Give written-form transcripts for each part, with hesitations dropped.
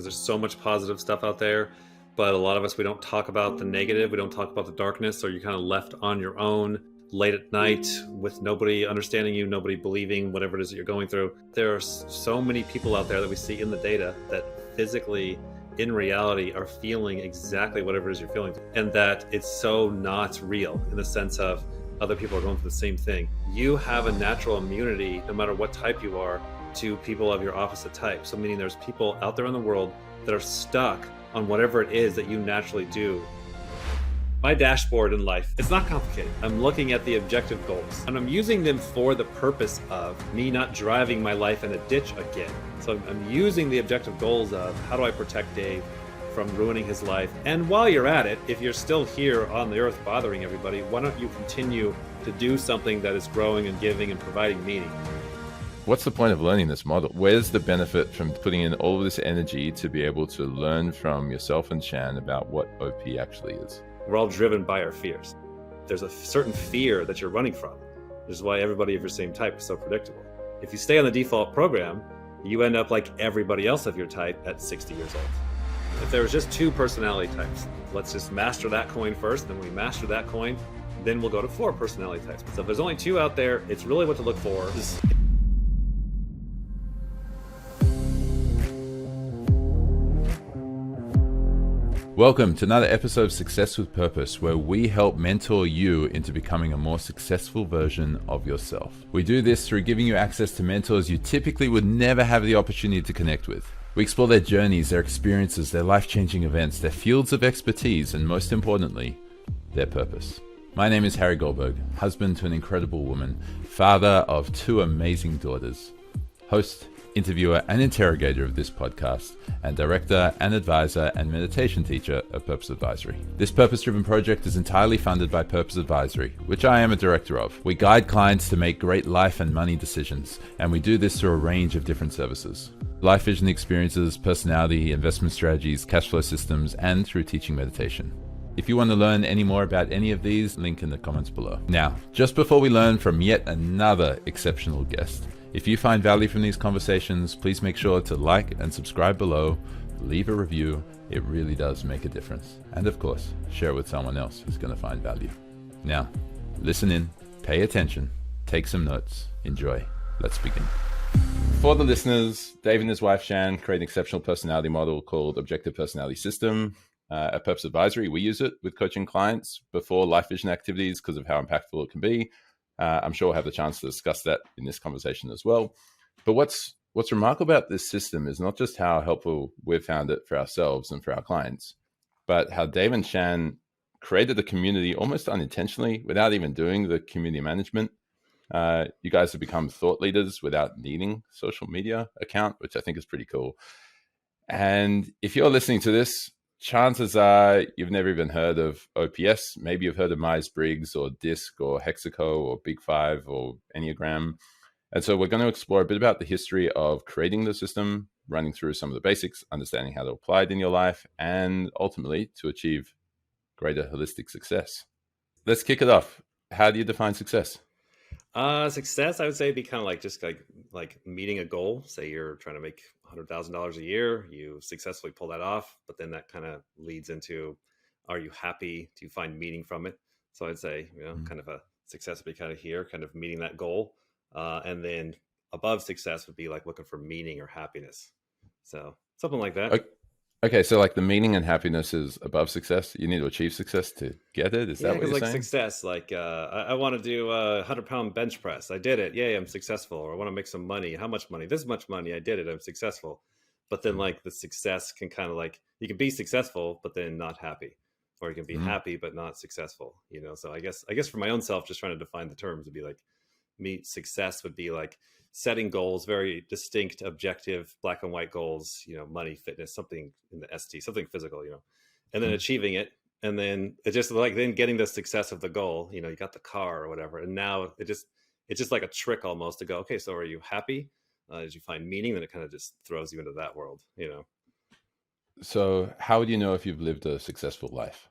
there's so much positive stuff out there, but a lot of us, we don't talk about the negative. We don't talk about the darkness. So you're kind of left on your own late at night with nobody understanding you, nobody believing whatever it is that you're going through. There are so many people out there that we see in the data that physically, in reality, are feeling exactly whatever it is you're feeling, and that it's so not real in the sense of other people are going through the same thing. You have a natural immunity, no matter what type you are, to people of your opposite type. So meaning there's people out there in the world that are stuck on whatever it is that you naturally do. My dashboard in life, it's not complicated. I'm looking at the objective goals and I'm using them for the purpose of me not driving my life in a ditch again. So I'm using the objective goals of how do I protect Dave from ruining his life. And while you're at it, if you're still here on the earth bothering everybody, why don't you continue to do something that is growing and giving and providing meaning? What's the point of learning this model? Where's the benefit from putting in all of this energy to be able to learn from yourself and Shan about what OP actually is? We're all driven by our fears. There's a certain fear that you're running from. This is why everybody of your same type is so predictable. If you stay on the default program, you end up like everybody else of your type at 60 years old. If there was just 2 personality types, let's just master that coin first, then we master that coin, then we'll go to 4 personality types. So if there's only 2 out there, it's really what to look for. Welcome to another episode of Success with Purpose, where we help mentor you into becoming a more successful version of yourself. We do this through giving you access to mentors you typically would never have the opportunity to connect with. We explore their journeys, their experiences, their life-changing events, their fields of expertise, and most importantly, their purpose. My name is Harry Goldberg, husband to an incredible woman, father of 2 amazing daughters, host, interviewer, and interrogator of this podcast, and director and advisor and meditation teacher of Purpose Advisory. This purpose-driven project is entirely funded by Purpose Advisory, which I am a director of. We guide clients to make great life and money decisions, and we do this through a range of different services: life vision experiences, personality, investment strategies, cash flow systems, and through teaching meditation. If you want to learn any more about any of these, link in the comments below. Now, just before we learn from yet another exceptional guest, if you find value from these conversations, please make sure to like and subscribe below, leave a review. It really does make a difference. And of course, share it with someone else who's going to find value. Now, listen in, pay attention, take some notes, enjoy. Let's begin. For the listeners, Dave and his wife Shan create an exceptional personality model called ObjectivePersonalitySystem. At Purpose Advisory, we use it with coaching clients before life vision activities because of how impactful it can be. I'm sure we'll have the chance to discuss that in this conversation as well. But what's remarkable about this system is not just how helpful we've found it for ourselves and for our clients, but how Dave and Shan created a community almost unintentionally without even doing the community management. You guys have become thought leaders without needing social media account, which I think is pretty cool. And if you're listening to this, chances are you've never even heard of OPS. Maybe you've heard of Myers-Briggs or DISC or Hexaco or Big Five or Enneagram. And so we're going to explore a bit about the history of creating the system, running through some of the basics, understanding how to apply it in your life, and ultimately to achieve greater holistic success. Let's kick it off. How do you define success? Success, I would say, be kind of like just like meeting a goal. Say you're trying to make $100,000 a year, you successfully pull that off, but then that kind of leads into, are you happy? Do you find meaning from it? So I'd say, kind of a success would be kind of here, kind of meeting that goal. And then above success would be like looking for meaning or happiness. So something like that. Okay, so like the meaning and happiness is above success. You need to achieve success to get it. Is that what you're like saying? Success, like I want to do a 100-pound bench press. I did it. Yay, I'm successful. Or I want to make some money. How much money? This much money. I did it. I'm successful. But then like the success can kind of like, you can be successful, but then not happy. Or you can be happy, but not successful. So I guess for my own self, just trying to define the terms would be like, success would be like setting goals, very distinct, objective, black and white goals, money, fitness, something in the ST, something physical, and then achieving it. And then it's just like then getting the success of the goal, you got the car or whatever. And now it's just like a trick almost to go, okay, so are you happy? Did you find meaning? Then it kind of just throws you into that world, So how would you know if you've lived a successful life?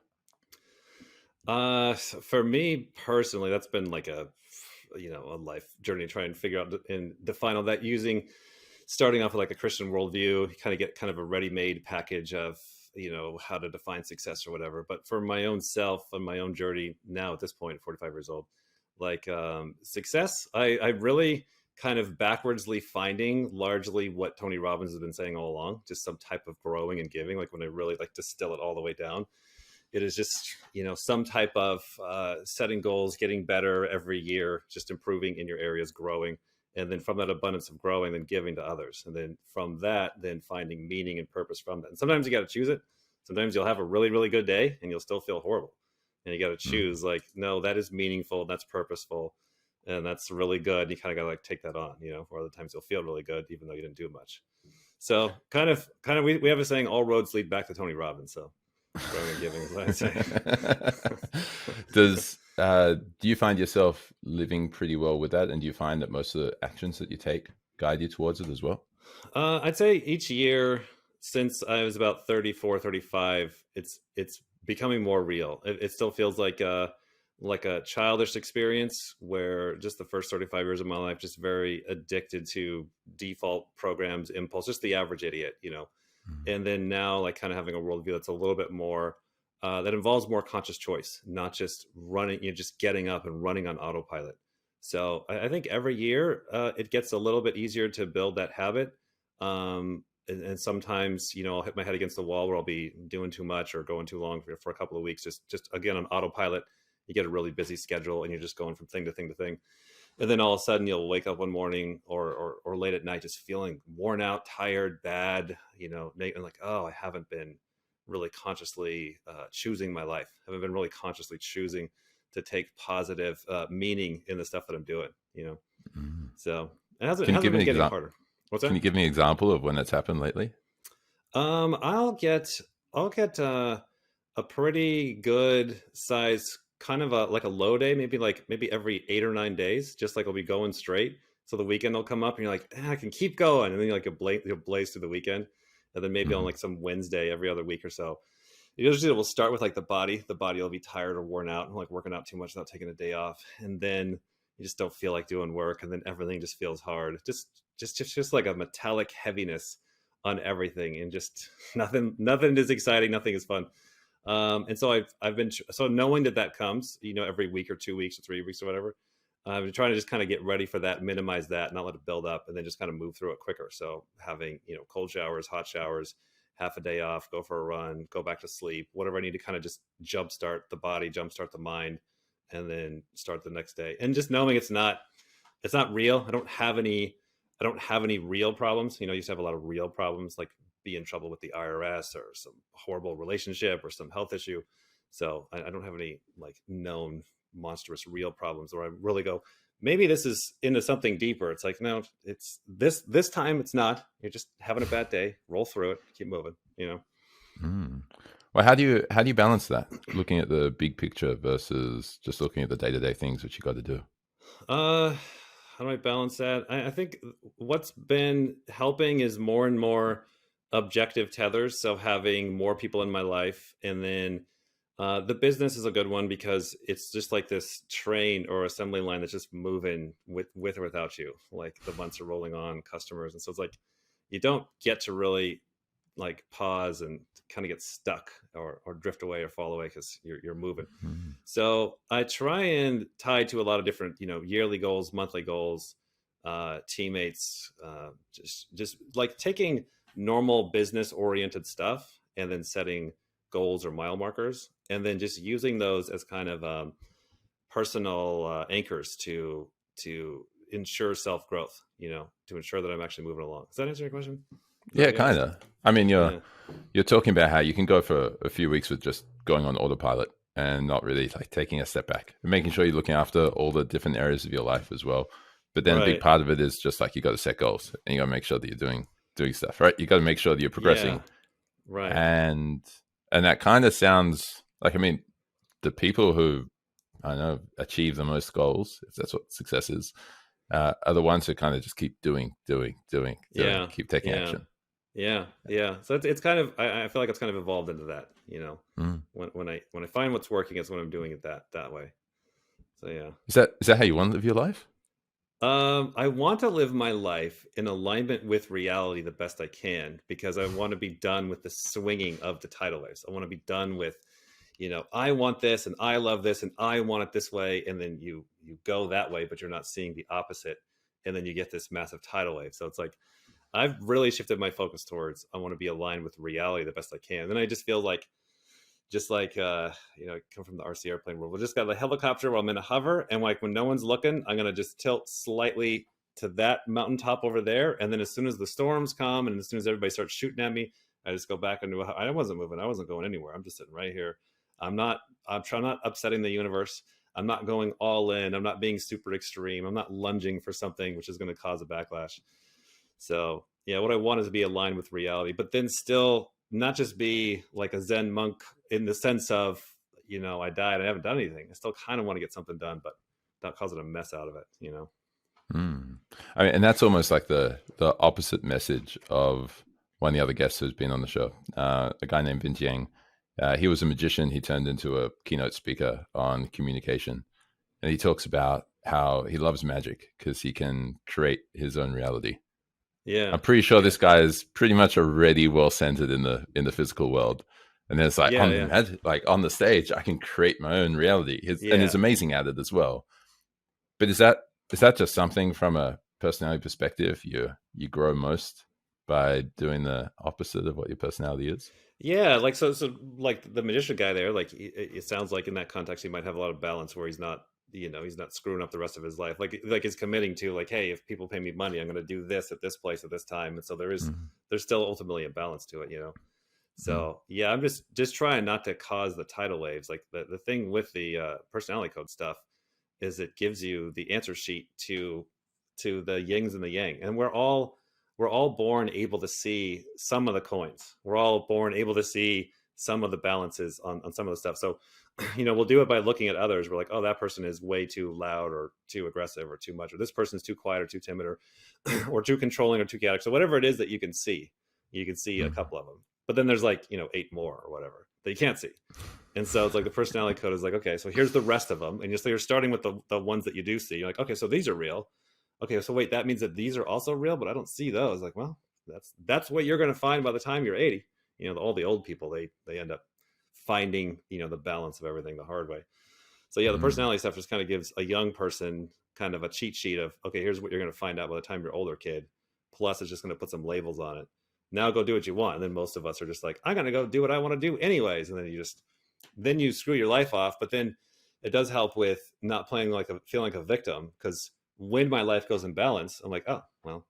For me personally, that's been like a life journey to try and figure out and define all that using starting off with like a Christian worldview, you kind of get kind of a ready-made package of, how to define success or whatever. But for my own self and my own journey now at this point, 45 years old, like success, I really kind of backwardsly finding largely what Tony Robbins has been saying all along, just some type of growing and giving. Like when I really like distill it all the way down, it is just, some type of setting goals, getting better every year, just improving in your areas, growing. And then from that abundance of growing, then giving to others. And then from that, then finding meaning and purpose from that. And sometimes you got to choose it. Sometimes you'll have a really, really good day and you'll still feel horrible. And you got to choose like, no, that is meaningful. That's purposeful. And that's really good. You kind of got to like take that on, or other times you'll feel really good, even though you didn't do much. So kind of, we have a saying, all roads lead back to Tony Robbins. So growing and giving is what I say. Do you find yourself living pretty well with that? And do you find that most of the actions that you take guide you towards it as well? I'd say each year since I was about 34, 35, it's becoming more real. It still feels like a childish experience where just the first 35 years of my life, just very addicted to default programs, impulse, just the average idiot, And then now like kind of having a worldview that's a little bit more, that involves more conscious choice, not just running, just getting up and running on autopilot. So I think every year it gets a little bit easier to build that habit. And sometimes, I'll hit my head against the wall where I'll be doing too much or going too long for a couple of weeks, just again on autopilot. You get a really busy schedule and you're just going from thing to thing to thing. And then all of a sudden you'll wake up one morning or late at night, just feeling worn out, tired, bad, and like, oh, I haven't been really consciously choosing my life. I haven't been really consciously choosing to take positive meaning in the stuff that I'm doing, So it hasn't been getting harder. What's that? Can you give me an example of when that's happened lately? I'll get a pretty good size, kind of like a low day, maybe every 8 or 9 days, just like I'll be going straight. So the weekend will come up and you're like, I can keep going. And then you'll blaze through the weekend. And then maybe on like some Wednesday every other week or so, usually it will start with like the body will be tired or worn out and like working out too much without taking a day off. And then you just don't feel like doing work. And then everything just feels hard. Just like a metallic heaviness on everything. And just nothing is exciting. Nothing is fun. And so I've been, so knowing that comes, every week or 2 weeks or 3 weeks or whatever, I've been trying to just kind of get ready for that, minimize that, not let it build up, and then just kind of move through it quicker. So having, cold showers, hot showers, half a day off, go for a run, go back to sleep, whatever I need to kind of just jumpstart the body, jumpstart the mind, and then start the next day. And just knowing it's not real. I don't have any real problems. You used to have a lot of real problems, like be in trouble with the IRS or some horrible relationship or some health issue. So I don't have any like known monstrous real problems where I really go, maybe this is into something deeper. It's like, no, it's this time it's not. You're just having a bad day, roll through it, keep moving, Well, how do you balance that, looking at the big picture versus just looking at the day-to-day things that you got to do? How do I balance that? I think what's been helping is more and more objective tethers. So having more people in my life, and then the business is a good one because it's just like this train or assembly line that's just moving with or without you. Like the months are rolling on, customers. And so it's like, you don't get to really like pause and kind of get stuck or drift away or fall away because you're moving. Mm-hmm. So I try and tie to a lot of different, yearly goals, monthly goals, teammates, just like taking normal business oriented stuff and then setting goals or mile markers, and then just using those as kind of personal anchors to ensure self-growth, to ensure that I'm actually moving along. Does that answer your question? Yeah, kind of. I mean, you're talking about how you can go for a few weeks with just going on autopilot and not really like taking a step back and making sure you're looking after all the different areas of your life as well. But then a big part of it is just like, you got to set goals and you got to make sure that you're doing stuff, right? You got to make sure that you're progressing. Yeah. Right. And that kind of sounds like, I mean, the people who I know achieve the most goals, if that's what success is, are the ones who kind of just keep doing, keep taking action. Yeah. So it's kind of, I feel like it's kind of evolved into that, when I find what's working, it's when I'm doing it that way. So yeah. Is that how you want to live your life? I want to live my life in alignment with reality the best I can, because I want to be done with the swinging of the tidal waves. I want to be done with, I want this and I love this and I want it this way, and then you go that way, but you're not seeing the opposite, and then you get this massive tidal wave. So it's like I've really shifted my focus towards I want to be aligned with reality the best I can. And then I just feel like just like I come from the RC airplane world. We just got the helicopter where I'm in a hover, and like when no one's looking, I'm gonna just tilt slightly to that mountaintop over there, and then as soon as the storms come and as soon as everybody starts shooting at me, I just go back into I wasn't moving, I wasn't going anywhere. I'm just sitting right here. I'm trying not upsetting the universe. I'm not going all in. I'm not being super extreme. I'm not lunging for something which is going to cause a backlash. So yeah, what I want is to be aligned with reality, but then still not just be like a Zen monk in the sense of, I died, I haven't done anything. I still kind of want to get something done, but not causing a mess out of it. Mm. I mean, and that's almost like the opposite message of one of the other guests who's been on the show, a guy named Vin Jiang. He was a magician. He turned into a keynote speaker on communication. And he talks about how he loves magic because he can create his own reality. Yeah. I'm pretty sure this guy is pretty much already well centered in the physical world. And then it's like on the stage, I can create my own reality. And he's amazing at it as well. But is that just something from a personality perspective you grow most by doing the opposite of what your personality is? Yeah, like so like the magician guy there, like it sounds like in that context he might have a lot of balance where he's not, he's not screwing up the rest of his life. Like he's committing to like, hey, if people pay me money, I'm going to do this at this place at this time. And so there's still ultimately a balance to it. So yeah, I'm just trying not to cause the tidal waves. Like the thing with the personality code stuff is it gives you the answer sheet to the yings and the yang, and we're all born able to see some of the coins. We're all born able to see some of the balances on some of the stuff. So we'll do it by looking at others. We're like, oh, that person is way too loud or too aggressive or too much, or this person is too quiet or too timid or or too controlling or too chaotic. So whatever it is that you can see a couple of them, but then there's like 8 more or whatever that you can't see. And so it's like the personality code is like, okay, so here's the rest of them. And you're starting with the ones that you do see. You're like, okay, so these are real. Okay, so wait, that means that these are also real, but I don't see those. Like, well, that's what you're going to find by the time you're 80. All the old people, they end up finding, the balance of everything the hard way. So yeah, the personality stuff just kind of gives a young person kind of a cheat sheet of, okay, here's what you're going to find out by the time you're older kid. Plus it's just going to put some labels on it. Now go do what you want. And then most of us are just like, I'm going to go do what I want to do anyways. And then you screw your life off. But then it does help with not feeling like a victim, because when my life goes in balance, I'm like, oh, well,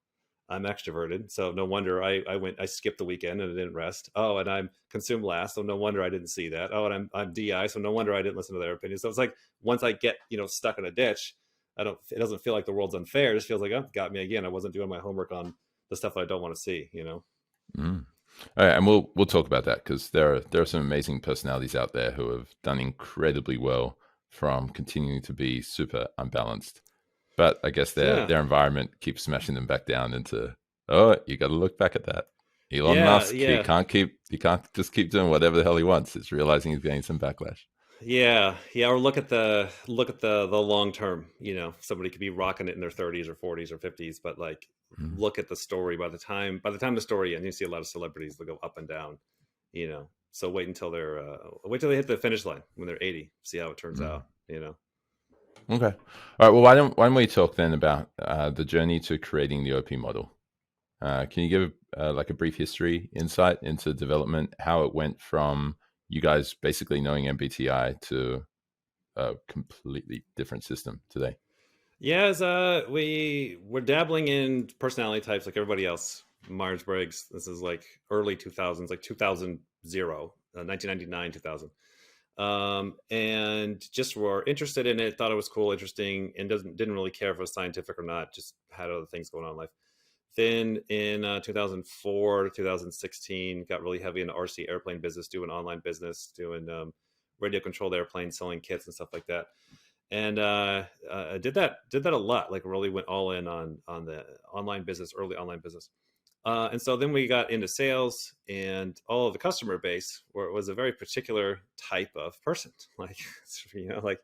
I'm extroverted. So no wonder I skipped the weekend and I didn't rest. Oh, and I'm consumed last. So no wonder I didn't see that. Oh, and I'm DI. So no wonder I didn't listen to their opinions. So it's like, once I get, stuck in a ditch, it doesn't feel like the world's unfair. It just feels like, oh, got me again. I wasn't doing my homework on the stuff that I don't want to see. Mm. All right, and we'll talk about that, because there are some amazing personalities out there who have done incredibly well from continuing to be super unbalanced. But I guess their environment keeps smashing them back down into, oh, you got to look back at that. Elon Musk, he can't just keep doing whatever the hell he wants. It's realizing he's getting some backlash. Yeah. Or look at the long term. Somebody could be rocking it in their 30s or 40s or 50s, but like, look at the story. By the time the story ends, you see a lot of celebrities that go up and down. So wait until they hit the finish line when they're 80. See how it turns out. Okay. All right. Well, why don't we talk then about the journey to creating the OP model? Can you give like a brief history, insight into development, how it went from you guys basically knowing MBTI to a completely different system today? Yes, we're dabbling in personality types like everybody else. Myers-Briggs. This is like early 2000s, like 2000, 1999, 2000. And just were interested in it, thought it was cool, interesting, and didn't really care if it was scientific or not, just had other things going on in life. Then in 2004 to 2016, got really heavy into RC airplane business, doing online business, doing radio controlled airplanes, selling kits and stuff like that. And I did that a lot, like really went all in on the online business, early online business. And so then we got into sales, and all of the customer base, where it was a very particular type of person, like, like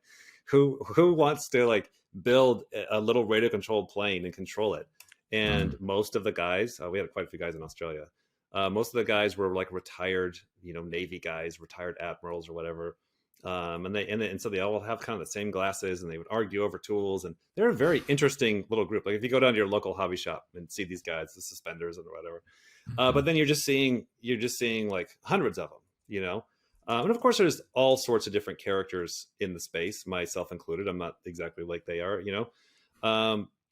who wants to like build a little radio controlled plane and control it. And most of the guys, we had quite a few guys in Australia. Most of the guys were like retired, Navy guys, retired admirals or whatever. And so they all have kind of the same glasses, and they would argue over tools, and they're a very interesting little group. Like if you go down to your local hobby shop and see these guys, the suspenders and whatever, but then you're just seeing like hundreds of them, and of course there's all sorts of different characters in the space, myself included. I'm not exactly like they are,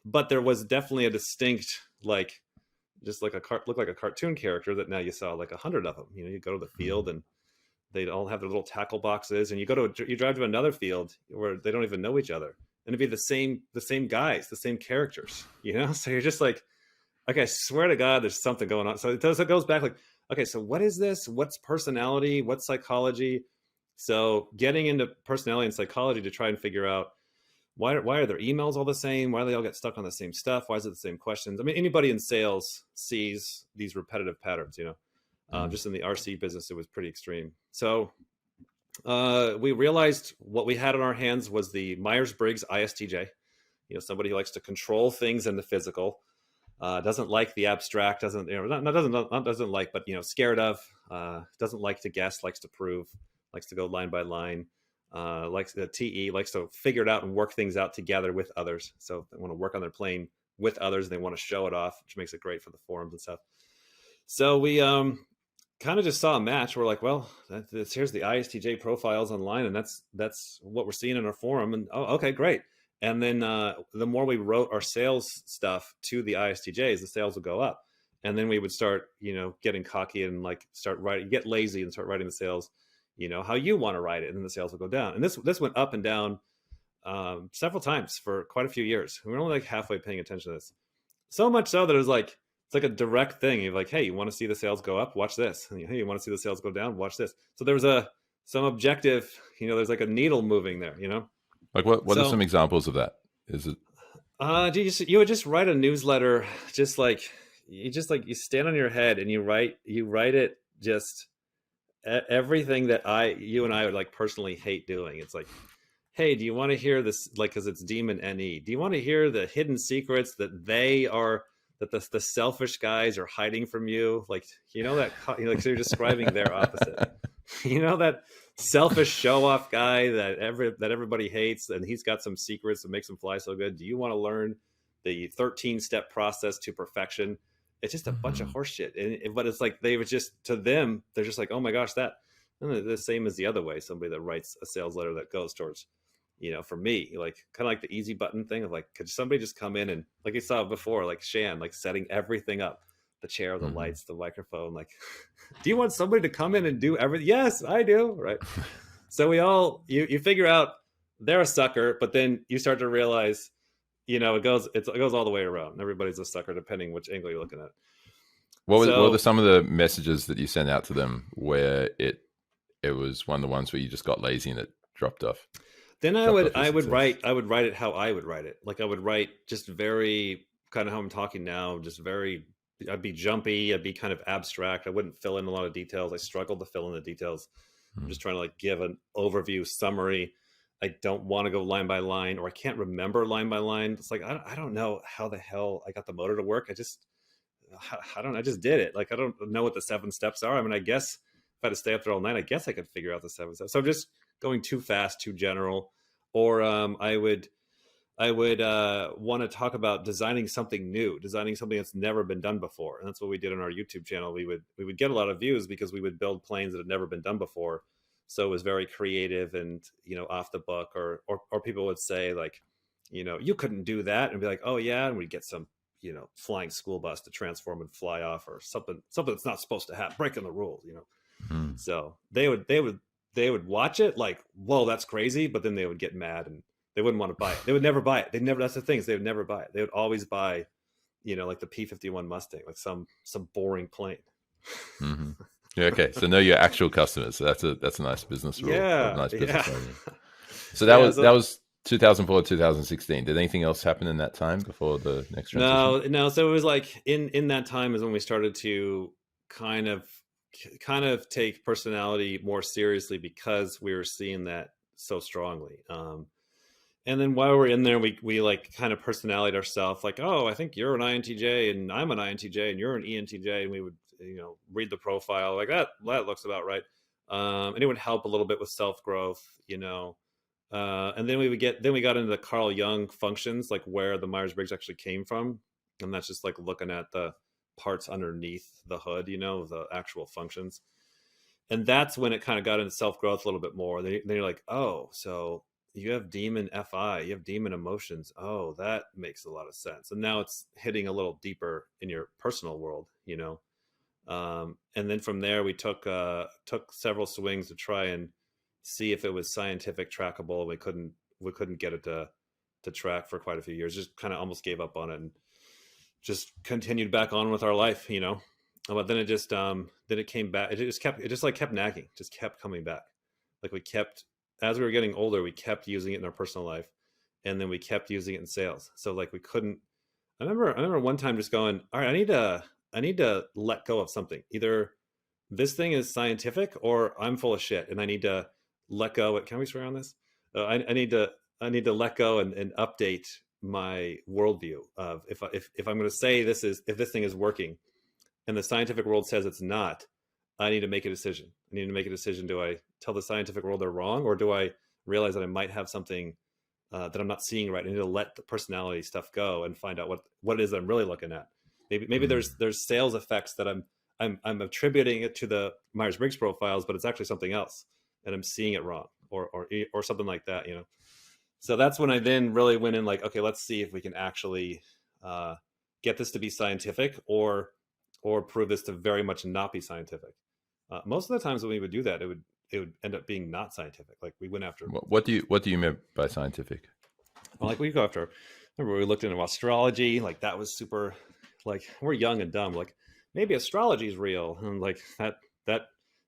but there was definitely a distinct, like, just like looked like a cartoon character that now you saw like 100 of them. You go to the field and they'd all have their little tackle boxes, and you drive to another field where they don't even know each other, and it'd be the same guys, the same characters, So you're just like, okay, I swear to God, there's something going on. So it goes back like, okay, so what is this? What's personality? What's psychology? So getting into personality and psychology to try and figure out why are their emails all the same? Why do they all get stuck on the same stuff? Why is it the same questions? I mean, anybody in sales sees these repetitive patterns, just in the RC business, it was pretty extreme. So we realized what we had on our hands was the Myers-Briggs ISTJ, somebody who likes to control things in the physical, doesn't like the abstract, doesn't like, but, scared of, doesn't like to guess, likes to prove, likes to go line by line. Likes the TE, likes to figure it out and work things out together with others. So they want to work on their plane with others, and they want to show it off, which makes it great for the forums and stuff. So we kind of just saw a match. We're like, well, here's the ISTJ profiles online, and that's what we're seeing in our forum. And okay, great. And then the more we wrote our sales stuff to the ISTJs, the sales would go up. And then we would start, getting cocky and like start writing, get lazy and start writing the sales, how you want to write it, and then the sales will go down. And this went up and down several times for quite a few years. We were only like halfway paying attention to this. So much so that it was like, it's like a direct thing. You're like, hey, you want to see the sales go up? Watch this. And hey, you want to see the sales go down? Watch this. So there was some objective, there's like a needle moving there, Like what are some examples of that? Is it? You would just write a newsletter, you stand on your head and you write it, just everything that you and I would like personally hate doing. It's like, hey, do you want to hear this? Like, because it's Demon NE. Do you want to hear the hidden secrets that the selfish guys are hiding from you? Like, so you're describing their opposite. That selfish show off guy that everybody hates, and he's got some secrets that makes him fly so good. Do you want to learn the 13-step process to perfection? It's just a bunch of horseshit. But it's like, to them, they're just like, oh my gosh, that. And the same as the other way, somebody that writes a sales letter that goes towards, for me, like kind of like the easy button thing of like, could somebody just come in and, like you saw before, like Shan, like setting everything up, the chair, the lights, the microphone, like, do you want somebody to come in and do everything? Yes, I do. Right. So you figure out they're a sucker, but then you start to realize, it goes all the way around. Everybody's a sucker, depending which angle you're looking at. What were some of the messages that you sent out to them where it was one of the ones where you just got lazy and it dropped off? Then I would write it how I would write it. Like I would write just very kind of how I'm talking now, I'd be jumpy, I'd be kind of abstract. I wouldn't fill in a lot of details. I struggled to fill in the details. I'm just trying to like give an overview summary. I don't want to go line by line, or I can't remember line by line. It's like, I don't know how the hell I got the motor to work. I just did it. Like, I don't know what the 7 steps are. I mean, I guess if I had to stay up there all night, I guess I could figure out the 7 steps. So I'm just going too fast, too general. Or I would want to talk about designing something new, designing something that's never been done before. And that's what we did on our YouTube channel. We would get a lot of views because we would build planes that had never been done before. So it was very creative and, off the book, or people would say like, you couldn't do that, and be like, oh yeah. And we'd get some, flying school bus to transform and fly off, or something that's not supposed to happen, breaking the rules, So they would watch it like, whoa, that's crazy. But then they would get mad and they wouldn't want to buy it. They would never buy it. That's the thing, is they would never buy it. They would always buy, like the P-51 Mustang, like some boring plane. Mm-hmm. Yeah, okay. So know your actual customers. So that's a nice business rule. Yeah. Nice business So that was 2004, 2016. Did anything else happen in that time before the next transition? No. So it was like in that time is when we started to kind of take personality more seriously, because we were seeing that so strongly. And then while we're in there, we like kind of personality ourselves, like, oh, I think you're an INTJ and I'm an INTJ and you're an ENTJ, and we would, read the profile like that looks about right. And it would help a little bit with self growth, and then we got into the Carl Jung functions, like where the Myers-Briggs actually came from, and that's just like looking at the parts underneath the hood, the actual functions. And that's when it kind of got into self growth a little bit more. Then you're like, oh, so you have demon FI, you have demon emotions. Oh, that makes a lot of sense. And now it's hitting a little deeper in your personal world. And then from there, we took several swings to try and see if it was scientific trackable. We couldn't get it to track for quite a few years. Just kind of almost gave up on it and just continued back on with our life. But then it came back. It just like kept nagging, just kept coming back. Like as we were getting older, we kept using it in our personal life, and then we kept using it in sales. So like we couldn't. I remember one time just going, all right, I need to let go of something. Either this thing is scientific or I'm full of shit, and I need to let go. Can we swear on this? I need to let go and update my worldview of if I'm going to say if this thing is working, and the scientific world says it's not, I need to make a decision. I need to make a decision. Do I tell the scientific world they're wrong, or do I realize that I might have something that I'm not seeing right? I need to let the personality stuff go and find out what it is that I'm really looking at. Maybe there's sales effects that I'm attributing it to the Myers-Briggs profiles, but it's actually something else, and I'm seeing it wrong, or something like that. So that's when I then really went in like, okay, let's see if we can actually get this to be scientific, or prove this to very much not be scientific. Most of the times when we would do that, it would end up being not scientific. Like we went after. What do you mean by scientific? Well, like we go after. Remember we looked into astrology. Like that was super. Like we're young and dumb. Like maybe astrology is real, and like that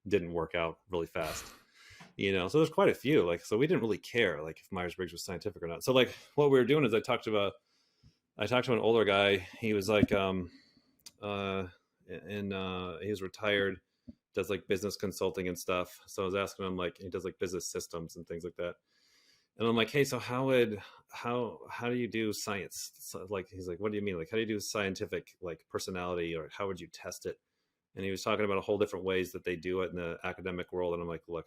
didn't work out really fast. So there's quite a few. Like so we didn't really care like if Myers-Briggs was scientific or not. So like what we were doing is I talked to an older guy. He was like he's retired, does like business consulting and stuff. So I was asking him, like, he does like business systems and things like that. And I'm like, hey, so how do you do science? So like, he's like, what do you mean? Like, how do you do scientific, like personality, or how would you test it? And he was talking about a whole different ways that they do it in the academic world. And I'm like, look,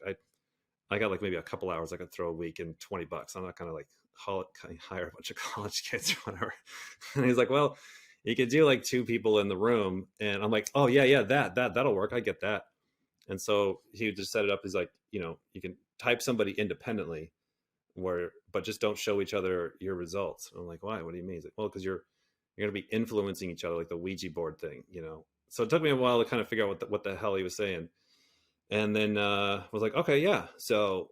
I got like maybe a couple hours I could throw a week and $20. I'm not going to like hire a bunch of college kids or whatever. And he's like, well, you could do like 2 people in the room. And I'm like, oh yeah, that'll work. I get that. And so he just set it up. He's like, you can type somebody independently but just don't show each other your results. And I'm like, why? What do you mean? He's like, well, because you're going to be influencing each other, like the Ouija board thing, So it took me a while to kind of figure out what the hell he was saying. And then was like, okay, yeah. So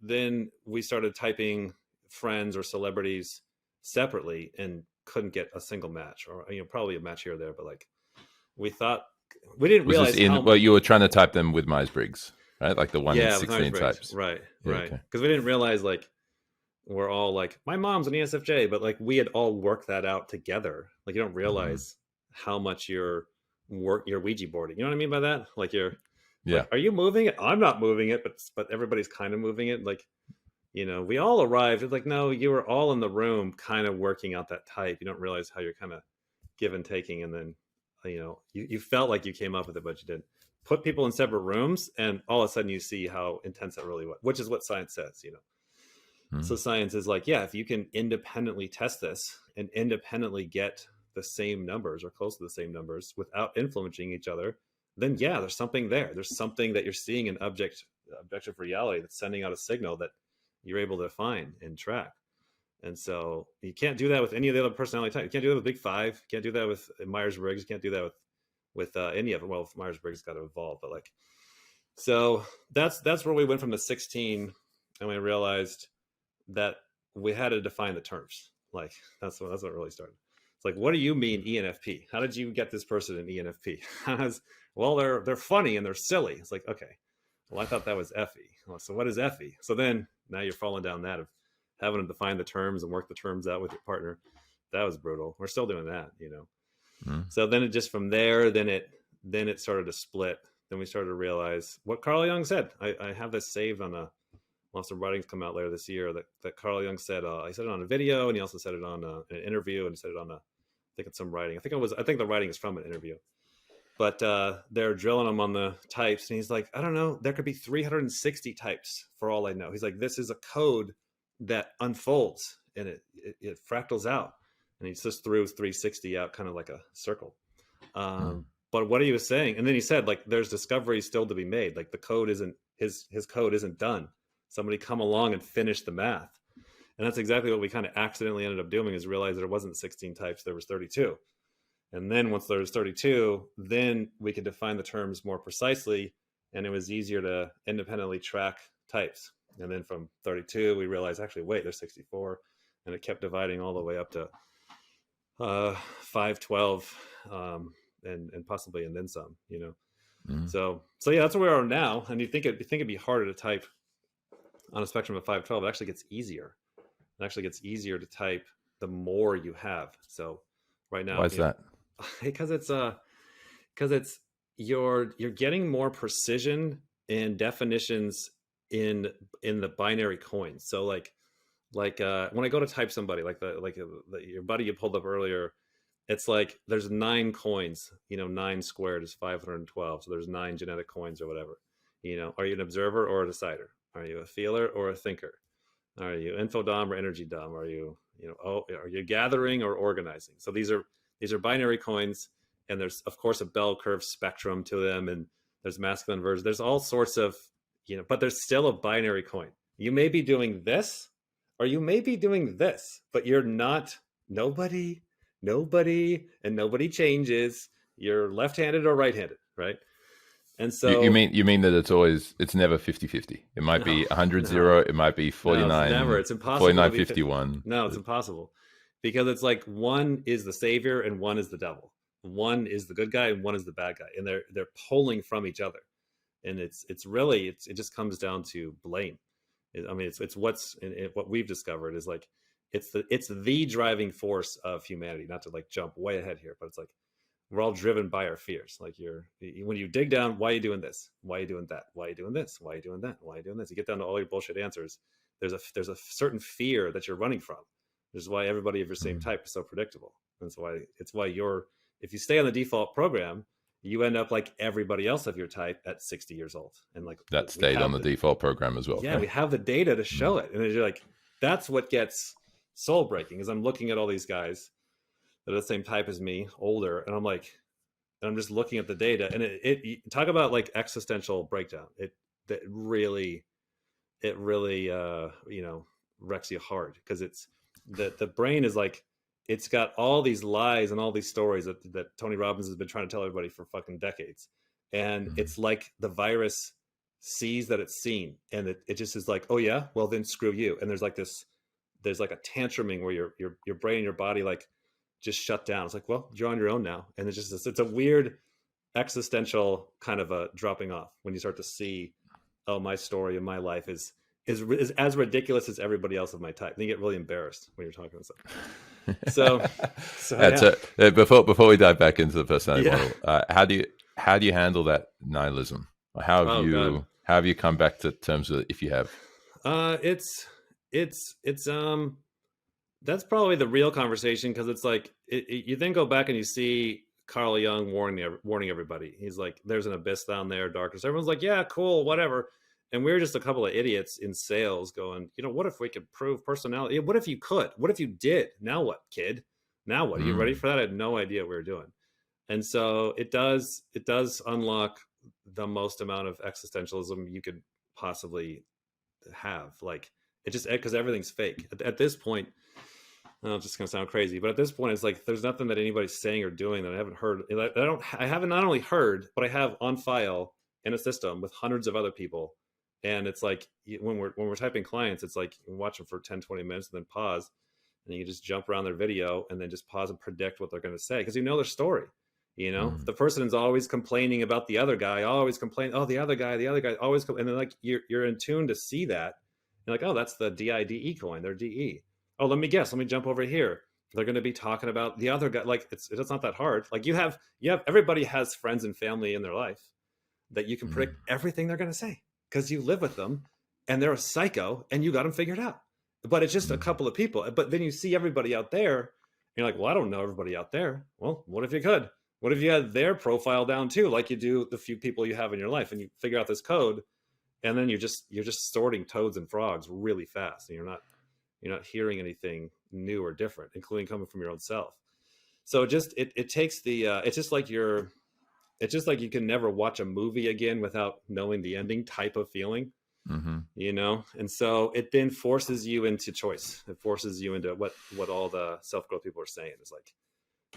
then we started typing friends or celebrities separately and couldn't get a single match, or probably a match here or there, but like we didn't realize well, you were trying to type them with Myers-Briggs, right? Like the 1 in 16 types. Right. Yeah, right. okay. Because we didn't realize like we're all like, my mom's an ESFJ, but like we had all worked that out together. Like you don't realize how much you're Ouija boarding. You know what I mean by that? Like like, are you moving it? I'm not moving it, but everybody's kind of moving it. Like, we all arrived. It's like, no, you were all in the room kind of working out that type. You don't realize how you're kind of give and taking. And then, you felt like you came up with it, but you didn't. Put people in separate rooms, and all of a sudden you see how intense it really was, which is what science says, So science is like, yeah, if you can independently test this and independently get the same numbers or close to the same numbers without influencing each other, then yeah, there's something there. There's something that you're seeing in objective reality that's sending out a signal that you're able to find and track. And so you can't do that with any of the other personality types. You can't do that with Big Five. You can't do that with Myers-Briggs. You can't do that with any of them. Well, Myers-Briggs got to evolve, but like, so that's where we went from the 16, and we realized that we had to define the terms. Like that's what really started. It's like, what do you mean ENFP? How did you get this person an ENFP? Well, they're funny and they're silly. It's like, okay, well, I thought that was FE. Well, so what is FE? So then now you're falling down that of having to define the terms and work the terms out with your partner. That was brutal. We're still doing that, So then it just from there, then it started to split. Then we started to realize what Carl Jung said. I have this saved on We'll have some writings come out later this year that Carl Jung said. He said it on a video, and he also said it on an interview, and he said it on I think it's some writing. I think the writing is from an interview. But they're drilling him on the types, and he's like, I don't know, there could be 360 types for all I know. He's like, this is a code that unfolds and it fractals out, and he just threw 360 out, kind of like a circle. But what he was saying, and then he said, like, there's discoveries still to be made. Like, the code isn't his code isn't done. Somebody come along and finish the math. And that's exactly what we kind of accidentally ended up doing, is realize there wasn't 16 types, there was 32. And then once there was 32, then we could define the terms more precisely, and it was easier to independently track types. And then from 32, we realized, actually, wait, there's 64. And it kept dividing all the way up to 512, and possibly, and then some, you know. So yeah, that's where we are now. And you think it'd be harder to type on a spectrum of 512. It actually gets easier. It actually gets easier to type the more you have. So right now, why is that? Because it's you're getting more precision in definitions in the binary coins. So like when I go to type somebody, like your buddy you pulled up earlier, it's like there's 9 coins, you know, 9 squared is 512. So there's 9 genetic coins or whatever. You know, are you an observer or a decider? Are you a feeler or a thinker? Are you info dom or energy dom? Are you are you gathering or organizing? So these are binary coins, and there's of course a bell curve spectrum to them, and there's masculine version. There's all sorts of, you know, but there's still a binary coin. You may be doing this, or you may be doing this, but you're not nobody, and nobody changes. You're left-handed or right-handed, right? And so you mean that it's never 50-50. It might be 100-0. It might be 49. No, it's never. It's impossible. 49-51. No, it's impossible, because it's like one is the savior and one is the devil. One is the good guy and one is the bad guy, and they're pulling from each other. And it just comes down to blame. It's what we've discovered is like it's the driving force of humanity. Not to like jump way ahead here, but it's like we're all driven by our fears. Like when you dig down, why are you doing this? Why are you doing that? Why are you doing this? Why are you doing that? Why are you doing this? You get down to all your bullshit answers. There's a certain fear that you're running from. This is why everybody of your same type is so predictable. That's why if you stay on the default program, you end up like everybody else of your type at 60 years old. And like that stayed on the default program as well. Yeah, we have the data to show it. And you're like, that's what gets soul breaking, is I'm looking at all these guys that are the same type as me, older, and I'm just looking at the data, and it talk about like existential breakdown. It really wrecks you hard, because it's the brain is like, it's got all these lies and all these stories that Tony Robbins has been trying to tell everybody for fucking decades. And it's like the virus sees that it's seen, and it just is like, oh yeah, well then screw you. And there's like a tantruming where your brain and your body like just shut down. It's like, well, you're on your own now. And it's a weird existential kind of a dropping off when you start to see, oh, my story and my life is as ridiculous as everybody else of my type. And you get really embarrassed when you're talking to someone. So that's it. Before we dive back into the personality model, how do you handle that nihilism? How have you come back to terms with it, if you have? That's probably the real conversation, because it's like you then go back and you see Carl Jung warning everybody. He's like, there's an abyss down there, darkness. Everyone's like, yeah, cool, whatever. And we're just a couple of idiots in sales going, you know, what if we could prove personality? What if you could? What if you did? Now what, kid? Now what? Are you ready for that? I had no idea what we were doing. And so it does unlock the most amount of existentialism you could possibly have. Like, it just, because everything's fake. At this point, it's just gonna sound crazy, but at this point, it's like there's nothing that anybody's saying or doing that I haven't heard. I haven't not only heard, but I have on file in a system with hundreds of other people. And it's like when we're typing clients, it's like you watch them for 10, 20 minutes and then pause, and you just jump around their video and then just pause and predict what they're going to say, because you know their story. You know, the person is always complaining about the other guy, always complain. Oh, the other guy always, and then like you're in tune to see that. You're like, oh, that's the DIDE coin. They're DE. Oh, let me guess. Let me jump over here. They're going to be talking about the other guy. Like it's not that hard. Like you have everybody has friends and family in their life that you can predict everything they're going to say, because you live with them and they're a psycho, and you got them figured out. But it's just a couple of people. But then you see everybody out there, and you're like, well, I don't know everybody out there. Well, what if you could? What if you had their profile down too, like you do the few people you have in your life, and you figure out this code, and then you're just sorting toads and frogs really fast, and you're not hearing anything new or different, including coming from your own self. So it takes the it's just like you can never watch a movie again without knowing the ending type of feeling. And so it then forces you into choice. It forces you into what all the self-growth people are saying is like,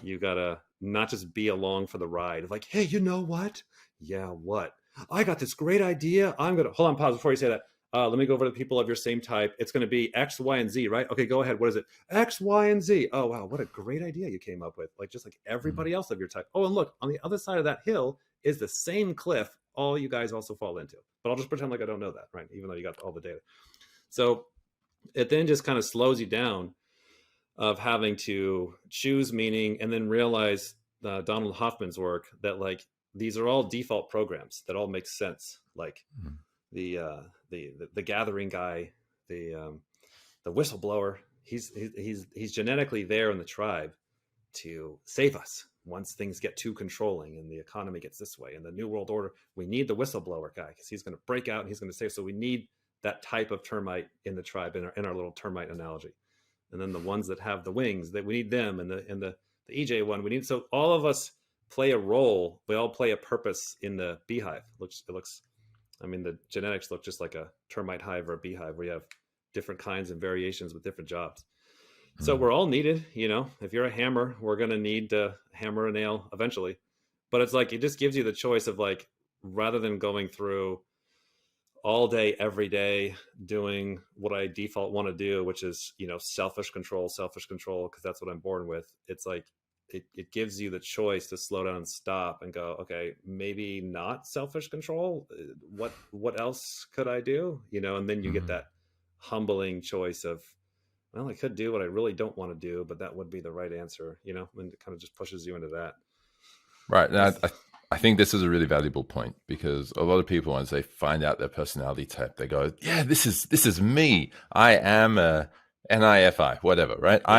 you gotta not just be along for the ride of like, hey, you know what? Yeah, what? I got this great idea. I'm gonna hold on, pause before you say that. Let me go over to the people of your same type. It's gonna be X, Y, and Z, right? Okay, go ahead. What is it? X, Y, and Z. Oh wow, what a great idea you came up with. Like just like everybody else of your type. Oh, and look, on the other side of that hill is the same cliff all you guys also fall into. But I'll just pretend like I don't know that, right? Even though you got all the data. So it then just kind of slows you down of having to choose meaning and then realize Donald Hoffman's work that like these are all default programs that all make sense. Like the gathering guy, the whistleblower, he's genetically there in the tribe to save us once things get too controlling and the economy gets this way and the new world order. We need the whistleblower guy because he's going to break out and he's going to save. So we need that type of termite in the tribe in our little termite analogy. And then the ones that have the wings, that we need them, and the EJ one we need. So all of us play a role. We all play a purpose in the beehive. It looks. I mean, the genetics look just like a termite hive or a beehive where you have different kinds and variations with different jobs. So we're all needed. If you're a hammer, we're going to need to hammer a nail eventually. But it's like, it just gives you the choice of like, rather than going through all day, every day, doing what I default want to do, which is, selfish control, because that's what I'm born with. It's like, it gives you the choice to slow down and stop and go, okay, maybe not selfish control. What else could I do? And then you get that humbling choice of, well, I could do what I really don't want to do, but that would be the right answer, and it kind of just pushes you into that. Right. And I think this is a really valuable point, because a lot of people, once they find out their personality type, they go, yeah, this is me. I am a NIFI, whatever, right? Yeah.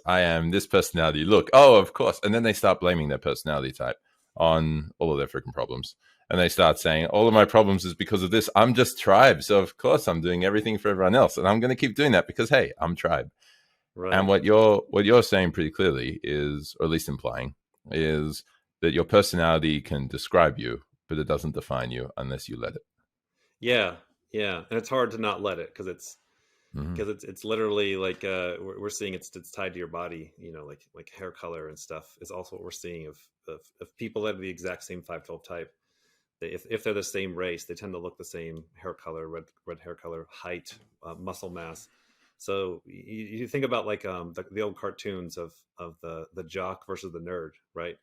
I am this personality. Look, oh, of course. And then they start blaming their personality type on all of their freaking problems. And they start saying, all of my problems is because of this. I'm just tribe. So of course I'm doing everything for everyone else. And I'm going to keep doing that because, hey, I'm tribe. Right. And what you're saying pretty clearly is, or at least implying, is that your personality can describe you, but it doesn't define you unless you let it. Yeah. And it's hard to not let it, because it's literally like we're seeing it's tied to your body, like hair color and stuff is also what we're seeing of people that are the exact same 512 type. If they're the same race, they tend to look the same: hair color, red hair color, height, muscle mass. So you think about like the old cartoons of the jock versus the nerd, right?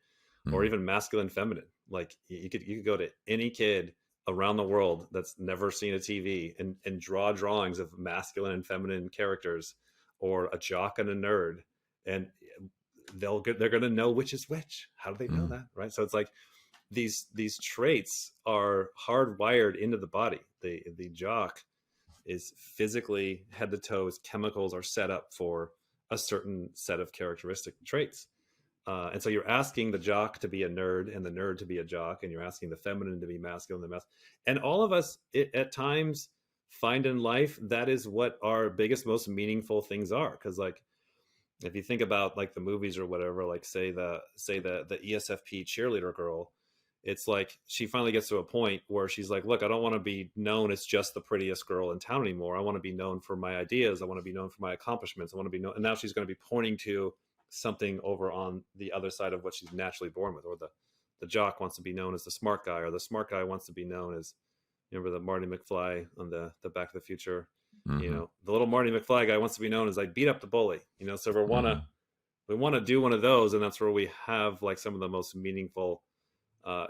Or even masculine, feminine. Like you could go to any kid around the world that's never seen a TV and draw drawings of masculine and feminine characters, or a jock and a nerd, and they're going to know which is which. How do they know that, right? So it's like these traits are hardwired into the body. The jock is physically head to toe, his chemicals are set up for a certain set of characteristic traits. And so you're asking the jock to be a nerd and the nerd to be a jock, and you're asking the feminine to be masculine, and all of us at times find in life that is what our biggest, most meaningful things are. Because like, if you think about like the movies or whatever, like say the ESFP cheerleader girl, it's like she finally gets to a point where she's like, look, I don't want to be known as just the prettiest girl in town anymore. I want to be known for my ideas. I want to be known for my accomplishments. I want to be known. And now she's going to be pointing to something over on the other side of what she's naturally born with. Or the jock wants to be known as the smart guy, or the smart guy wants to be known as, remember the Marty McFly on the Back to the Future? The little Marty McFly guy wants to be known as, I beat up the bully. So we want to do one of those, and that's where we have like some of the most meaningful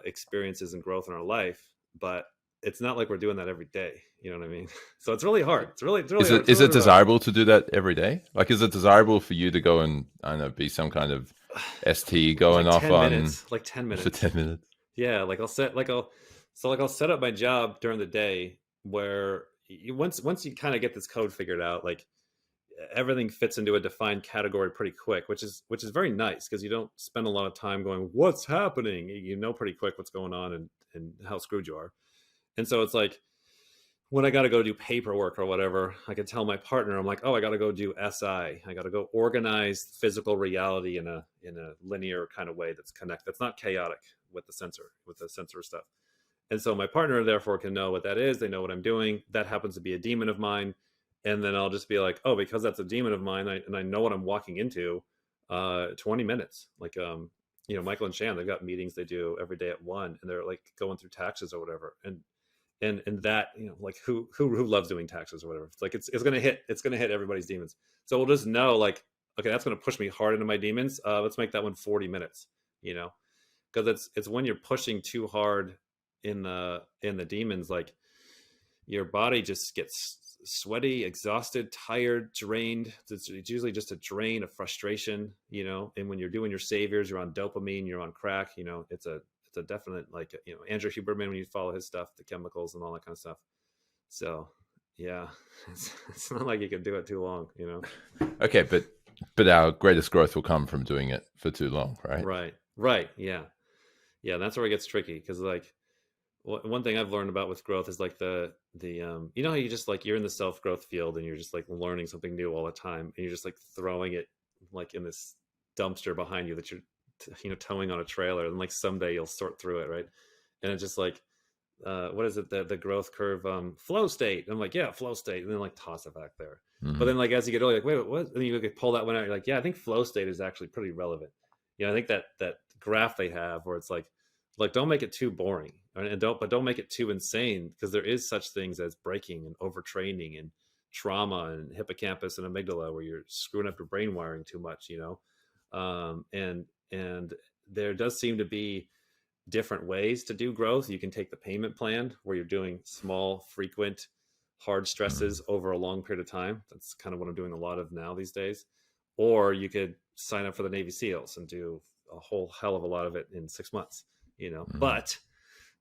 experiences and growth in our life. But it's not like we're doing that every day. You know what I mean? So it's really hard. It's really hard. Is it desirable to do that every day? Like, is it desirable for you to go and, I don't know, be some kind of ST going like off 10 on minutes, like 10 minutes. For 10 minutes. Yeah, I'll set up my job during the day where once you kind of get this code figured out, like everything fits into a defined category pretty quick, which is very nice because you don't spend a lot of time going, what's happening? You know pretty quick what's going on and how screwed you are. And so it's like, when I got to go do paperwork or whatever, I could tell my partner, I'm like, oh, I got to go do SI. I got to go organize physical reality in a linear kind of way that's not chaotic with the sensor stuff. And so my partner therefore can know what that is. They know what I'm doing. That happens to be a demon of mine. And then I'll just be like, oh, because that's a demon of mine, and I know what I'm walking into, 20 minutes. Like, Michael and Shan, they've got meetings they do every day at 1, and they're like going through taxes or whatever. And that, like who loves doing taxes or whatever. It's like, it's going to hit everybody's demons. So we'll just know, like, okay, that's going to push me hard into my demons. Let's make that one 40 minutes, because it's when you're pushing too hard in the demons, like your body just gets sweaty, exhausted, tired, drained. It's usually just a drain of frustration, and when you're doing your saviors, you're on dopamine, you're on crack, it's a definite, like, Andrew Huberman, when you follow his stuff, the chemicals and all that kind of stuff. So yeah, it's not like you can do it too long, Okay, but our greatest growth will come from doing it for too long, right? Right. Yeah, that's where it gets tricky, because like one thing I've learned about with growth is like the how you just, like, you're in the self-growth field and you're just like learning something new all the time, and you're just like throwing it like in this dumpster behind you that you're towing on a trailer, and like someday you'll sort through it, right? And it's just like, what is it, the growth curve, flow state. And I'm like, yeah, flow state, and then like toss it back there. But then, like, as you get older, like, wait, what? And then you pull that one out, you're like, yeah, I think flow state is actually pretty relevant. I think that graph they have where it's like don't make it too boring, and don't make it too insane, because there is such things as breaking and overtraining and trauma and hippocampus and amygdala, where you're screwing up your brain wiring too much, and there does seem to be different ways to do growth. You can take the payment plan, where you're doing small, frequent, hard stresses over a long period of time. That's kind of what I'm doing a lot of now these days. Or you could sign up for the Navy SEALs and do a whole hell of a lot of it in 6 months, But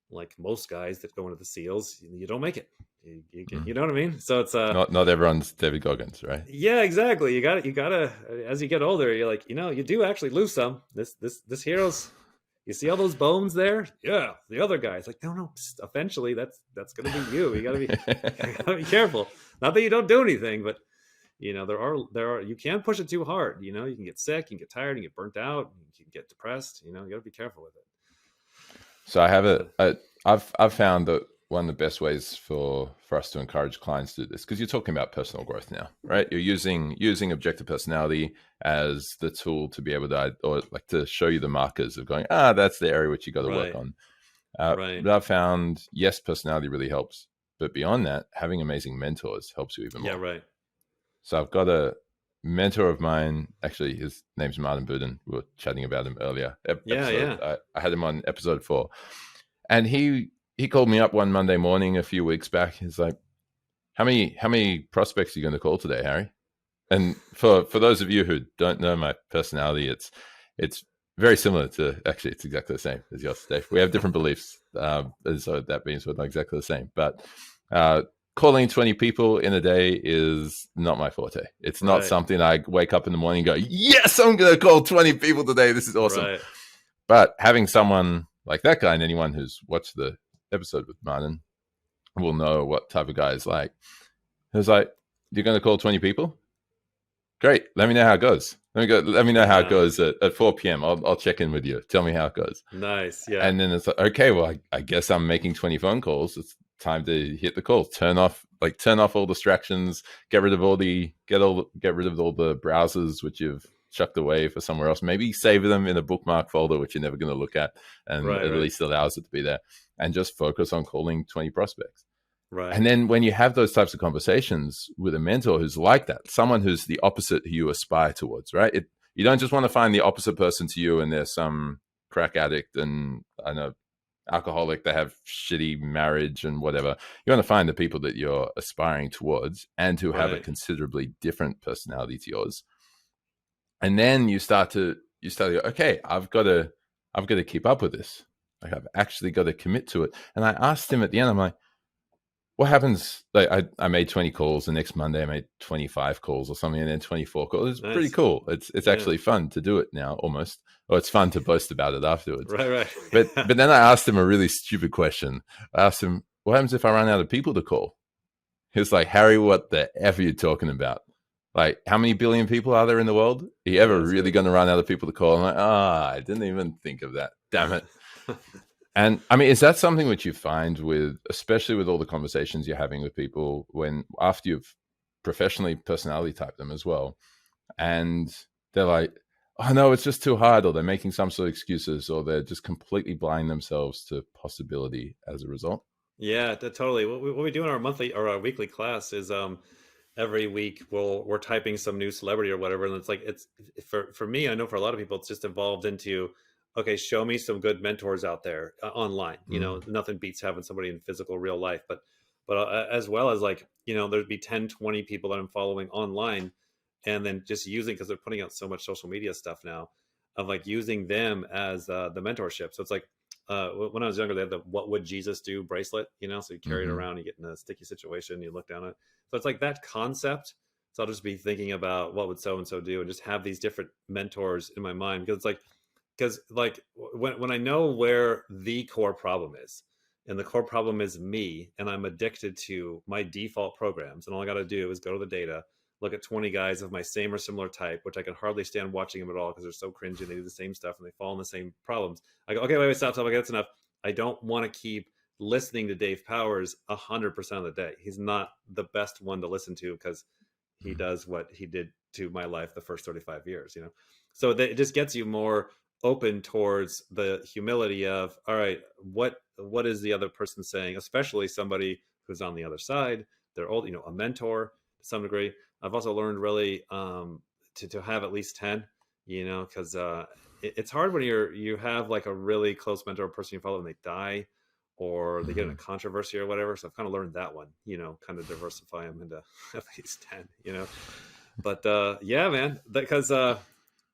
like most guys that go into the SEALs, you don't make it. You know what I mean? So it's not everyone's David Goggins, right? Yeah, exactly. You gotta as you get older, you're like, you do actually lose some. This hero's, you see all those bones there? Yeah. The other guy's like, no, eventually that's gonna be you. You gotta be careful. Not that you don't do anything, but there are you can push it too hard. You can get sick, you can get tired, you can get burnt out, you can get depressed. You gotta be careful with it. So I have I've found that one of the best ways for us to encourage clients to do this, because you're talking about personal growth now, right? You're using objective personality as the tool to be able to, or like to show you the markers of going, that's the area which you got to work on. But I've found, yes, personality really helps, but beyond that, having amazing mentors helps you even more. Yeah, right. So I've got a mentor of mine, actually, his name's Martin Budin. We were chatting about him earlier. I had him on episode 4, and he called me up one Monday morning a few weeks back. He's like, how many prospects are you going to call today, Harry? And for those of you who don't know my personality, it's very similar to, actually, it's exactly the same as yours, Dave. We have different beliefs, and so that means we're not exactly the same. But calling 20 people in a day is not my forte. It's not something I wake up in the morning and go, yes, I'm going to call 20 people today. This is awesome. Right. But having someone like that guy, and anyone who's watched the episode with Martin will know what type of guy is like. He was like, you're going to call 20 people? Great. Let me know how it goes. Let me know how it goes at 4 p.m. I'll check in with you. Tell me how it goes. Nice. Yeah. And then it's like, okay, well, I guess I'm making 20 phone calls. It's time to hit the call. Turn off all distractions, get rid of all the browsers which you've chucked away for somewhere else. Maybe save them in a bookmark folder, which you're never going to look at, and at least allows it to be there, and just focus on calling 20 prospects. Right. And then when you have those types of conversations with a mentor who's like that, someone who's the opposite who you aspire towards, right? You don't just want to find the opposite person to you and they're some crack addict and alcoholic, they have shitty marriage and whatever. You want to find the people that you're aspiring towards and who have a considerably different personality to yours. And then you start to go, okay, I've got to keep up with this. Like, I've actually got to commit to it. And I asked him at the end, I'm like, what happens? Like I made 20 calls. The next Monday, I made 25 calls or something, and then 24 calls. It's pretty Nice. cool. It's Yeah. actually fun to do it now, almost. Or it's fun to boast about it afterwards. Right. But then I asked him a really stupid question. I asked him, "What happens if I run out of people to call?" He was like, "Harry, what the F are you talking about? Like, how many billion people are there in the world? Are you ever really going to run out of people to call?" I'm like, I didn't even think of that. Damn it. And I mean, is that something which you find with, especially with all the conversations you're having with people when after you've professionally personality typed them as well, and they're like, "Oh no, it's just too hard," or they're making some sort of excuses, or they're just completely blind themselves to possibility as a result? Yeah, totally. What we do in our monthly or our weekly class is every week we're typing some new celebrity or whatever, and it's like it's for me. I know for a lot of people, it's just evolved into, okay, show me some good mentors out there online. You know, nothing beats having somebody in physical real life, but as well as like, you know, there'd be 10, 20 people that I'm following online, and then just using, because they're putting out so much social media stuff now, of like using them as the mentorship. So it's like when I was younger, they had the "What would Jesus do" bracelet, you know, so you carry it around, you get in a sticky situation, you look down at it. So it's like that concept. So I'll just be thinking about what would so and so do, and just have these different mentors in my mind, because it's like, because like when I know where the core problem is, and the core problem is me, and I'm addicted to my default programs, and all I got to do is go to the data, look at 20 guys of my same or similar type, which I can hardly stand watching them at all because they're so cringy, they do the same stuff and they fall in the same problems. I go, okay, wait, stop, okay, that's enough. I don't want to keep listening to Dave Powers 100% of the day. He's not the best one to listen to because he does what he did to my life the first 35 years, you know? So it just gets you more open towards the humility of, all right, what is the other person saying, especially somebody who's on the other side. They're old, you know, a mentor to some degree. I've also learned really to have at least 10, you know, because it's hard when you have like a really close mentor person you follow and they die, or they get in a controversy or whatever. So I've kind of learned that one, you know, kind of diversify them into at least 10, you know. But yeah, man, because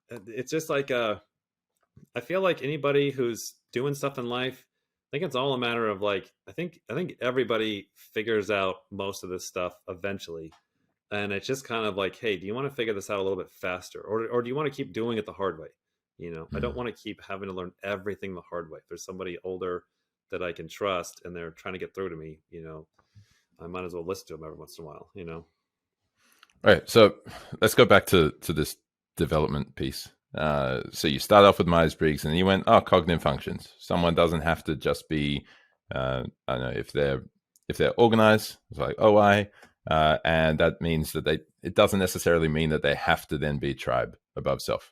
it's just like I feel like anybody who's doing stuff in life, I think it's all a matter of like, I think everybody figures out most of this stuff eventually. And it's just kind of like, hey, do you want to figure this out a little bit faster, or do you want to keep doing it the hard way? You know, I don't want to keep having to learn everything the hard way. If there's somebody older that I can trust and they're trying to get through to me, you know, I might as well listen to them every once in a while, you know. All right, so let's go back to this development piece. So you start off with Myers-Briggs, and you went, oh, cognitive functions. Someone doesn't have to just be, I don't know, if they're organized, it's like OI, and that means that it doesn't necessarily mean that they have to then be tribe above self.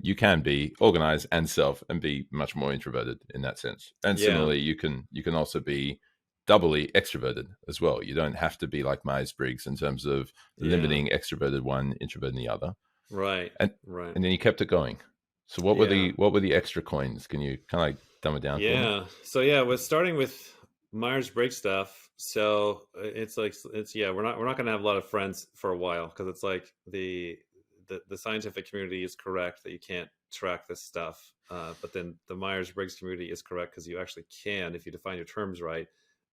You can be organized and self and be much more introverted in that sense. And similarly, you can also be doubly extroverted as well. You don't have to be like Myers-Briggs in terms of limiting extroverted one, introverted the other. Right. And then you kept it going. So what were the extra coins? Can you kind of like dumb it down for me? So yeah, we're starting with Myers-Briggs stuff. So it's like we're not going to have a lot of friends for a while, because it's like the scientific community is correct that you can't track this stuff, but then the Myers-Briggs community is correct because you actually can if you define your terms right.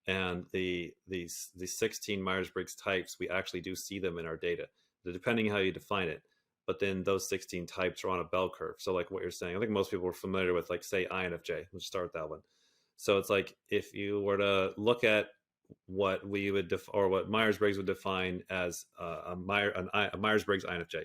And the 16 Myers-Briggs types, we actually do see them in our data, depending how you define it. But then those 16 types are on a bell curve. So like what you're saying, I think most people are familiar with, like, say, INFJ. Let's start with that one. So it's like, if you were to look at what we would or what Myers-Briggs would define as a Myers-Briggs INFJ,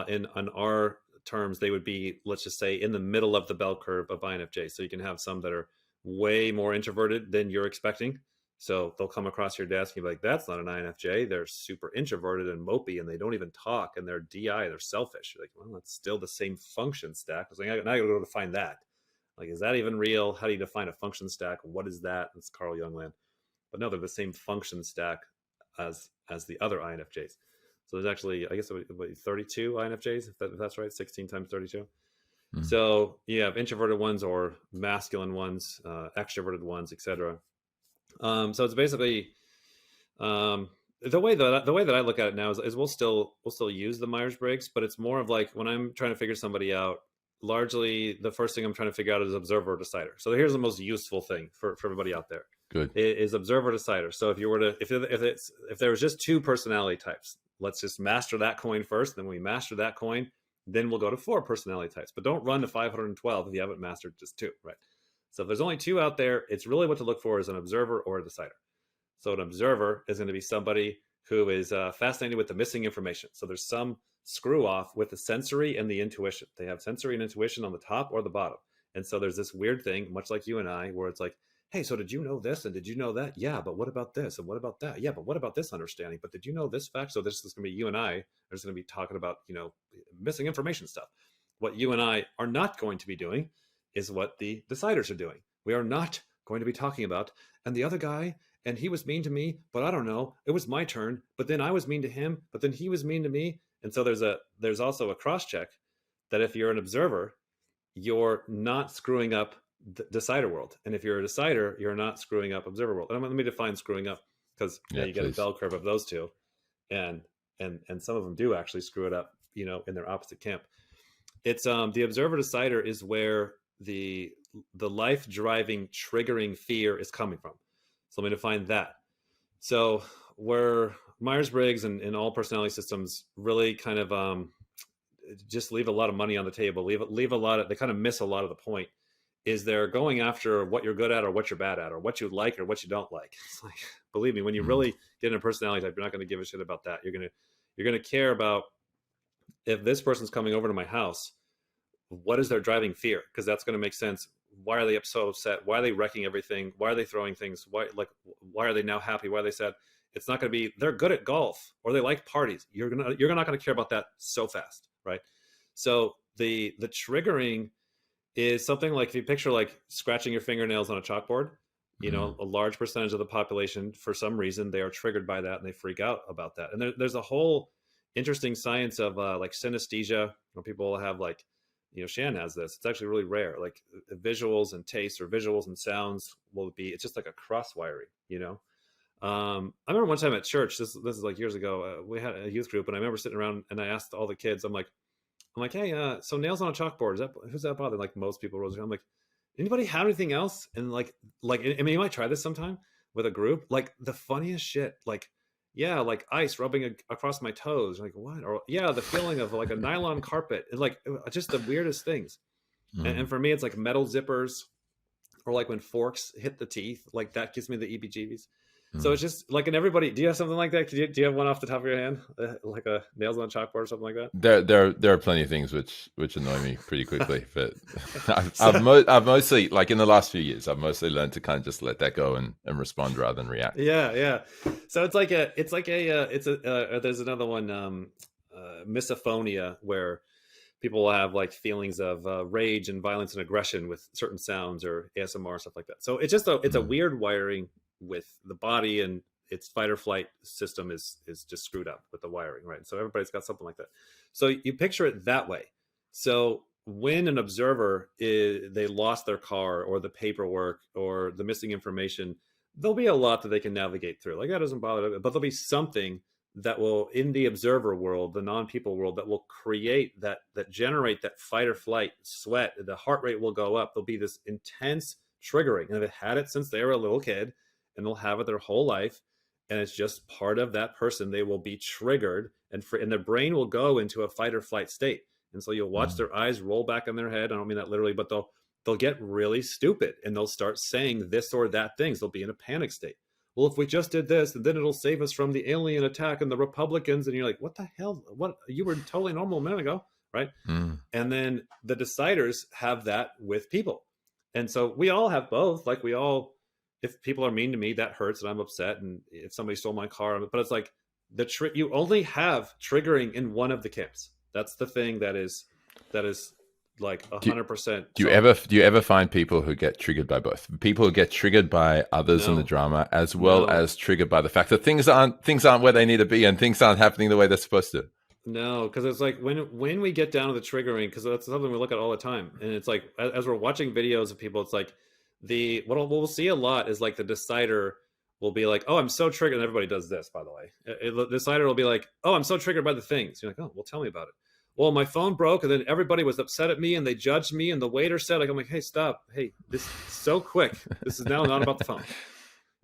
in on our terms, they would be, let's just say, in the middle of the bell curve of INFJ. So you can have some that are way more introverted than you're expecting. So they'll come across your desk and you'll be like, that's not an INFJ. They're super introverted and mopey, and they don't even talk, and they're DI, they're selfish. You're like, well, that's still the same function stack. I was like, now I gotta go to find that. Like, is that even real? How do you define a function stack? What is that? It's Carl Jungland. But no, they're the same function stack as the other INFJs. So there's actually, I guess, 32 INFJs, if that's right, 16 times 32. So you have introverted ones or masculine ones, extroverted ones, etc. So it's basically the way that I look at it now is we'll still use the Myers-Briggs, but it's more of like, when I'm trying to figure somebody out, largely the first thing I'm trying to figure out is observer decider. So here's the most useful thing for everybody out there. Good. is observer decider. So if you were to, if there was just 2 personality types, let's just master that coin first. Then we master that coin, then we'll go to 4 personality types. But don't run to 512 if you haven't mastered just 2, right? So if there's only 2 out there, it's really what to look for is an observer or a decider. So an observer is going to be somebody who is fascinated with the missing information. So there's some screw off with the sensory and the intuition. They have sensory and intuition on the top or the bottom. And so there's this weird thing, much like you and I, where it's like, hey, so did you know this? And did you know that? Yeah, but what about this? And what about that? Yeah, but what about this understanding? But did you know this fact? So this is going to be you and I. There's going to be talking about, missing information stuff. What you and I are not going to be doing is what the deciders are doing. We are not going to be talking about, and the other guy, and he was mean to me, but I don't know. It was my turn, but then I was mean to him, but then he was mean to me. And so there's also a cross check that if you're an observer, you're not screwing up the decider world. And if you're a decider, you're not screwing up observer world. And let me define screwing up, because you get a bell curve of those two. And some of them do actually screw it up, in their opposite camp. It's the observer decider is where the life driving triggering fear is coming from. So let me define that. So where Myers-Briggs and all personality systems really kind of just leave a lot of money on the table, leave a lot of, they kind of miss a lot of the point, is they're going after what you're good at or what you're bad at or what you like or what you don't like. It's like, believe me, when you really get in a personality type, you're not going to give a shit about that. You're going to care about, if this person's coming over to my house, what is their driving fear? Because that's going to make sense. Why are they so upset? Why are they wrecking everything? Why are they throwing things? Why are they now happy? Why are they sad? It's not going to be they're good at golf or they like parties. You're not going to care about that so fast, right? So the triggering is something like, if you picture like scratching your fingernails on a chalkboard, a large percentage of the population, for some reason, they are triggered by that and they freak out about that. And there's a whole interesting science of like synesthesia, where people have like, Shan has this. It's actually really rare. Like visuals and tastes or visuals and sounds it's just like a cross wiring, I remember one time at church, this is like years ago, we had a youth group, and I remember sitting around and I asked all the kids, I'm like, hey, so nails on a chalkboard, who's that bother? Like most people rose. I'm like, anybody have anything else? And like, I mean, you might try this sometime with a group, like the funniest shit, like, yeah, like ice rubbing across my toes. Like what? Or yeah, the feeling of like a nylon carpet. It's like just the weirdest things. And for me, it's like metal zippers, or like when forks hit the teeth, like that gives me the EBGBs. So it's just like, and everybody, do you have something like that? Do you have one off the top of your hand? Like a nails on a chalkboard or something like that? There are plenty of things which annoy me pretty quickly, but I've mostly, like in the last few years, I've mostly learned to kind of just let that go and respond rather than react. Yeah. So there's another one, misophonia, where people will have like feelings of rage and violence and aggression with certain sounds or ASMR, stuff like that. So it's just a weird wiring with the body, and its fight or flight system is just screwed up with the wiring, right? So everybody's got something like that. So you picture it that way. So when an observer they lost their car or the paperwork or the missing information, there'll be a lot that they can navigate through. Like that doesn't bother them, but there'll be something that will, in the observer world, the non-people world, that will create that generate that fight or flight, sweat, the heart rate will go up. There'll be this intense triggering, and they've had it since they were a little kid, and they'll have it their whole life, and it's just part of that person. They will be triggered, and their brain will go into a fight or flight state. And so you'll watch their eyes roll back in their head. I don't mean that literally, but they'll get really stupid, and they'll start saying this or that things. They'll be in a panic state. Well, if we just did this, then it'll save us from the alien attack and the Republicans. And you're like, what the hell? What? You were totally normal a minute ago, right? And then the deciders have that with people. And so we all have both. Like if people are mean to me, that hurts and I'm upset. And if somebody stole my car, but it's like you only have triggering in one of the camps. That's the thing that is like 100%. Do you ever find people who get triggered by both? People who get triggered by others in the drama, as well as triggered by the fact that things aren't where they need to be and things aren't happening the way they're supposed to. No, because it's like when we get down to the triggering, because that's something we look at all the time, and it's like as we're watching videos of people, it's like what we'll see a lot is like the decider will be like, oh, I'm so triggered. And everybody does this, by the way. The decider will be like, oh, I'm so triggered by the things. You're like, oh, well, tell me about it. Well, my phone broke, and then everybody was upset at me, and they judged me, and the waiter said, like, I'm like, hey, stop. Hey, this is so quick. This is now not about the phone.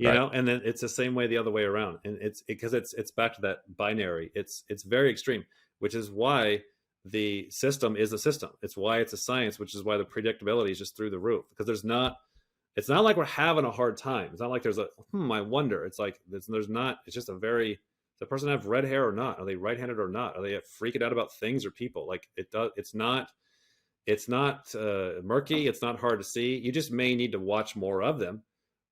you know, and then it's the same way the other way around. And it's because it's back to that binary. It's very extreme, which is why the system is a system. It's why it's a science, which is why the predictability is just through the roof, because it's not like we're having a hard time. It's not like there's I wonder. It's like, there's not, it's just does the person have red hair or not? Are they right-handed or not? Are they freaking out about things or people? Like it's not murky. It's not hard to see. You just may need to watch more of them.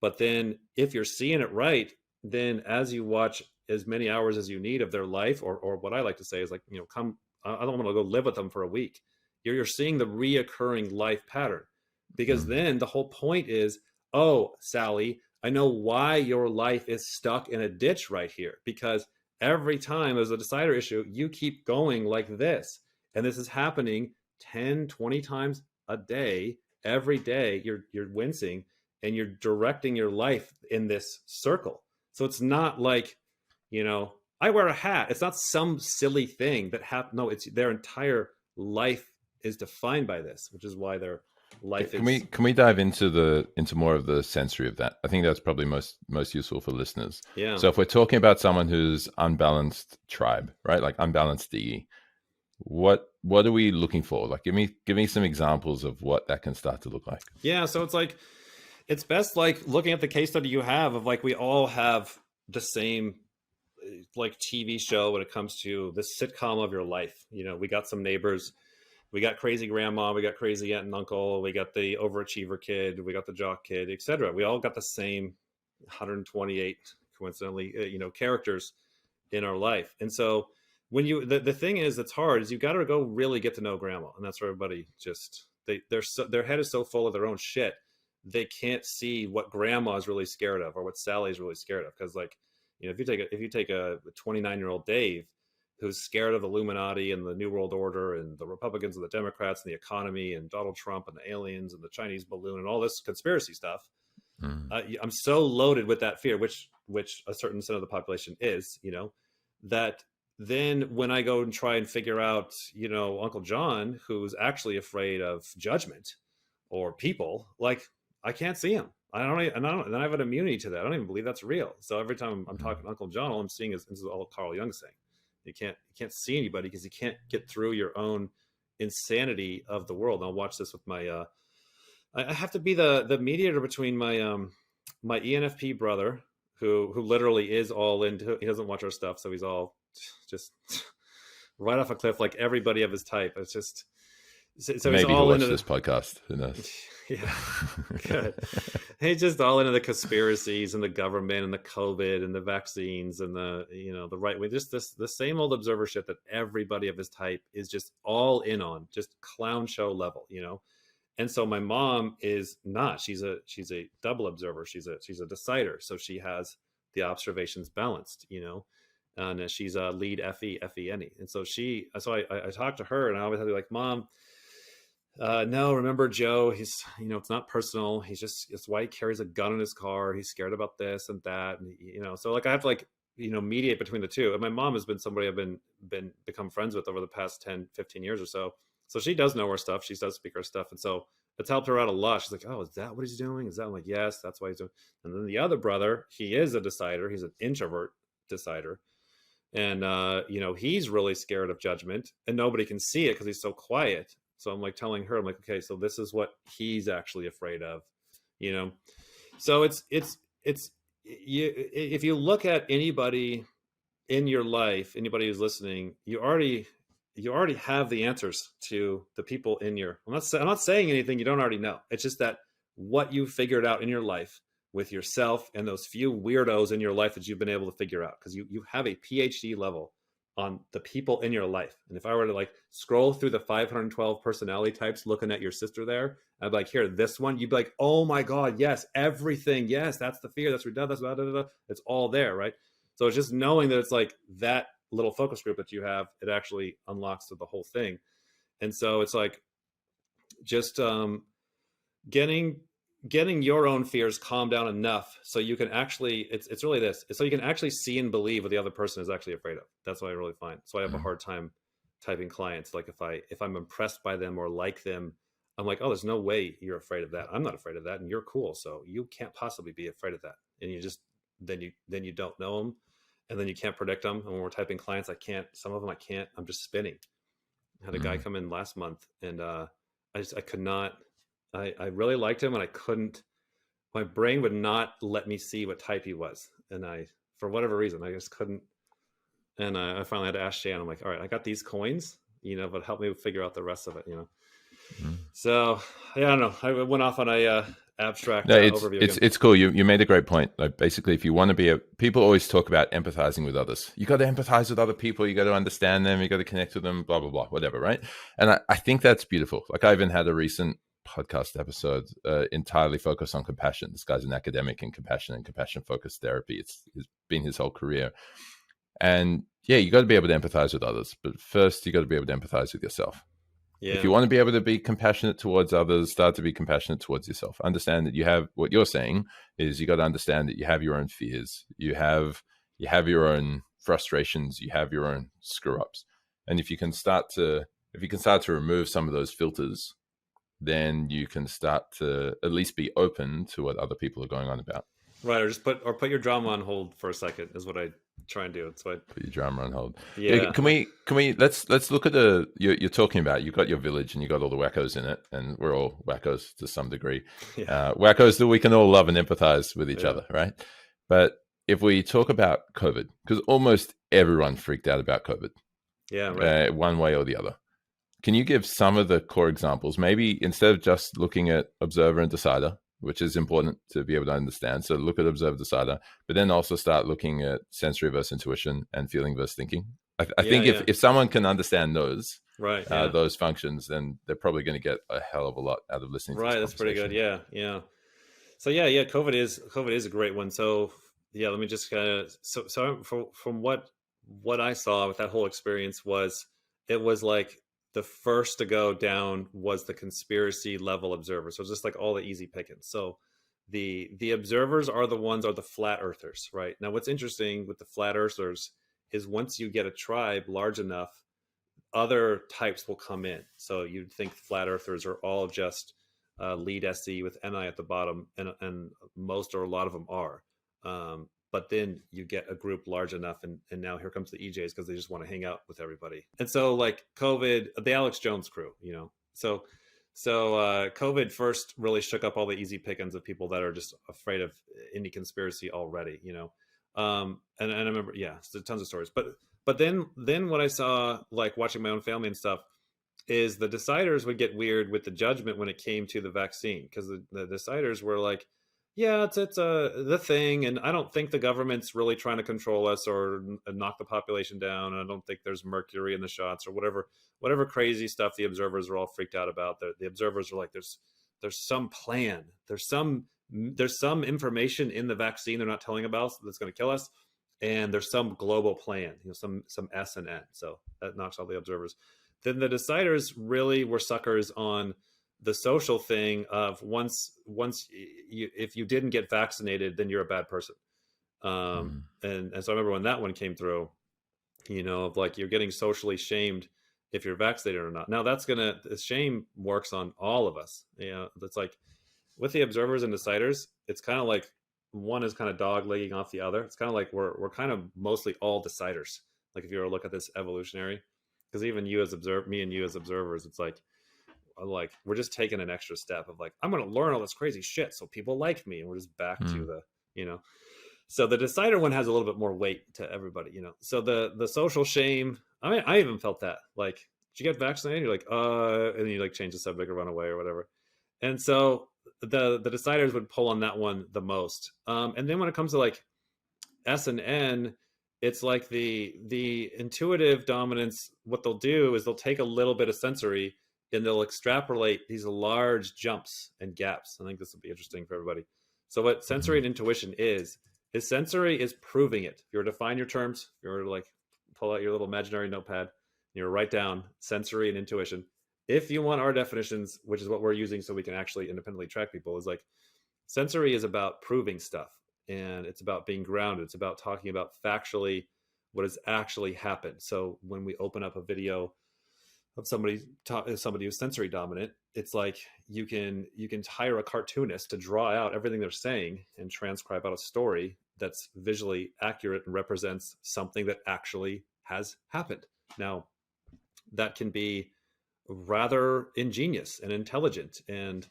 But then if you're seeing it right, then as you watch as many hours as you need of their life, or what I like to say is like, I don't want to go live with them for a week. You're seeing the reoccurring life pattern, because then the whole point is, oh, Sally, I know why your life is stuck in a ditch right here, because every time there's a decider issue, you keep going like this. And this is happening 10, 20 times a day. Every day you're wincing, and you're directing your life in this circle. So it's not like, I wear a hat. It's not some silly thing that happened. No, it's their entire life is defined by this, which is why their life is. Can we dive into more of the sensory of that? I think that's probably most useful for listeners. Yeah. So if we're talking about someone who's unbalanced tribe, right? Like unbalanced DE, what are we looking for? Like, give me some examples of what that can start to look like. Yeah. So it's like, it's best like looking at the case study you have of like, we all have the same like TV show when it comes to the sitcom of your life. We got some neighbors, we got crazy grandma, we got crazy aunt and uncle, we got the overachiever kid, we got the jock kid, etc. We all got the same 128 coincidentally, characters in our life. And so when the thing is that's hard is you got to go really get to know grandma, and that's where everybody just their head is so full of their own shit, they can't see what grandma is really scared of or what Sally's really scared of. Because like, if you take a 29-year-old Dave who's scared of the Illuminati and the New World Order and the Republicans and the Democrats and the economy and Donald Trump and the aliens and the Chinese balloon and all this conspiracy stuff, I'm so loaded with that fear, which a certain percent of the population is, that then when I go and try and figure out, Uncle John, who's actually afraid of judgment or people, like I can't see him. And I have an immunity to that. I don't even believe that's real. So every time I'm talking to Uncle John, all I'm seeing is, this is all Carl Jung saying, you can't see anybody because you can't get through your own insanity of the world. And I'll watch this with my, I have to be the mediator between my, my ENFP brother, who literally is all into, he doesn't watch our stuff. So he's all just right off a cliff, like everybody of his type. It's just, so maybe he's all he'll into watch this podcast. Who knows? Yeah, good. He's just all into the conspiracies and the government and the COVID and the vaccines and the the right way. Just the same old observer shit that everybody of his type is just all in on, just clown show level, And so my mom is not. She's a double observer. She's a decider. So she has the observations balanced, and she's a lead FENE. And so I talked to her, and I always had to be like, Mom, no, remember Joe, he's, it's not personal. It's why he carries a gun in his car. He's scared about this and that. And, so like, I have to like, mediate between the two. And my mom has been somebody I've become friends with over the past 10, 15 years or so. So she does know her stuff. She does speak her stuff. And so it's helped her out a lot. She's like, oh, is that what he's doing? Is that? I'm like, yes, that's why he's doing. And then the other brother, he is a decider. He's an introvert decider. And, he's really scared of judgment, and nobody can see it because he's so quiet. So I'm like telling her, I'm like, okay, so this is what he's actually afraid of, So if you look at anybody in your life, anybody who's listening, you already have the answers to the people in your. I'm not saying anything you don't already know. It's just that what you figured out in your life with yourself and those few weirdos in your life that you've been able to figure out, because you have a PhD level on the people in your life. And if I were to like scroll through the 512 personality types, looking at your sister there, I'd be like, here, this one, you'd be like, oh my God, yes, everything. Yes, that's the fear. That's redundant. That's blah, blah, blah, blah. It's all there, right? So it's just knowing that it's like that little focus group that you have, it actually unlocks to the whole thing. And so it's like just getting your own fears calmed down enough so you can actually, it's really this. So you can actually see and believe what the other person is actually afraid of. That's what I really find. So I have a hard time typing clients. Like if I'm impressed by them or like them, I'm like, oh, there's no way you're afraid of that. I'm not afraid of that. And you're cool. So you can't possibly be afraid of that. and you just then you don't know them, and then you can't predict them. And when we're typing clients, some of them I can't. I'm just spinning. I had a guy come in last month, and I could not. I really liked him, and I couldn't. My brain would not let me see what type he was, and for whatever reason I just couldn't. And I finally had to ask Shan. I'm like, all right, I got these coins, but help me figure out the rest of it, So yeah, I don't know. I went off on a abstract overview. It's cool. You made a great point. Like basically, if you want to be people always talk about empathizing with others. You got to empathize with other people. You got to understand them. You got to connect with them. Blah blah blah. Whatever, right? And I think that's beautiful. Like I even had a recent podcast episode entirely focused on compassion. This guy's an academic in compassion and compassion focused therapy. It's been his whole career. And yeah, you got to be able to empathize with others, but first you got to be able to empathize with yourself. Yeah. If you want to be able to be compassionate towards others, start to be compassionate towards yourself. Understand that you have, what you're saying is you got to understand that you have your own fears. You have your own frustrations. You have your own screw ups. And if you can start to remove some of those filters, then you can start to at least be open to what other people are going on about. Right. Or just put your drama on hold for a second is what I try and do. It's what put your drama on hold. Yeah. Can we let's look at you're talking about, you've got your village and you got all the wackos in it, and we're all wackos to some degree. Yeah. Wackos that we can all love and empathize with each other, right? But if we talk about COVID, because almost everyone freaked out about COVID. Yeah, right. One way or the other. Can you give some of the core examples? Maybe instead of just looking at observer and decider, which is important to be able to understand. So look at observer decider, but then also start looking at sensory versus intuition and feeling versus thinking. I think if someone can understand those, right, those functions, then they're probably going to get a hell of a lot out of listening. Right, to that's pretty good. Yeah. So COVID is a great one. So yeah, let me just kind of from what I saw with that whole experience it was like the first to go down was the conspiracy level observer. So just like all the easy pickings. So the observers are the flat earthers, right? Now, what's interesting with the flat earthers is once you get a tribe large enough, other types will come in. So you'd think flat earthers are all just lead SE with NI at the bottom, and most or a lot of them are. But then you get a group large enough, and now here comes the EJs because they just want to hang out with everybody. And so like COVID, the Alex Jones crew, So COVID first really shook up all the easy pickings of people that are just afraid of any conspiracy already, And I remember, so tons of stories. But then what I saw, like watching my own family and stuff, is the deciders would get weird with the judgment when it came to the vaccine, because the deciders were like, yeah, it's the thing, and I don't think the government's really trying to control us or knock the population down. And I don't think there's mercury in the shots or whatever crazy stuff the observers are all freaked out about. The observers are like, there's some plan, there's some information in the vaccine they're not telling about that's going to kill us, and there's some global plan, some S and N. So that knocks all the observers. Then the deciders really were suckers on the social thing of once if you didn't get vaccinated, then you're a bad person. And so I remember when that one came through, of like, you're getting socially shamed if you're vaccinated or not. Now the shame works on all of us. It's like with the observers and deciders, it's kind of like one is kind of dog legging off the other. It's kind of like we're kind of mostly all deciders. Like if you were to look at this evolutionary, because even me and you as observers, it's like we're just taking an extra step of like, I'm going to learn all this crazy shit so people like me, and we're just back to the so the decider one has a little bit more weight to everybody. So the social shame, I mean, I even felt that, like, did you get vaccinated? You're like and then you like change the subject or run away or whatever. And so the deciders would pull on that one the most. And then when it comes to like S and N, it's like the intuitive dominance, what they'll do is they'll take a little bit of sensory and they'll extrapolate these large jumps and gaps. I think this will be interesting for everybody. So what sensory and intuition is sensory is proving it. If you were to define your terms, if you were to like pull out your little imaginary notepad, and you were to write down sensory and intuition. If you want our definitions, which is what we're using so we can actually independently track people, is like sensory is about proving stuff, and it's about being grounded. It's about talking about factually what has actually happened. So when we open up a video of somebody who's sensory dominant, it's like you can hire a cartoonist to draw out everything they're saying and transcribe out a story that's visually accurate and represents something that actually has happened. Now, that can be rather ingenious and intelligent, and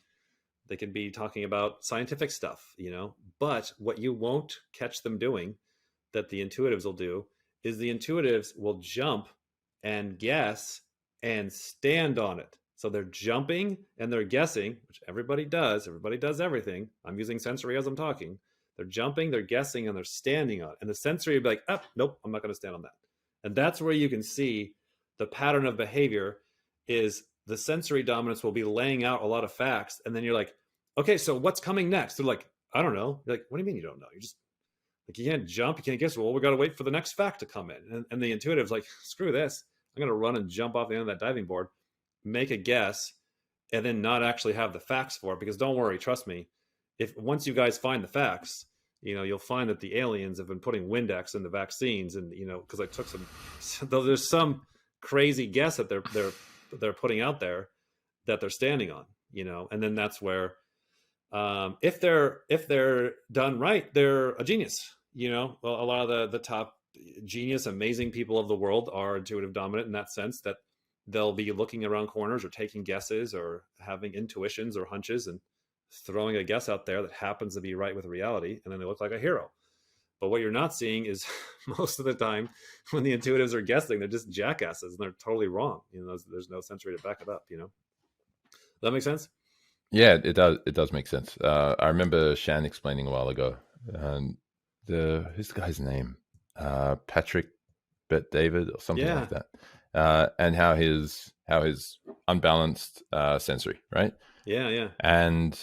they can be talking about scientific stuff, but what you won't catch them doing, that the intuitives will do, is the intuitives will jump and guess and stand on it. So they're jumping and they're guessing, which everybody does. Everybody does everything. I'm using sensory as I'm talking. They're jumping, they're guessing, and they're standing on it. And the sensory will be like, oh, nope, I'm not going to stand on that. And that's where you can see the pattern of behavior is the sensory dominance will be laying out a lot of facts. And then you're like, okay, so what's coming next? They're like, I don't know. You're like, what do you mean you don't know? You just like, you can't jump, you can't guess. Well, we got to wait for the next fact to come in. And the intuitive's like, screw this. I'm going to run and jump off the end of that diving board, make a guess, and then not actually have the facts for it. Because don't worry, trust me, if once you guys find the facts, you'll find that the aliens have been putting Windex in the vaccines, and because I took there's some crazy guess that they're putting out there that they're standing on, and then that's where if they're done right, they're a genius. A lot of the top genius, amazing people of the world are intuitive dominant in that sense, that they'll be looking around corners or taking guesses or having intuitions or hunches and throwing a guess out there that happens to be right with reality, and then they look like a hero. But what you're not seeing is most of the time when the intuitives are guessing, they're just jackasses and they're totally wrong. There's no sensory to back it up. Does that make sense? Yeah, it does. It does make sense. I remember Shan explaining a while ago, who's the guy's name? Patrick Bet David or something like that. And how his unbalanced sensory, right? Yeah. And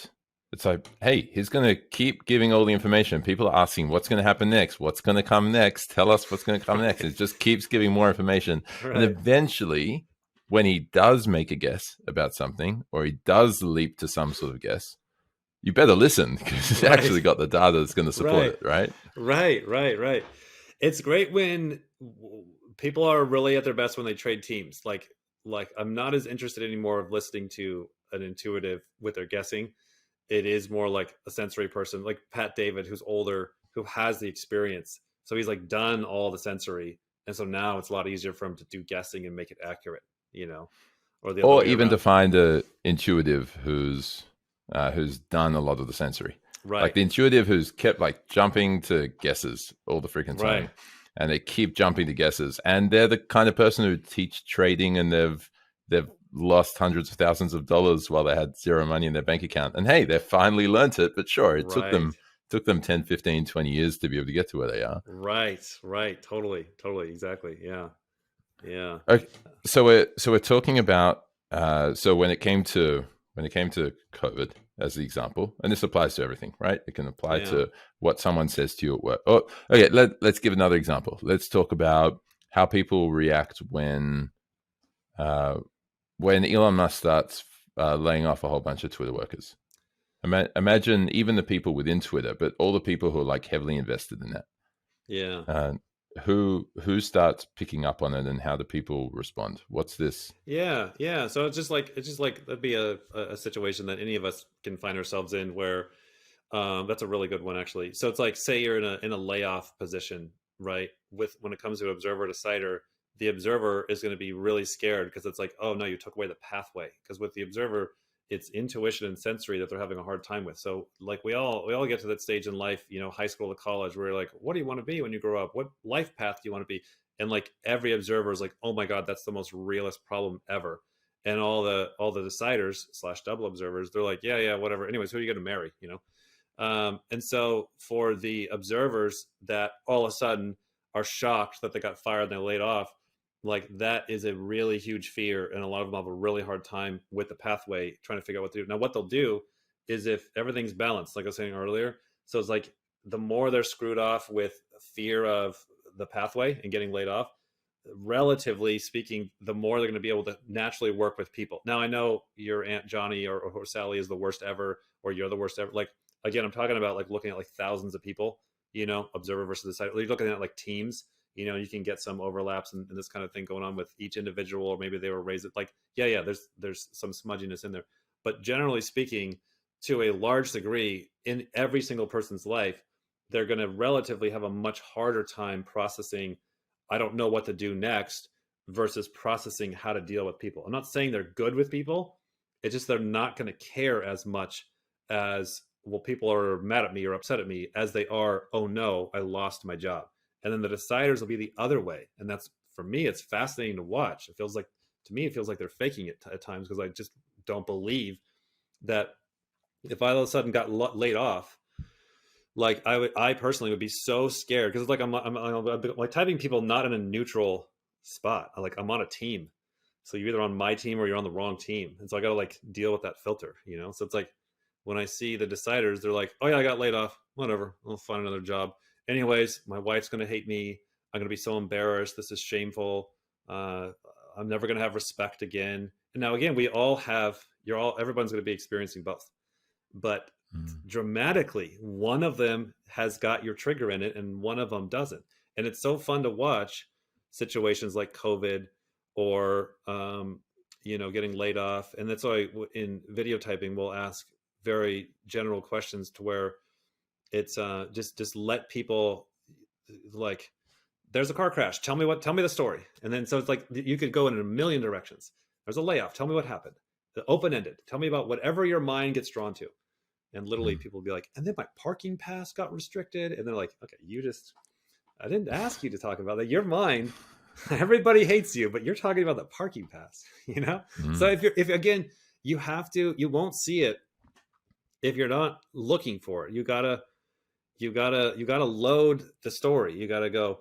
it's like, hey, he's going to keep giving all the information. People are asking, what's going to happen next? What's going to come next? Tell us what's going to come next. It just keeps giving more information. Right. And eventually, when he does make a guess about something, or he does leap to some sort of guess, you better listen, because he's actually got the data that's going to support it, right? Right. It's great when people are really at their best when they trade teams. Like I'm not as interested anymore of listening to an intuitive with their guessing. It is more like a sensory person, like Pat David, who's older, who has the experience. So he's like done all the sensory. And so now it's a lot easier for him to do guessing and make it accurate, or even to find a intuitive who's done a lot of the sensory. Right. Like the intuitive who's kept like jumping to guesses all the freaking time. Right. And they keep jumping to guesses. And they're the kind of person who teach trading, and they've lost hundreds of thousands of dollars while they had zero money in their bank account. And hey, they finally learned it, but sure, it took them 10, 15, 20 years to be able to get to where they are. Right. Totally. Exactly. Yeah. Okay. So we're talking about, so when it came to COVID as the example, and this applies to everything, right? It can apply to what someone says to you at work. Oh, okay. Let's give another example. Let's talk about how people react when Elon Musk starts laying off a whole bunch of Twitter workers. Imagine even the people within Twitter, but all the people who are like heavily invested in that. Yeah. Who starts picking up on it, and how do people respond? What's this? Yeah. So it's just like that'd be a situation that any of us can find ourselves in, where that's a really good one, actually. So it's like, say you're in a layoff position, right? When it comes to Observative Cider, the observer is going to be really scared, because it's like, oh no, you took away the pathway. Because with the observer, it's intuition and sensory that they're having a hard time with. So like we all get to that stage in life, high school to college, where you're like, what do you want to be when you grow up? What life path do you want to be? And like every observer is like, oh my God, that's the most realist problem ever. And all the deciders / double observers, they're like, yeah, whatever. Anyways, who are you going to marry? And so for the observers that all of a sudden are shocked that they got fired and they laid off, like that is a really huge fear, and a lot of them have a really hard time with the pathway, trying to figure out what to do. Now, what they'll do is, if everything's balanced, like I was saying earlier, so it's like the more they're screwed off with fear of the pathway and getting laid off, relatively speaking, the more they're going to be able to naturally work with people. Now, I know your Aunt Johnny or Sally is the worst ever, or you're the worst ever. Like, again, I'm talking about like looking at like thousands of people, observer versus decider. You're looking at like teams. You can get some overlaps and this kind of thing going on with each individual, or maybe they were raised like, yeah, there's some smudginess in there. But generally speaking, to a large degree, in every single person's life, they're going to relatively have a much harder time processing, I don't know what to do next, versus processing how to deal with people. I'm not saying they're good with people. It's just they're not going to care as much as, well, people are mad at me or upset at me, as they are, oh no, I lost my job. And then the deciders will be the other way. And that's, for me, it's fascinating to watch. To me, it feels like they're faking it at times, because I just don't believe that if I all of a sudden got laid off, like I personally would be so scared, because it's like I'm like typing people not in a neutral spot. I'm on a team, so you're either on my team or you're on the wrong team, and so I got to like deal with that filter, So it's like when I see the deciders, they're like, oh yeah, I got laid off, whatever, I'll find another job. Anyways, my wife's gonna hate me. I'm gonna be so embarrassed. This is shameful. I'm never gonna have respect again. And now again, everyone's gonna be experiencing both, but dramatically, one of them has got your trigger in it and one of them doesn't. And it's so fun to watch situations like COVID or getting laid off. And that's why in video typing we'll ask very general questions, to where it's just let people, like, there's a car crash, tell me the story. And then so it's like you could go in a million directions. There's a layoff, tell me what happened. Open-ended, tell me about whatever your mind gets drawn to. And literally people will be like, and then my parking pass got restricted. And they're like, okay, I didn't ask you to talk about that. You're mine. Everybody hates you, but you're talking about the parking pass, So if again, you won't see it if you're not looking for it. You gotta load the story. You gotta go,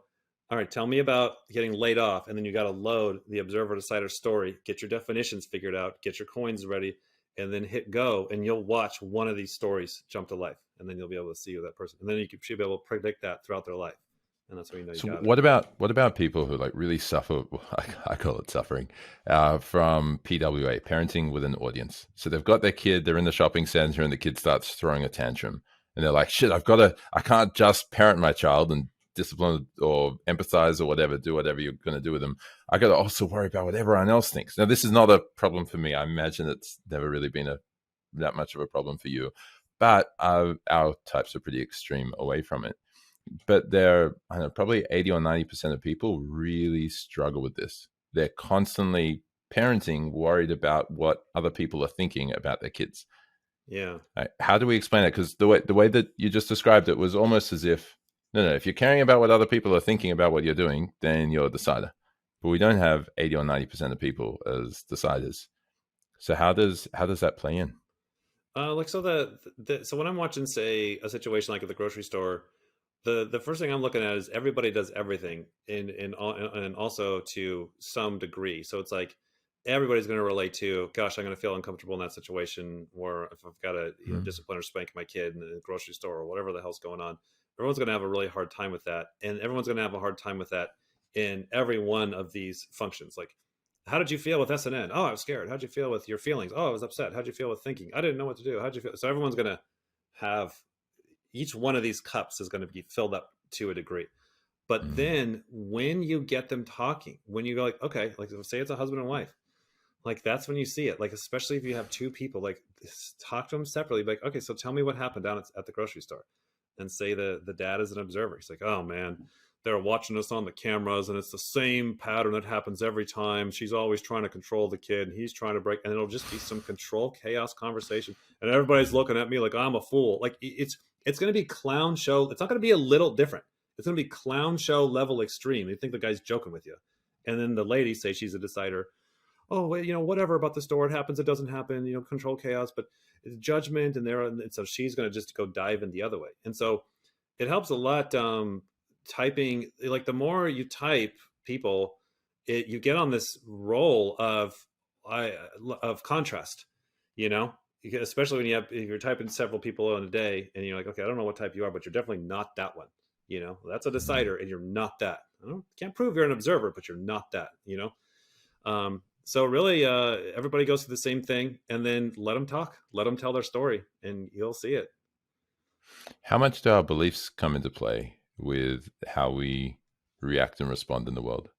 all right, tell me about getting laid off. And then you gotta load the Observative Cider story, get your definitions figured out, get your coins ready, and then hit go, and you'll watch one of these stories jump to life, and then you'll be able to see that person, and then you should be able to predict that throughout their life, and that's when you So got what about people who like really suffer? I call it suffering from PWA, parenting with an audience. So they've got their kid, they're in the shopping center, and the kid starts throwing a tantrum, and they're like, "Shit, I can't just parent my child and discipline or empathize or whatever, do whatever you're going to do with them. I got to also worry about what everyone else thinks." Now, this is not a problem for me. I imagine it's never really been that much of a problem for you, but our types are pretty extreme away from it. But probably 80 or 90% of people really struggle with this. They're constantly parenting, worried about what other people are thinking about their kids. Yeah. Right? How do we explain that? Because the way that you just described it was almost as if, no, if you're caring about what other people are thinking about what you're doing, then you're a decider. But we don't have 80 or 90% of people as deciders. So how does that play in? So when I'm watching, say, a situation like at the grocery store, the first thing I'm looking at is everybody does everything, and also to some degree. So it's like everybody's going to relate to, gosh, I'm going to feel uncomfortable in that situation, or if I've got to discipline or spank my kid in the grocery store or whatever the hell's going on. Everyone's going to have a really hard time with that. And everyone's going to have a hard time with that in every one of these functions. Like, how did you feel with SNN? Oh, I was scared. How'd you feel with your feelings? Oh, I was upset. How'd you feel with thinking? I didn't know what to do. How'd you feel? So everyone's going to have, each one of these cups is going to be filled up to a degree. But then when you get them talking, when you go like, okay, like say it's a husband and wife, like that's when you see it. Like, especially if you have two people, like talk to them separately. Like, okay, so tell me what happened down at the grocery store. And say the dad is an observer. He's like, oh man, they're watching us on the cameras, and it's the same pattern that happens every time. She's always trying to control the kid, and he's trying to break, and it'll just be some control chaos conversation. And everybody's looking at me like I'm a fool. Like it's going to be clown show. It's not going to be a little different. It's going to be clown show level extreme. You think the guy's joking with you. And then the lady, say she's a decider, oh, well, whatever about the store, it happens, it doesn't happen, control chaos, but it's judgment, and so she's going to just go dive in the other way. And so it helps a lot typing. Like, the more you type people, you get on this role of contrast, especially when if you're typing several people in a day, and you're like, okay, I don't know what type you are, but you're definitely not that one. That's a decider, and you're not that. Can't prove you're an observer, but you're not that. So really, everybody goes through the same thing, and then let them talk, let them tell their story, and you'll see it. How much do our beliefs come into play with how we react and respond in the world?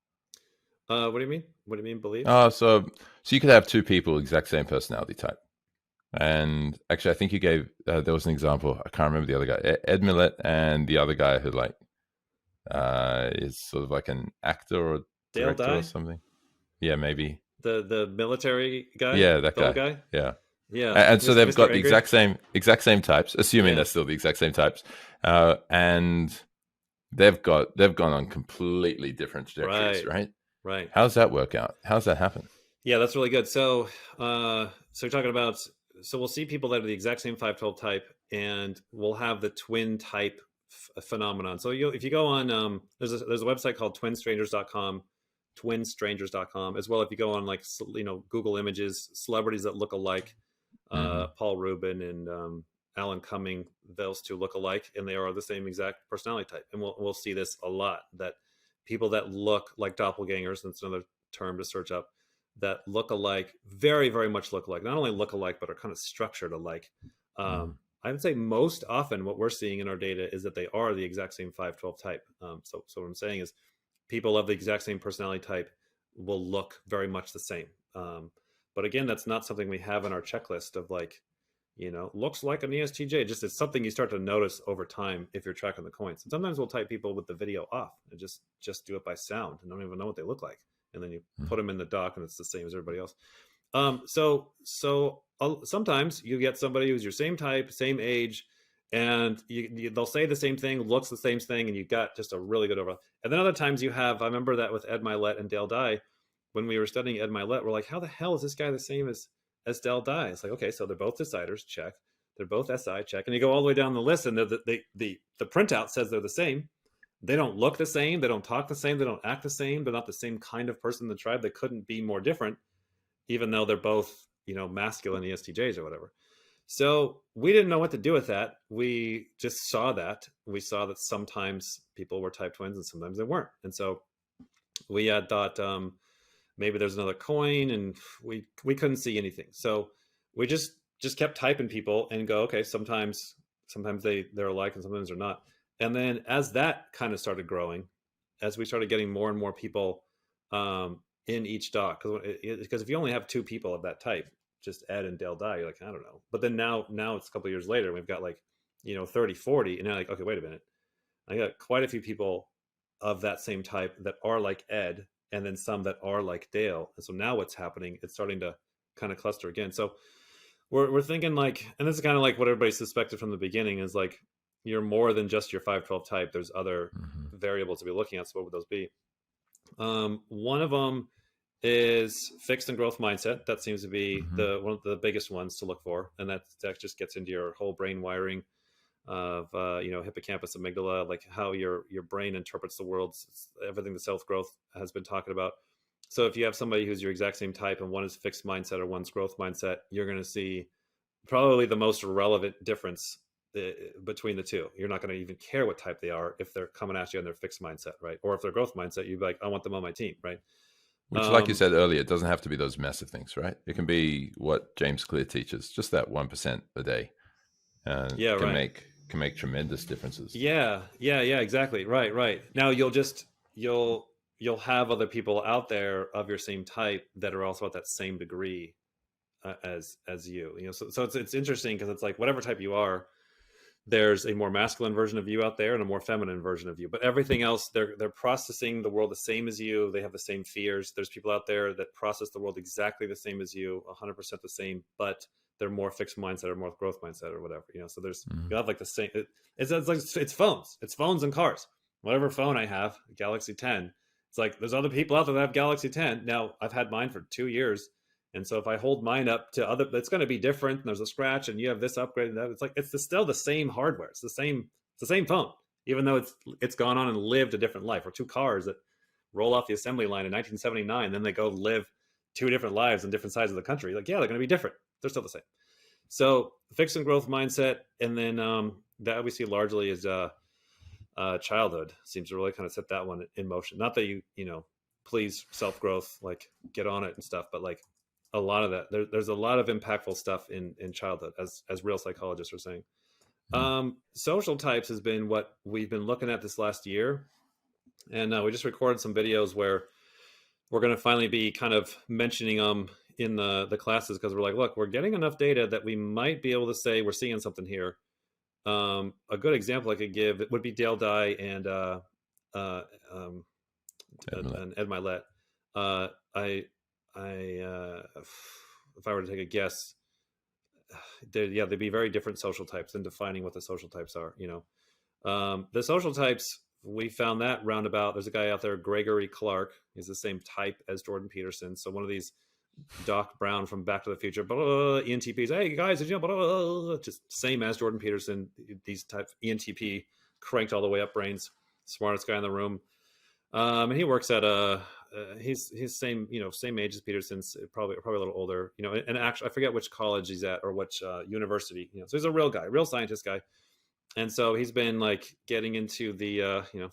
What do you mean? What do you mean believe? So you could have two people, exact same personality type. And actually, I think you gave, there was an example. I can't remember the other guy, Ed Millett, and the other guy who like is sort of like an actor or director or something. Yeah, maybe. The military guy? Yeah, that the guy. Old guy? Yeah. Yeah. And so they've Mr. got the Angry? exact same types, assuming they're still the exact same types. And they've gone on completely different trajectories, right? Right. How's that work out? How's that happen? Yeah, that's really good. So you're talking about, so we'll see people that are the exact same 512 type, and we'll have the twin type phenomenon. So if you go on, there's a website called twinstrangers.com, as well. If you go on like, Google Images, celebrities that look alike, Paul Rubin and Alan Cumming, those two look alike, and they are the same exact personality type. And we'll see this a lot, that people that look like doppelgangers, that's another term to search up, that look alike, very, very much look alike. Not only look alike, but are kind of structured alike. I would say most often what we're seeing in our data is that they are the exact same 512 type. So what I'm saying is people of the exact same personality type will look very much the same. But again, that's not something we have in our checklist of like, looks like an ESTJ. Just it's something you start to notice over time if you're tracking the coins. And sometimes we'll type people with the video off and just do it by sound and don't even know what they look like. And then you put them in the doc and it's the same as everybody else. So sometimes you get somebody who's your same type, same age, and they'll say the same thing, looks the same thing, and you got just a really good overlap. And then other times you have, I remember that with Ed Milet and Dale Dye, when we were studying Ed Milet, we're like, how the hell is this guy the same as Dale Dye? It's like, okay, so they're both deciders, check. They're both SI, check. And you go all the way down the list, and the printout says they're the same. They don't look the same. They don't talk the same. They don't act the same. They're not the same kind of person in the tribe. They couldn't be more different, even though they're both, masculine ESTJs or whatever. So we didn't know what to do with that. We just saw that. We saw that sometimes people were type twins and sometimes they weren't. And so we had thought maybe there's another coin, and we couldn't see anything. So we just kept typing people and go, okay, sometimes they're alike and sometimes they're not. And then as that kind of started growing, as we started getting more and more people in each doc, because if you only have two people of that type, just Ed and Dale Dye, you're like, I don't know. But then now it's a couple of years later, we've got like, 30, 40, and they're like, okay, wait a minute. I got quite a few people of that same type that are like Ed, and then some that are like Dale. And so now what's happening, it's starting to kind of cluster again. So we're thinking like, and this is kind of like what everybody suspected from the beginning, is like, you're more than just your 512 type. There's other variables to be looking at. So what would those be? One of them is fixed and growth mindset. That seems to be one of the biggest ones to look for. And that just gets into your whole brain wiring of, hippocampus, amygdala, like how your brain interprets the world, everything the self-growth has been talking about. So if you have somebody who's your exact same type and one is fixed mindset or one's growth mindset, you're going to see probably the most relevant difference between the two. You're not going to even care what type they are if they're coming at you on their fixed mindset, right? Or if they're growth mindset, you'd be like, I want them on my team, right? Which, like you said earlier, it doesn't have to be those massive things, right? It can be what James Clear teaches, just that 1% a day. Can make tremendous differences. Yeah, exactly. Right. Now you'll have other people out there of your same type that are also at that same degree as you. So it's interesting because it's like whatever type you are, there's a more masculine version of you out there and a more feminine version of you. But everything else, they're processing the world the same as you. They have the same fears. There's people out there that process the world exactly the same as you, 100% the same, but they're more fixed mindset or more growth mindset or whatever. So there's you have like the same. It's like it's phones and cars. Whatever phone I have, Galaxy 10. It's like there's other people out there that have Galaxy 10. Now I've had mine for 2 years. And so if I hold mine up to other, it's going to be different. And there's a scratch, and you have this upgrade and that. It's like it's still the same hardware. It's the same phone, even though it's gone on and lived a different life. Or two cars that roll off the assembly line in 1979, then they go live two different lives in different sides of the country. Like, yeah, they're going to be different. They're still the same. So fixed and growth mindset, and then that we see largely is childhood seems to really kind of set that one in motion. Not that you please self growth, like get on it and stuff, but like. A lot of that there's a lot of impactful stuff in childhood, as real psychologists are saying. Social types has been what we've been looking at this last year, And we just recorded some videos where we're going to finally be kind of mentioning them in the classes, because we're like, look, we're getting enough data that we might be able to say we're seeing something here. A good example I could give would be Dale Dye and Ed Milet. If I were to take a guess, they'd be very different social types in defining what the social types are. The social types, we found that roundabout. There's a guy out there, Gregory Clark. He's the same type as Jordan Peterson. So one of these Doc Brown from Back to the Future, ENTPs. Hey guys, did you know? Just same as Jordan Peterson. These type ENTP, cranked all the way up brains, smartest guy in the room. And he works at he's same same age as Peterson's, probably a little older. And actually I forget which college he's at or which university. So he's a real guy, real scientist guy. And so he's been like getting into the an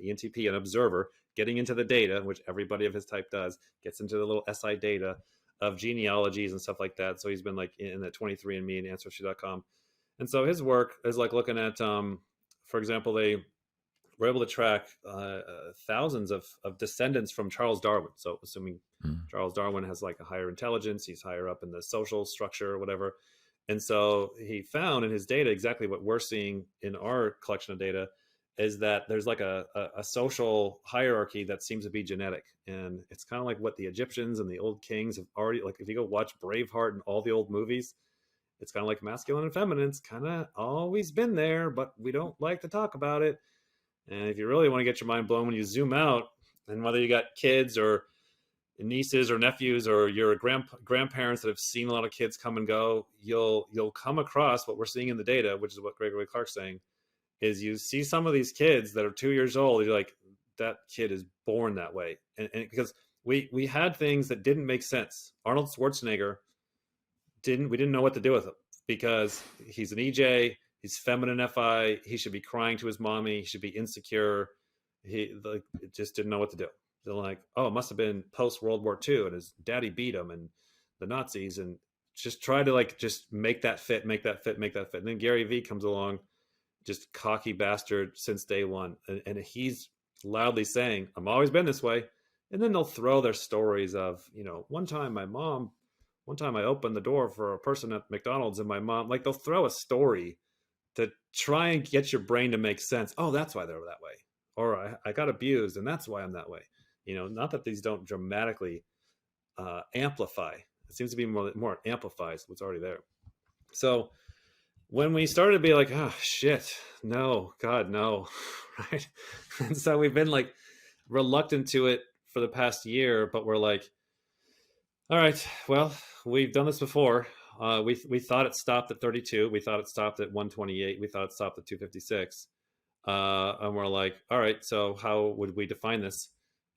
ENTP, an observer, getting into the data, which everybody of his type does, gets into the little SI data of genealogies and stuff like that. So he's been like in the 23andMe and Ancestry.com. And so his work is like looking at, for example, they were able to track thousands of descendants from Charles Darwin. So assuming Charles Darwin has like a higher intelligence, he's higher up in the social structure or whatever. And so he found in his data exactly what we're seeing in our collection of data, is that there's like a social hierarchy that seems to be genetic. And it's kind of like what the Egyptians and the old kings have already, like if you go watch Braveheart and all the old movies, it's kind of like masculine and feminine. It's kind of always been there, but we don't like to talk about it. And if you really want to get your mind blown, when you zoom out, and whether you got kids or nieces or nephews, or you're grandparents that have seen a lot of kids come and go, you'll come across what we're seeing in the data, which is what Gregory Clark's saying, is you see some of these kids that are 2 years old, you're like, that kid is born that way. And because we had things that didn't make sense. Arnold Schwarzenegger we didn't know what to do with him, because he's an EJ, he's feminine FI, he should be crying to his mommy, he should be insecure. He just didn't know what to do. They're like, oh, it must have been post World War II and his daddy beat him and the Nazis, and just try to like just make that fit. And then Gary Vee comes along, just cocky bastard since day one, and he's loudly saying, I've always been this way. And then they'll throw their stories of, one time I opened the door for a person at McDonald's and my mom, like they'll throw a story to try and get your brain to make sense. Oh, that's why they were that way. Or I got abused and that's why I'm that way. Not that these don't dramatically amplify. It seems to be more amplifies what's already there. So when we started to be like, oh shit, no, God, no, right? And so we've been like reluctant to it for the past year, but we're like, all right, well, we've done this before. We thought it stopped at 32. We thought it stopped at 128. We thought it stopped at 256. And we're like, all right, so how would we define this?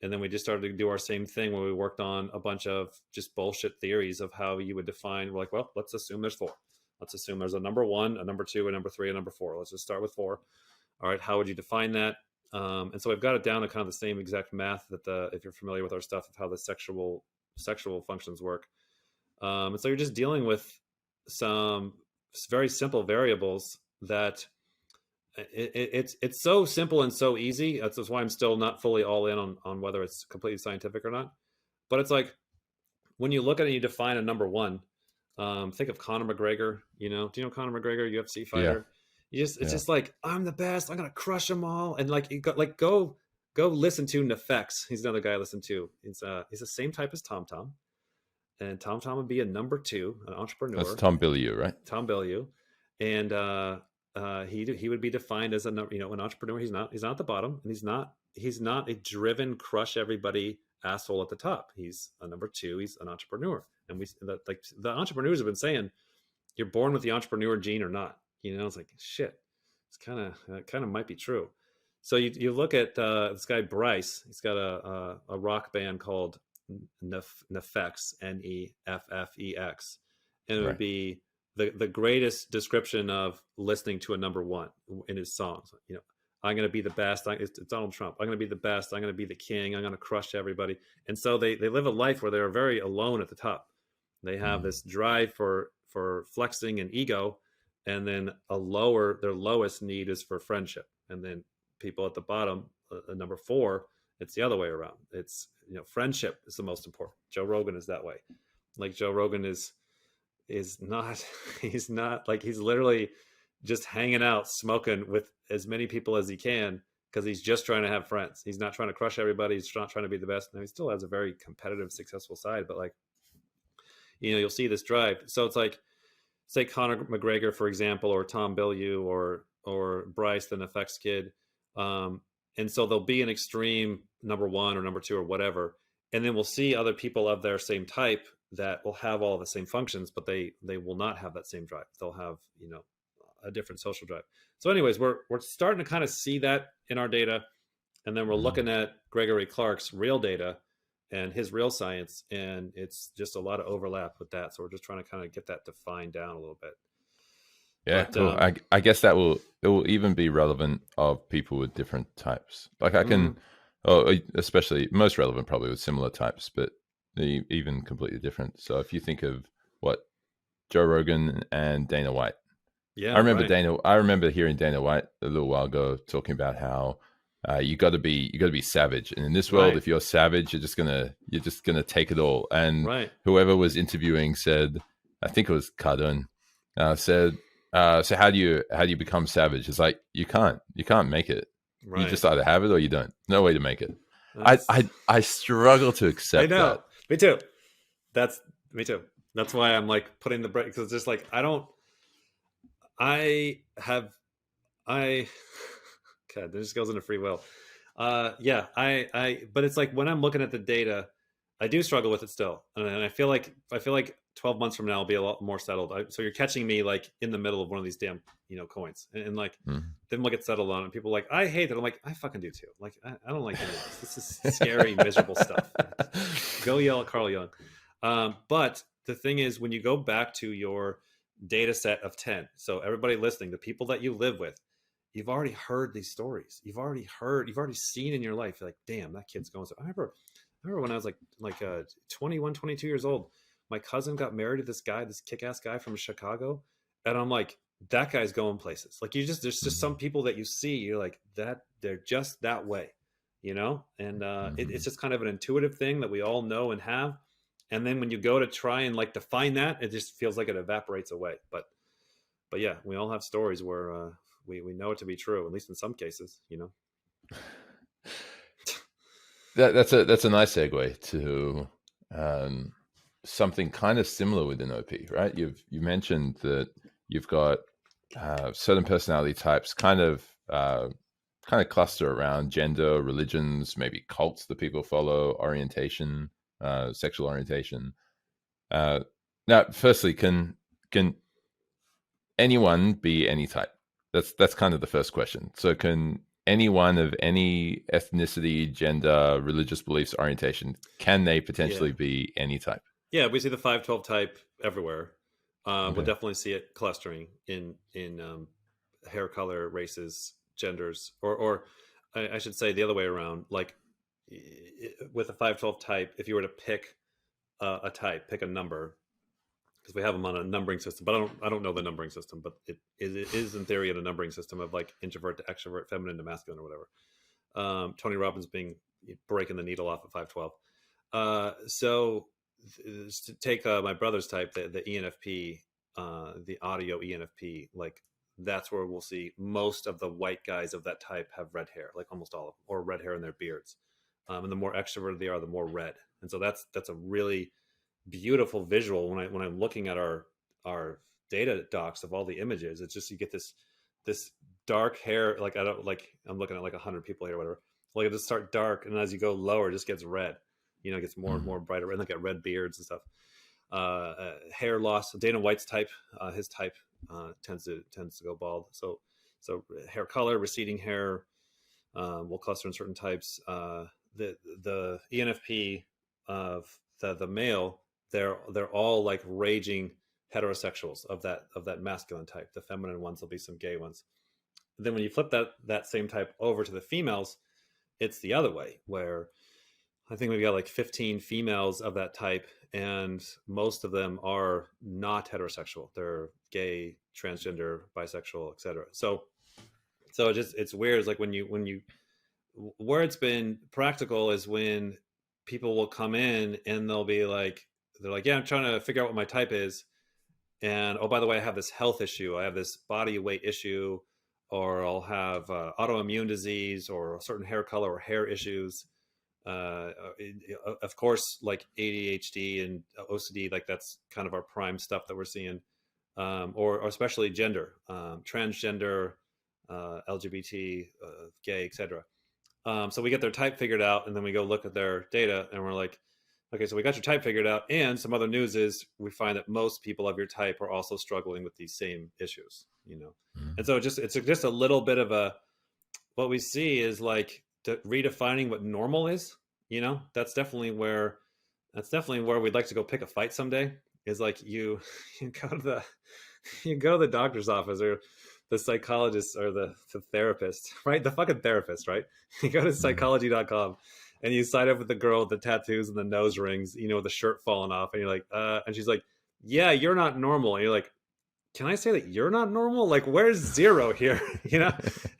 And then we just started to do our same thing where we worked on a bunch of just bullshit theories of how you would define. We're like, well, let's assume there's 4. Let's assume there's a number 1, a number 2, a number 3, a number 4. Let's just start with 4. All right, how would you define that? And so we've got it down to kind of the same exact math that if you're familiar with our stuff of how the sexual functions work. And so you're just dealing with some very simple variables that it's so simple and so easy. That's why I'm still not fully all in on whether it's completely scientific or not. But it's like when you look at it and you define a number 1, think of Conor McGregor. Do you know Conor McGregor, UFC fighter? Yeah. It's just like, I'm the best. I'm gonna crush them all. And like, go listen to Nefex. He's another guy I listen to. He's the same type as Tom Tom, and Tom Tom would be a number 2, an entrepreneur. That's Tom Bilyeu, right? Tom Bilyeu, and he would be defined as an entrepreneur. He's not at the bottom, and he's not a driven, crush everybody asshole at the top. He's a number 2. He's an entrepreneur, and the entrepreneurs have been saying, you're born with the entrepreneur gene or not. It's like, shit. It's kind of might be true. So you look at this guy Bryce. He's got a rock band called Nefex, Neffex, and it would be the greatest description of listening to a number 1 in his songs. I'm going to be the best. It's Donald Trump. I'm going to be the best. I'm going to be the king. I'm going to crush everybody. And so they live a life where they're very alone at the top. They have this drive for flexing and ego, and then their lowest need is for friendship. And then people at the bottom a number 4, it's the other way around. It's, friendship is the most important. Joe Rogan is that way. Like Joe Rogan is not, he's not like, he's literally just hanging out, smoking with as many people as he can, because he's just trying to have friends. He's not trying to crush everybody. He's not trying to be the best. Now, he still has a very competitive, successful side, but like, you'll see this drive. So it's like, say Conor McGregor, for example, or Tom Bilyeu, or Bryce, the NFX kid. And so they'll be an extreme number 1 or number 2 or whatever. And then we'll see other people of their same type that will have all the same functions, but they will not have that same drive. They'll have, a different social drive. So anyways, we're starting to kind of see that in our data. And then we're looking at Gregory Clark's real data and his real science. And it's just a lot of overlap with that. So we're just trying to kind of get that defined down a little bit. Yeah, but, cool. I guess it will even be relevant of people with different types. Like I can, especially most relevant probably with similar types, but even completely different. So if you think of what Joe Rogan and Dana White, I remember hearing Dana White a little while ago talking about how you got to be savage, and in this world, if you're savage, you're just gonna take it all. And whoever was interviewing said, I think it was Cardone, said, so how do you become savage? It's like you can't make it. You just either have it or you don't. No way to make it. I struggle to accept that. Me too. Me too. That's why I'm like putting the break, because it's just like God, this goes into free will. But it's like when I'm looking at the data, I do struggle with it still, and I feel like 12 months from now I'll be a lot more settled. So you're catching me like in the middle of one of these damn coins, and like then we'll get settled on it. And people are like, I hate it. I'm like, I fucking do too. Like I don't like any of this. This is scary, miserable stuff. Go yell at Carl Jung. But the thing is, when you go back to your data set of 10, so everybody listening, the people that you live with, you've already heard these stories. You've already seen in your life. You're like, damn, that kid's going. So I remember when I was like 21, 22 years old, my cousin got married to this kick-ass guy from Chicago. And I'm like, that guy's going places. Like there's just some people that you see, you're like, that they're just that way, and it's just kind of an intuitive thing that we all know and have. And then when you go to try and like define that, it just feels like it evaporates away. But yeah, we all have stories where we know it to be true, at least in some cases, That's a nice segue to something kind of similar within OP, right? You mentioned that you've got certain personality types kind of cluster around gender, religions, maybe cults that people follow, orientation, sexual orientation. Now, firstly, can anyone be any type? That's kind of the first question. So can anyone of any ethnicity, gender, religious beliefs, orientation, can they potentially be any type? Yeah, we see the 512 type everywhere. We'll definitely see it clustering in hair color, races, genders, or I should say the other way around. Like with a 512 type, if you were to pick a type, pick a number, because we have them on a numbering system, but I don't know the numbering system, but it is in theory in a numbering system of like introvert to extrovert, feminine to masculine, or whatever. Tony Robbins breaking the needle off at 512. So to take my brother's type, the ENFP, the audio ENFP, like that's where we'll see most of the white guys of that type have red hair, like almost all of them, or red hair in their beards. And the more extroverted they are, the more red. And so that's a really beautiful visual when I'm looking at our data docs of all the images. It's just, you get this dark hair. Like I'm looking at like 100 people here, or whatever. Like it just start dark, and as you go lower, it just gets red. It gets more and more brighter, and they get red beards and stuff. Hair loss. Dana White's type, his type tends to go bald. So hair color, receding hair, will cluster in certain types. The ENFP of the male, they're all like raging heterosexuals of that masculine type. The feminine ones will be some gay ones. Then when you flip that same type over to the females, it's the other way, where I think we've got like 15 females of that type, and most of them are not heterosexual. They're gay, transgender, bisexual, etc. So it's weird. It's like when you where it's been practical is when people will come in and they're like, yeah, I'm trying to figure out what my type is. And oh, by the way, I have this health issue. I have this body weight issue, or I'll have autoimmune disease, or a certain hair color, or hair issues. Of course, like ADHD and OCD, like that's kind of our prime stuff that we're seeing, or especially gender, transgender, LGBT, gay, etc. So we get their type figured out, and then we go look at their data, and we're like, okay, so we got your type figured out. And some other news is we find that most people of your type are also struggling with these same issues, you know? Mm. And so it's just a little bit of what we see is like redefining what normal is, you know? That's definitely where we'd like to go pick a fight someday, is like you go to the doctor's office, or the psychologist, or the therapist, right? The fucking therapist, right? You go to psychology.com and you sign up with the girl with the tattoos and the nose rings, you know, with the shirt falling off. And you're like, and she's like, yeah, you're not normal. And you're like, can I say that you're not normal? Like, where's zero here? You know?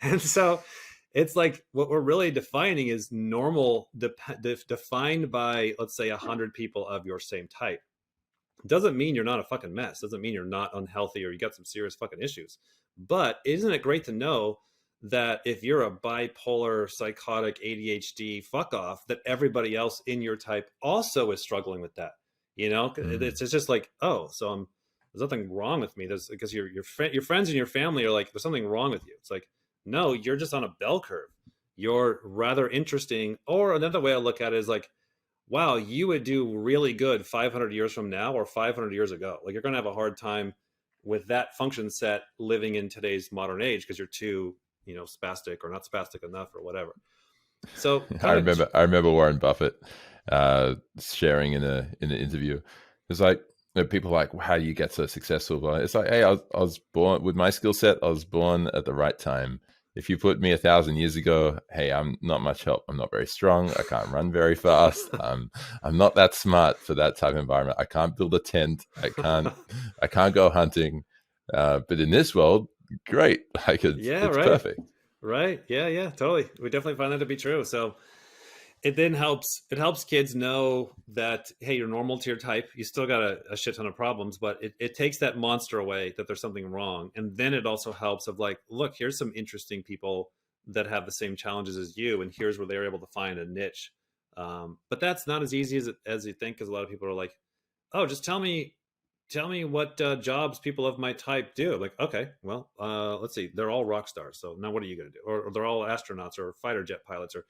And so it's like, what we're really defining is normal defined by, let's say, 100 people of your same type. Doesn't mean you're not a fucking mess. Doesn't mean you're not unhealthy or you got some serious fucking issues. But isn't it great to know that if you're a bipolar, psychotic, ADHD fuck off, that everybody else in your type also is struggling with that? You know, it's just like, oh, so there's nothing wrong with me. There's because your friends and your family are like, there's something wrong with you. It's like, no, you're just on a bell curve. You're rather interesting. Or another way I look at it is like, wow, you would do really good 500 years from now or 500 years ago. Like, you're going to have a hard time with that function set living in today's modern age because you're too, you know, spastic or not spastic enough or whatever. So I remember Warren Buffett sharing in an interview. It's like, you know, people are like, well, how do you get so successful? Well, it's like, hey, I was born with my skill set. I was born at the right time. If you put me 1,000 years ago, hey, I'm not much help. I'm not very strong. I can't run very fast. I'm not that smart for that type of environment. I can't build a tent. I can't go hunting. But in this world, great. It's right. perfect. Right. Yeah, totally. We definitely find that to be true. So it then helps kids know that, hey, you're normal to your type. You still got a shit ton of problems, but it takes that monster away that there's something wrong. And then it also helps of like, look, here's some interesting people that have the same challenges as you, and here's where they're able to find a niche. But that's not as easy as you think, because a lot of people are like, oh, just tell me what jobs people of my type do. Like, okay, well, let's see. They're all rock stars. So now what are you going to do? Or they're all astronauts or fighter jet pilots or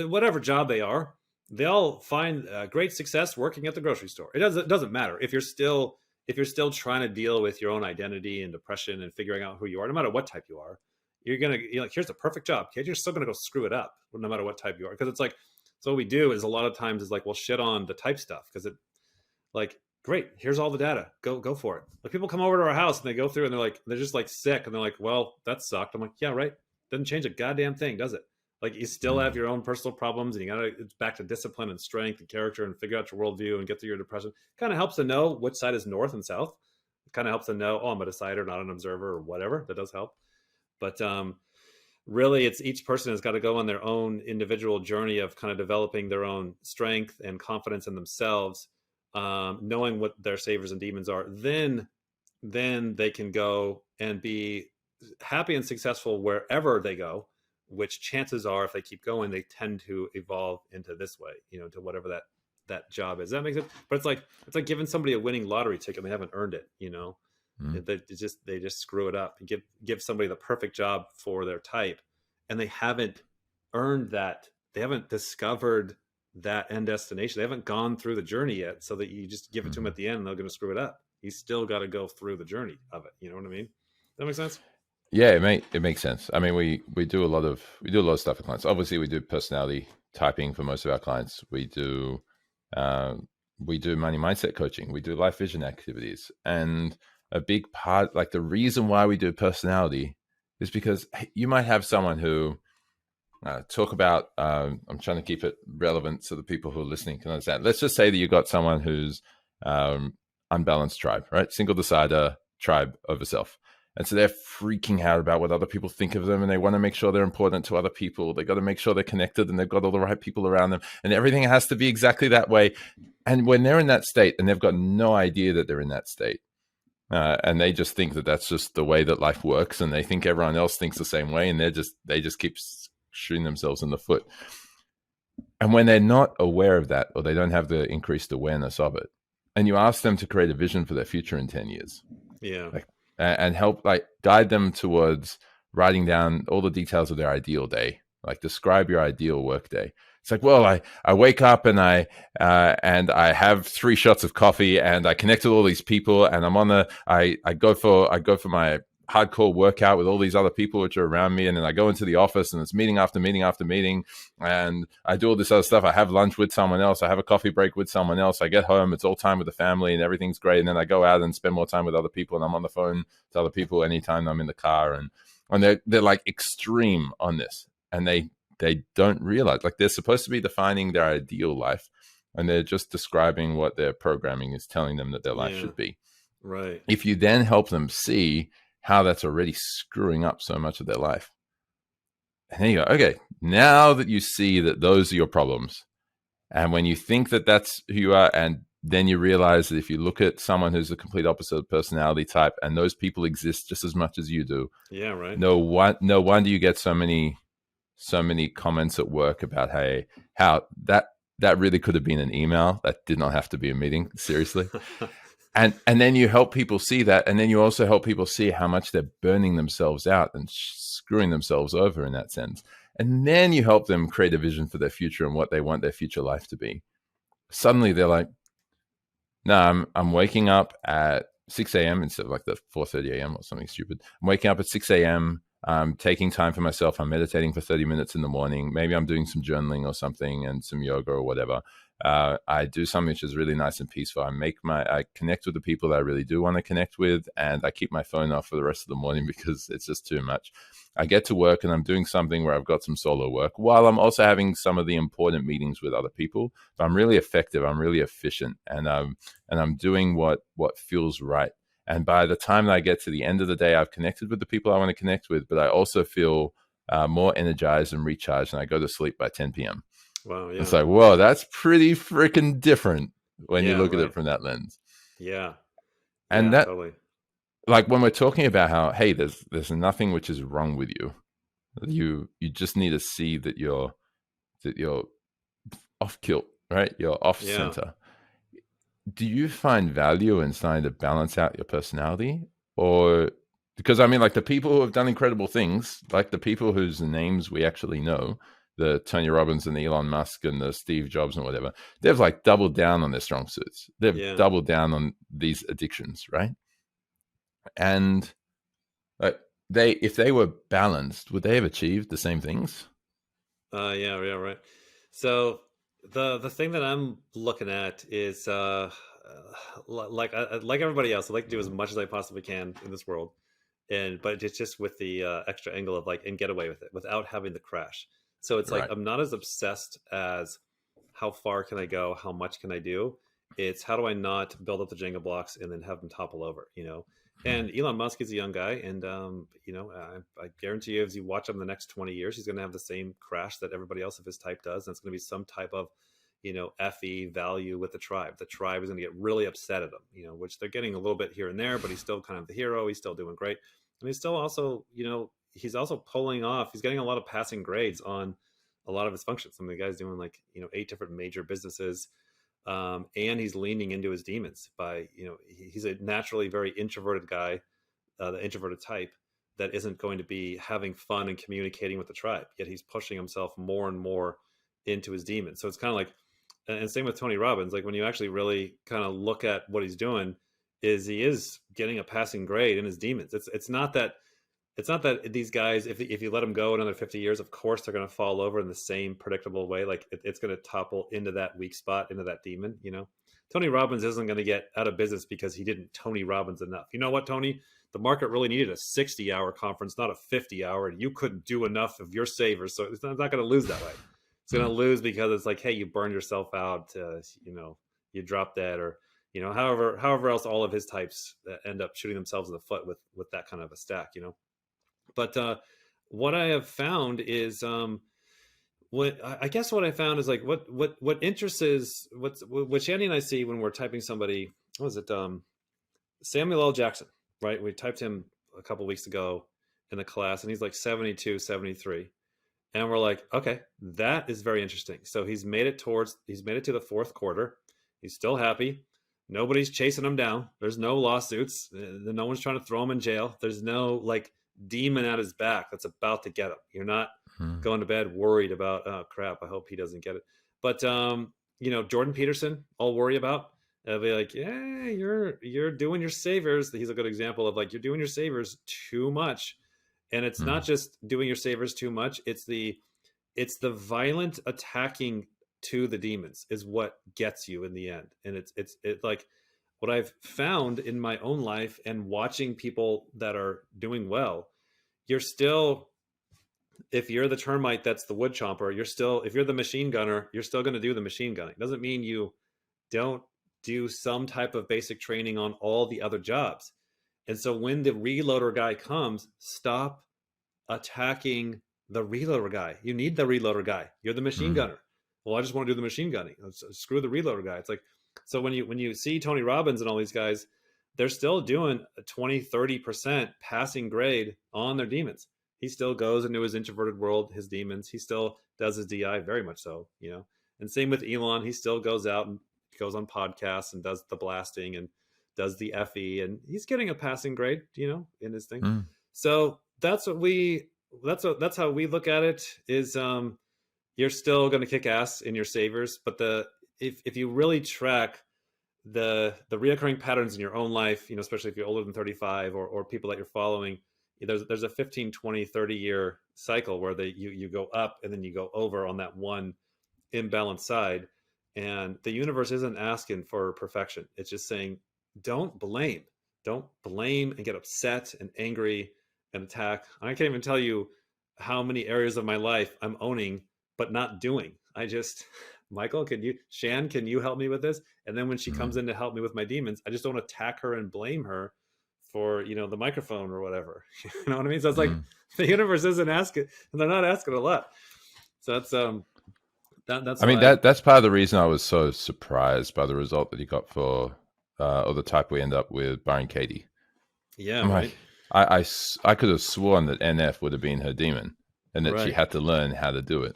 whatever job they are. They all find great success working at the grocery store. It doesn't matter if you're still trying to deal with your own identity and depression and figuring out who you are, no matter what type you are. You're like, here's the perfect job, kid. You're still gonna go screw it up no matter what type you are, because it's like, so what we do is a lot of times is like, we'll shit on the type stuff because it, like, great, here's all the data, go for it. Like, people come over to our house and they go through and they're just like sick and they're like, well, that sucked. I'm like, yeah, right. Doesn't change a goddamn thing, does it? Like, you still have your own personal problems, and it's back to discipline and strength and character and figure out your worldview and get through your depression. Kind of helps to know which side is north and south. It kind of helps to know, oh, I'm a decider, not an observer, or whatever. That does help. But really, it's each person has got to go on their own individual journey of kind of developing their own strength and confidence in themselves, knowing what their saviors and demons are. Then they can go and be happy and successful wherever they go, which chances are, if they keep going, they tend to evolve into this way, you know, to whatever that job is. Does that make sense? But it's like giving somebody a winning lottery ticket and they haven't earned it, you know. They just screw it up and give somebody the perfect job for their type, and they haven't earned that. They haven't discovered that end destination. They haven't gone through the journey yet, so that you just give it to them at the end and they're going to screw it up. You still got to go through the journey of it. You know what I mean? Does that make sense? Yeah, it makes sense. I mean, we do a lot of stuff with clients. Obviously, we do personality typing for most of our clients. We do money mindset coaching. We do life vision activities, and a big part, like the reason why we do personality, is because you might have someone who talk about. I'm trying to keep it relevant so the people who are listening can understand. Let's just say that you got someone who's unbalanced tribe, right? Single decider, tribe over self. And so they're freaking out about what other people think of them, and they want to make sure they're important to other people. They got to make sure they're connected and they've got all the right people around them, and everything has to be exactly that way. And when they're in that state and they've got no idea that they're in that state, and they just think that that's just the way that life works, and they think everyone else thinks the same way, and they just keep shooting themselves in the foot. And when they're not aware of that, or they don't have the increased awareness of it, and you ask them to create a vision for their future in 10 years, and help guide them towards writing down all the details of their ideal day, describe your ideal work day. It's like, well, I wake up and I have 3 shots of coffee and I connect with all these people, and I go for my hardcore workout with all these other people which are around me, and then I go into the office and it's meeting after meeting after meeting, and I do all this other stuff. I have lunch with someone else, I have a coffee break with someone else, I get home, it's all time with the family and everything's great, and then I go out and spend more time with other people, and I'm on the phone to other people anytime I'm in the car, and they're like extreme on this, and they don't realize they're supposed to be defining their ideal life, and they're just describing what their programming is telling them that their life should be. Right. If you then help them see how that's already screwing up so much of their life, and then you go, okay, now that you see that those are your problems, and when you think that that's who you are, and then you realize that if you look at someone who's the complete opposite of personality type, and those people exist just as much as you do, no wonder you get so many comments at work about how that really could have been an email, that did not have to be a meeting, seriously. And then you help people see that, and then you also help people see how much they're burning themselves out and screwing themselves over in that sense. And then you help them create a vision for their future and what they want their future life to be. Suddenly they're like, no, I'm waking up at 6 a.m. instead of the 4:30 a.m. or something stupid. I'm waking up at 6 a.m. I'm taking time for myself. I'm meditating for 30 minutes in the morning. Maybe I'm doing some journaling or something and some yoga or whatever. I do something which is really nice and peaceful. I connect with the people that I really do want to connect with, and I keep my phone off for the rest of the morning because it's just too much. I get to work and I'm doing something where I've got some solo work while I'm also having some of the important meetings with other people. But I'm really effective. I'm really efficient, and I'm doing what feels right. And by the time that I get to the end of the day, I've connected with the people I want to connect with, but I also feel more energized and recharged, and I go to sleep by 10 p.m. Wow, yeah. It's like, whoa, that's pretty freaking different when you look at it from that lens. Yeah. And that, totally. when we're talking about how, hey, there's nothing which is wrong with you. You just need to see that you're off kilt, right? You're off center. Do you find value in starting to balance out your personality? Or because the people who have done incredible things, like the people whose names we actually know, the Tony Robbins and the Elon Musk and the Steve Jobs and whatever, they've doubled down on their strong suits. They've doubled down on these addictions, right? And if they were balanced, would they have achieved the same things? Yeah, right. So the thing that I'm looking at is like everybody else, I like to do as much as I possibly can in this world, but it's just with the extra angle of and get away with it without having the crash. So it's Right. I'm not as obsessed as how far can I go, how much can I do. It's how do I not build up the Jenga blocks and then have them topple over, And Elon Musk is a young guy, and I guarantee you, as you watch him the next 20 years, he's going to have the same crash that everybody else of his type does, and it's going to be some type of, FE value with the tribe. The tribe is going to get really upset at him, which they're getting a little bit here and there, but he's still kind of the hero. He's still doing great, and he's still also, he's also pulling off. He's getting a lot of passing grades on a lot of his functions. I mean, the guy's doing 8 different major businesses. And he's leaning into his demons by, he's a naturally very introverted guy, the introverted type that isn't going to be having fun and communicating with the tribe, yet he's pushing himself more and more into his demons. So it's kind of and same with Tony Robbins, when you actually really kind of look at what he's doing, is he is getting a passing grade in his demons. It's not that these guys, if you let them go another 50 years, of course they're going to fall over in the same predictable way. It's going to topple into that weak spot, into that demon. Tony Robbins isn't going to get out of business because he didn't Tony Robbins enough. You know what, Tony? The market really needed a 60-hour conference, not a 50-hour, and you couldn't do enough of your savers, so it's not going to lose that way. It's going to lose because it's hey, you burned yourself out, you dropped dead, or however else all of his types end up shooting themselves in the foot with that kind of a stack, But what I have found is I guess what I found is like what interests is what Shandy and I see when we're typing somebody. What was it? Samuel L. Jackson, right? We typed him a couple weeks ago in the class, and he's like 72, 73. And we're like, okay, that is very interesting. So he's made it to the fourth quarter. He's still happy. Nobody's chasing him down. There's no lawsuits. No one's trying to throw him in jail. There's no like demon at his back that's about to get him. You're not going to bed worried about, oh crap, I hope he doesn't get it. But Jordan Peterson, I'll worry about. They'll be like, yeah, you're doing your savers. He's a good example of like, you're doing your savers too much. And it's not just doing your savers too much. It's the violent attacking to the demons is what gets you in the end. And it's like what I've found in my own life and watching people that are doing well, you're still, if you're the termite that's the wood chomper, if you're the machine gunner, you're still going to do the machine gunning. Doesn't mean you don't do some type of basic training on all the other jobs. And so when the reloader guy comes, stop attacking the reloader guy. You need the reloader guy. You're the machine gunner. Well, I just want to do the machine gunning. Screw the reloader guy. It's like, so when you see Tony Robbins and all these guys, they're still doing a 20-30% passing grade on their demons. He still goes into his introverted world, his demons. He still does his DI, very much so, And same with Elon. He still goes out and goes on podcasts and does the blasting and does the FE, and he's getting a passing grade, in his thing. So that's how we look at it. Is you're still going to kick ass in your savers, but if you really track the reoccurring patterns in your own life, especially if you're older than 35 or people that you're following, there's a 15, 20, 30 year cycle where you go up and then you go over on that one imbalanced side. And the universe isn't asking for perfection. It's just saying, don't blame and get upset and angry and attack. I can't even tell you how many areas of my life I'm owning, but not doing. Michael, can you help me with this? And then when she comes in to help me with my demons, I just don't attack her and blame her for, the microphone or whatever. You know what I mean? So it's like the universe isn't asking, and they're not asking a lot. So that's, that's part of the reason I was so surprised by the result that he got for, or the type we end up with Byron Katie. Yeah, I'm right. Like, I could have sworn that NF would have been her demon and that she had to learn how to do it.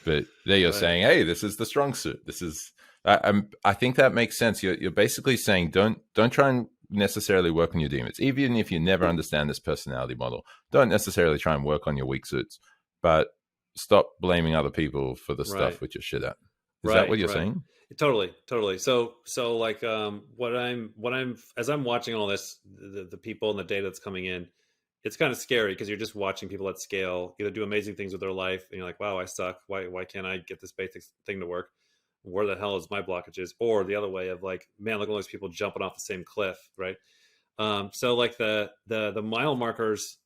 But there you're saying, hey, this is the strong suit. This is, I think that makes sense. You're basically saying, don't try and necessarily work on your demons. Even if you never understand this personality model, don't necessarily try and work on your weak suits, but stop blaming other people for the stuff which you're shit at. Is that what you're saying? Totally. So like, what I'm as I'm watching all this, the people and the data that's coming in, it's kind of scary because you're just watching people at scale either do amazing things with their life, and you're like, wow, I suck. Why can't I get this basic thing to work? Where the hell is my blockages? Or the other way of like, man, look at all these people jumping off the same cliff, right? So like the mile markers,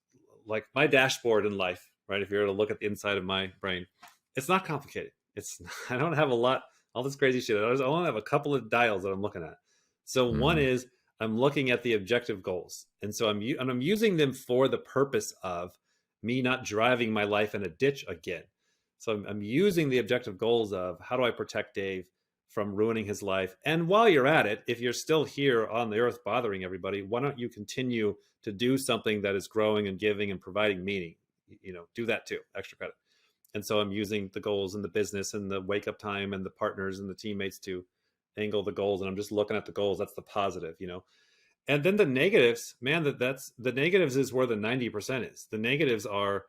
like my dashboard in life, right? If you were to look at the inside of my brain, it's not complicated. I don't have a lot, all this crazy shit. I only have a couple of dials that I'm looking at. So one is I'm looking at the objective goals. And so I'm using them for the purpose of me not driving my life in a ditch again. So I'm using the objective goals of how do I protect Dave from ruining his life? And while you're at it, if you're still here on the earth bothering everybody, why don't you continue to do something that is growing and giving and providing meaning? Do that too, extra credit. And so I'm using the goals in the business and the wake up time and the partners and the teammates to angle the goals. And I'm just looking at the goals. That's the positive, And then the negatives, man, that's the negatives is where the 90% is. The negatives are,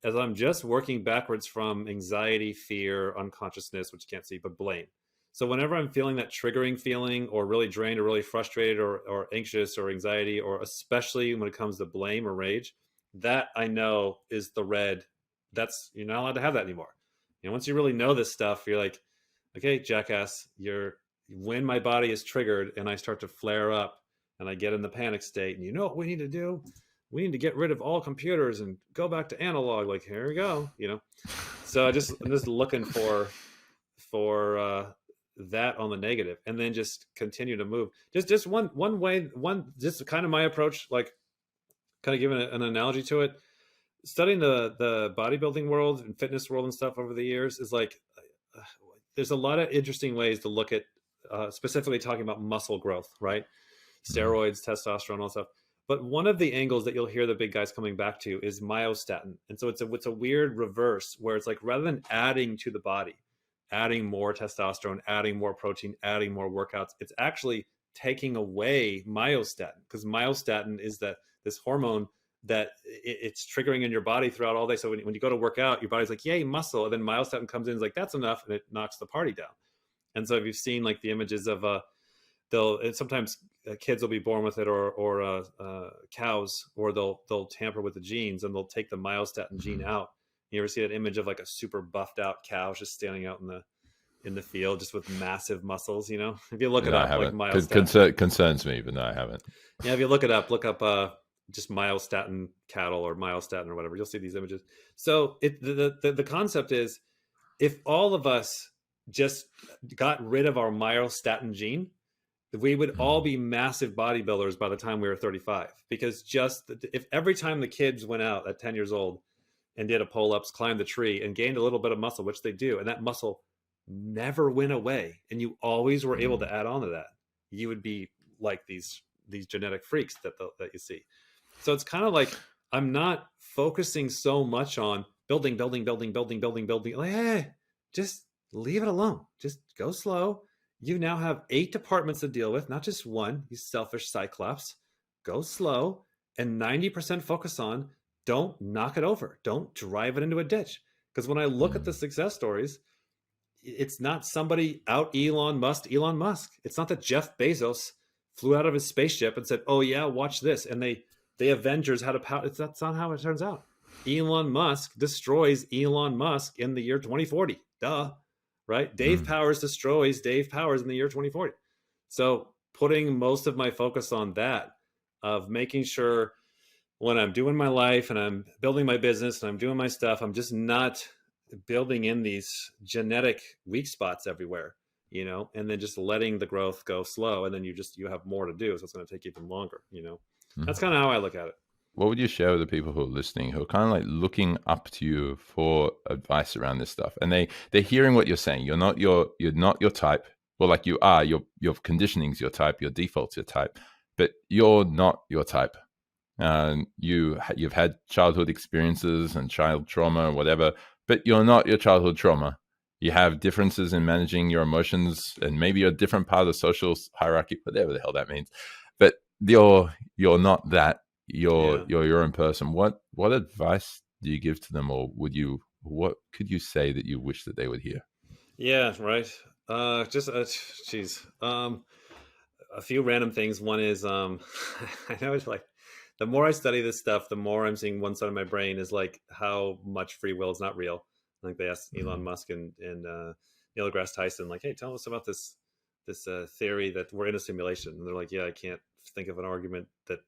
as I'm just working backwards from anxiety, fear, unconsciousness, which you can't see, but blame. So whenever I'm feeling that triggering feeling or really drained or really frustrated or anxious or anxiety, or especially when it comes to blame or rage, that I know is the red. You're not allowed to have that anymore. Once you really know this stuff, you're like, okay, jackass, when my body is triggered and I start to flare up and I get in the panic state, and what we need to do? We need to get rid of all computers and go back to analog. Like, here we go, So I'm just looking for that on the negative, and then just continue to move. Just one way, just kind of my approach, like kind of giving an analogy to it. Studying the bodybuilding world and fitness world and stuff over the years is like, there's a lot of interesting ways to look at, specifically talking about muscle growth, right? Steroids, testosterone, all that stuff. But one of the angles that you'll hear the big guys coming back to is myostatin. And so it's a weird reverse where it's like, rather than adding to the body, adding more testosterone, adding more protein, adding more workouts, it's actually taking away myostatin, because myostatin is this hormone that it's triggering in your body throughout all day. So when you go to work out, your body's like, yay, muscle. And then myostatin comes in, is like, that's enough. And it knocks the party down. And so if you've seen like the images of, sometimes kids will be born with it, or cows, or they'll tamper with the genes and they'll take the myostatin gene out. You ever see that image of like a super buffed out cow just standing out in the field, just with massive muscles? You know, if you look it up, like myostatin concerns me, but no, I haven't. Yeah, if you look up just myostatin cattle or myostatin or whatever, you'll see these images. So the concept is, if all of us just got rid of our myostatin gene, we would all be massive bodybuilders by the time we were 35. Because if every time the kids went out at 10 years old and did a pull-ups, climbed the tree, and gained a little bit of muscle, which they do, and that muscle never went away, and you always were able to add on to that, you would be like these genetic freaks that you see. So it's kind of like, I'm not focusing so much on building. Like, hey, just leave it alone. Just go slow. You now have 8 departments to deal with, not just one, you selfish cyclops. Go slow, and 90% focus on, don't knock it over. Don't drive it into a ditch. Because when I look at the success stories, it's not somebody out Elon Musk. It's not that Jeff Bezos flew out of his spaceship and said, oh yeah, watch this. And the Avengers had a power. That's not how it turns out. Elon Musk destroys Elon Musk in the year 2040. Duh. Right? Dave Powers destroys Dave Powers in the year 2040. So putting most of my focus on that, of making sure when I'm doing my life and I'm building my business and I'm doing my stuff, I'm just not building in these genetic weak spots everywhere, you know, and then just letting the growth go slow. And then you have more to do. So it's going to take even longer, you know. That's kind of how I look at it. What would you share with the people who are listening, who are kind of like looking up to you for advice around this stuff, and they're hearing what you're saying? You're not your type. Well, like you are, your conditioning's your type, your default's your type, but you're not your type. You've had childhood experiences and child trauma or whatever, but you're not your childhood trauma. You have differences in managing your emotions, and maybe you're a different part of the social hierarchy, whatever the hell that means. But you're not that. You're your own person. What advice do you give to them, or what could you say that you wish that they would hear? Yeah, right. A few random things. One is, I know it's like, the more I study this stuff, the more I'm seeing one side of my brain is like how much free will is not real. Like they asked Elon Musk and Neil deGrasse Tyson, like, hey, tell us about this theory that we're in a simulation. And they're like, yeah, I can't think of an argument that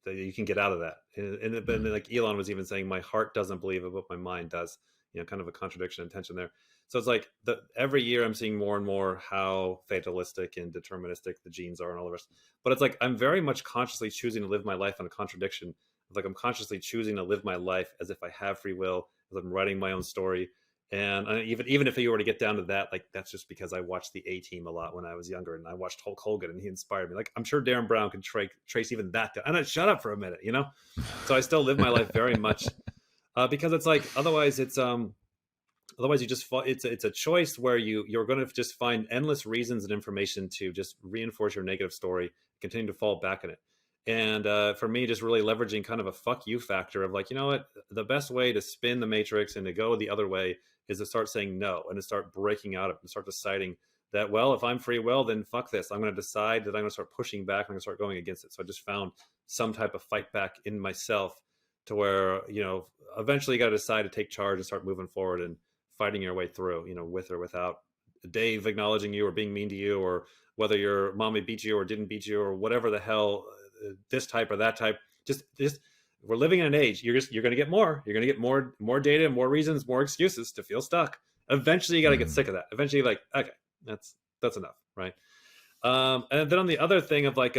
you can get out of that. And then like Elon was even saying, my heart doesn't believe it, but my mind does. You know, kind of a contradiction and tension there. So it's like every year I'm seeing more and more how fatalistic and deterministic the genes are and all the rest. But it's like, I'm very much consciously choosing to live my life in a contradiction. It's like I'm consciously choosing to live my life as if I have free will, as I'm writing my own story. And even if you were to get down to that, like that's just because I watched the A-Team a lot when I was younger, and I watched Hulk Hogan and he inspired me. Like I'm sure Darren Brown can trace even that down. And I shut up for a minute, you know? So I still live my life very much because it's like, otherwise you just it's a choice where you're going to just find endless reasons and information to just reinforce your negative story, continue to fall back in it. And for me, just really leveraging kind of a fuck you factor of like, you know what, the best way to spin the matrix and to go the other way is to start saying no, and to start breaking out of it, and start deciding that, well, if I'm free will, then fuck this. I'm going to decide that I'm going to start pushing back. I'm going to start going against it. So I just found some type of fight back in myself to where, you know, eventually you got to decide to take charge and start moving forward and fighting your way through, you know, with or without Dave acknowledging you or being mean to you, or whether your mommy beat you or didn't beat you or whatever the hell, this type or that type. Just we're living in an age. You're going to get more. You're going to get more data, more reasons, more excuses to feel stuck. Eventually, you got to get sick of that. Eventually, you're like, okay, that's enough, right? And then on the other thing of like